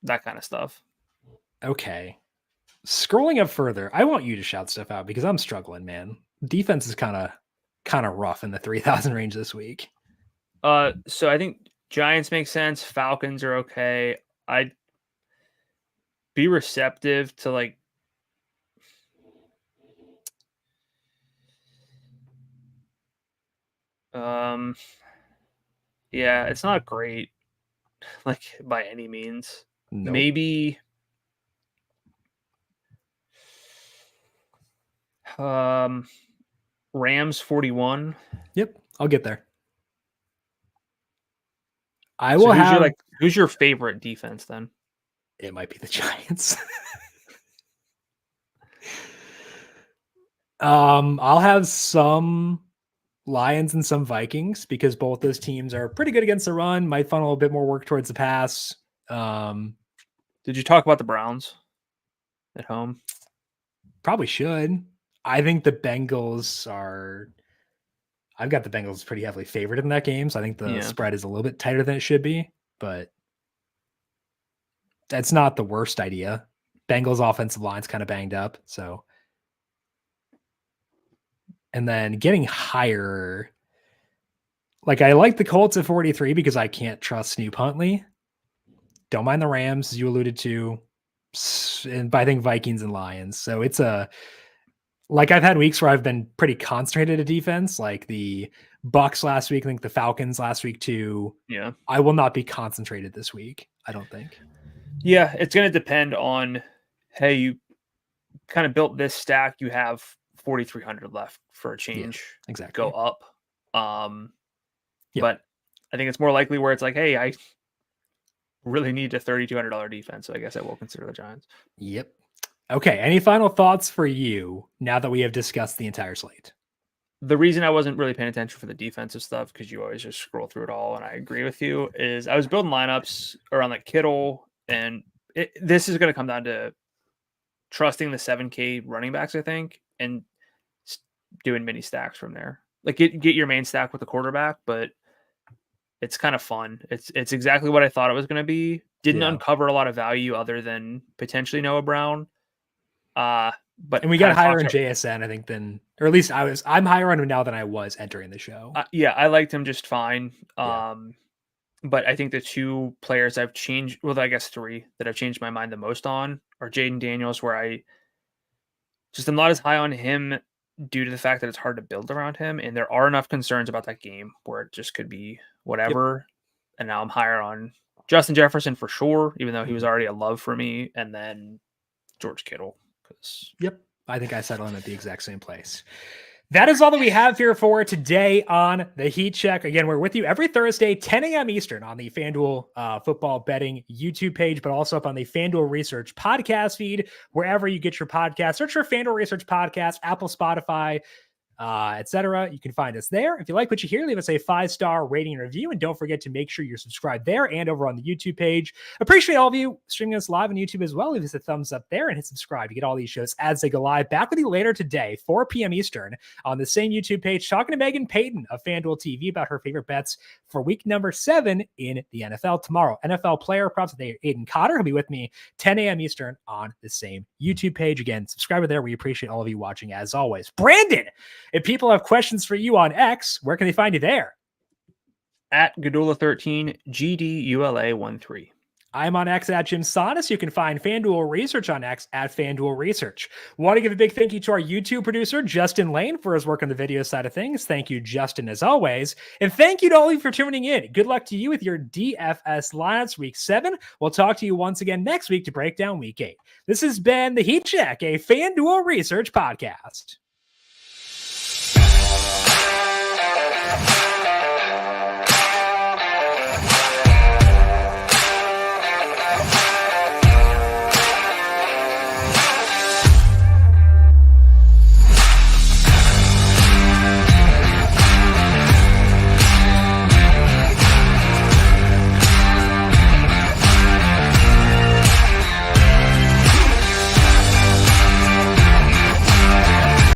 that kind of stuff. Okay. Scrolling up further, I want you to shout stuff out because I'm struggling, man. Defense is kind of rough in the 3,000 range this week. So I think Giants make sense. Falcons are okay. I'd be receptive to like. Yeah, it's not great, like by any means. Nope. Maybe Rams 41. Yep, I'll get there. I will have who's your favorite defense then? It might be the Giants. I'll have some Lions and some Vikings because both those teams are pretty good against the run. Might funnel a bit more work towards the pass. Did you talk about the Browns at home? Probably should. I think the Bengals are. I've got the Bengals pretty heavily favored in that game, so I think the spread is a little bit tighter than it should be, but that's not the worst idea. Bengals offensive line's kind of banged up, so. And then getting higher, like I like the Colts at 43 because I can't trust Snoop Huntley. Don't mind the Rams, as you alluded to, but I think Vikings and Lions. So it's like I've had weeks where I've been pretty concentrated at defense, like the Bucks last week. I think the Falcons last week too. Yeah, I will not be concentrated this week, I don't think. Yeah, it's going to depend on, hey, you kind of built this stack. You have 4,300 left for a change. Yeah, exactly. Go up. But I think it's more likely where it's like, hey, I really need a $3,200 defense. So I guess I will consider the Giants. Yep. Okay. Any final thoughts for you now that we have discussed the entire slate? The reason I wasn't really paying attention for the defensive stuff, because you always just scroll through it all, and I agree with you, is I was building lineups around like Kittle, and this is going to come down to trusting the 7K running backs, I think, and doing mini stacks from there. Like get your main stack with the quarterback, but it's kind of fun. It's exactly what I thought it was going to be. Didn't uncover a lot of value other than potentially Noah Brown. And we got higher in JSN, I think, than, or at least I'm higher on him now than I was entering the show. Yeah, I liked him just fine. But I think the two players I've changed, well, I guess three that I've changed my mind the most on are Jaden Daniels, where I just am not as high on him due to the fact that it's hard to build around him. And there are enough concerns about that game where it just could be whatever. Yep. And now I'm higher on Justin Jefferson for sure, even though he was already a love for me. And then George Kittle. Yep. I think I settled in at the exact same place. That is all that we have here for today on the Heat Check. Again, we're with you every Thursday, 10 a.m. Eastern on the FanDuel football betting YouTube page, but also up on the FanDuel Research podcast feed, wherever you get your podcast. Search for FanDuel Research Podcast, Apple, Spotify, etc. You can find us there. If you like what you hear, leave us a 5-star rating and review, and don't forget to make sure you're subscribed there and over on the YouTube page. Appreciate all of you streaming us live on YouTube as well. Leave us a thumbs up there and hit subscribe to get all these shows as they go live. Back with you later today, 4 p.m. Eastern on the same YouTube page, talking to Megan Payton of FanDuel TV about her favorite bets for week number 7 in the NFL. Tomorrow, NFL player props with Aiden Cotter. He'll be with me 10 a.m. Eastern on the same YouTube page. Again, subscribe there. We appreciate all of you watching as always. Brandon, if people have questions for you on X, where can they find you there? At Gdula13, GDULA13. I'm on X at JimSannes. You can find FanDuel Research on X at FanDuel Research. Want to give a big thank you to our YouTube producer, Justin Lane, for his work on the video side of things. Thank you, Justin, as always. And thank you to all of you for tuning in. Good luck to you with your DFS lineups week 7. We'll talk to you once again next week to break down week 8. This has been The Heat Check, a FanDuel Research podcast.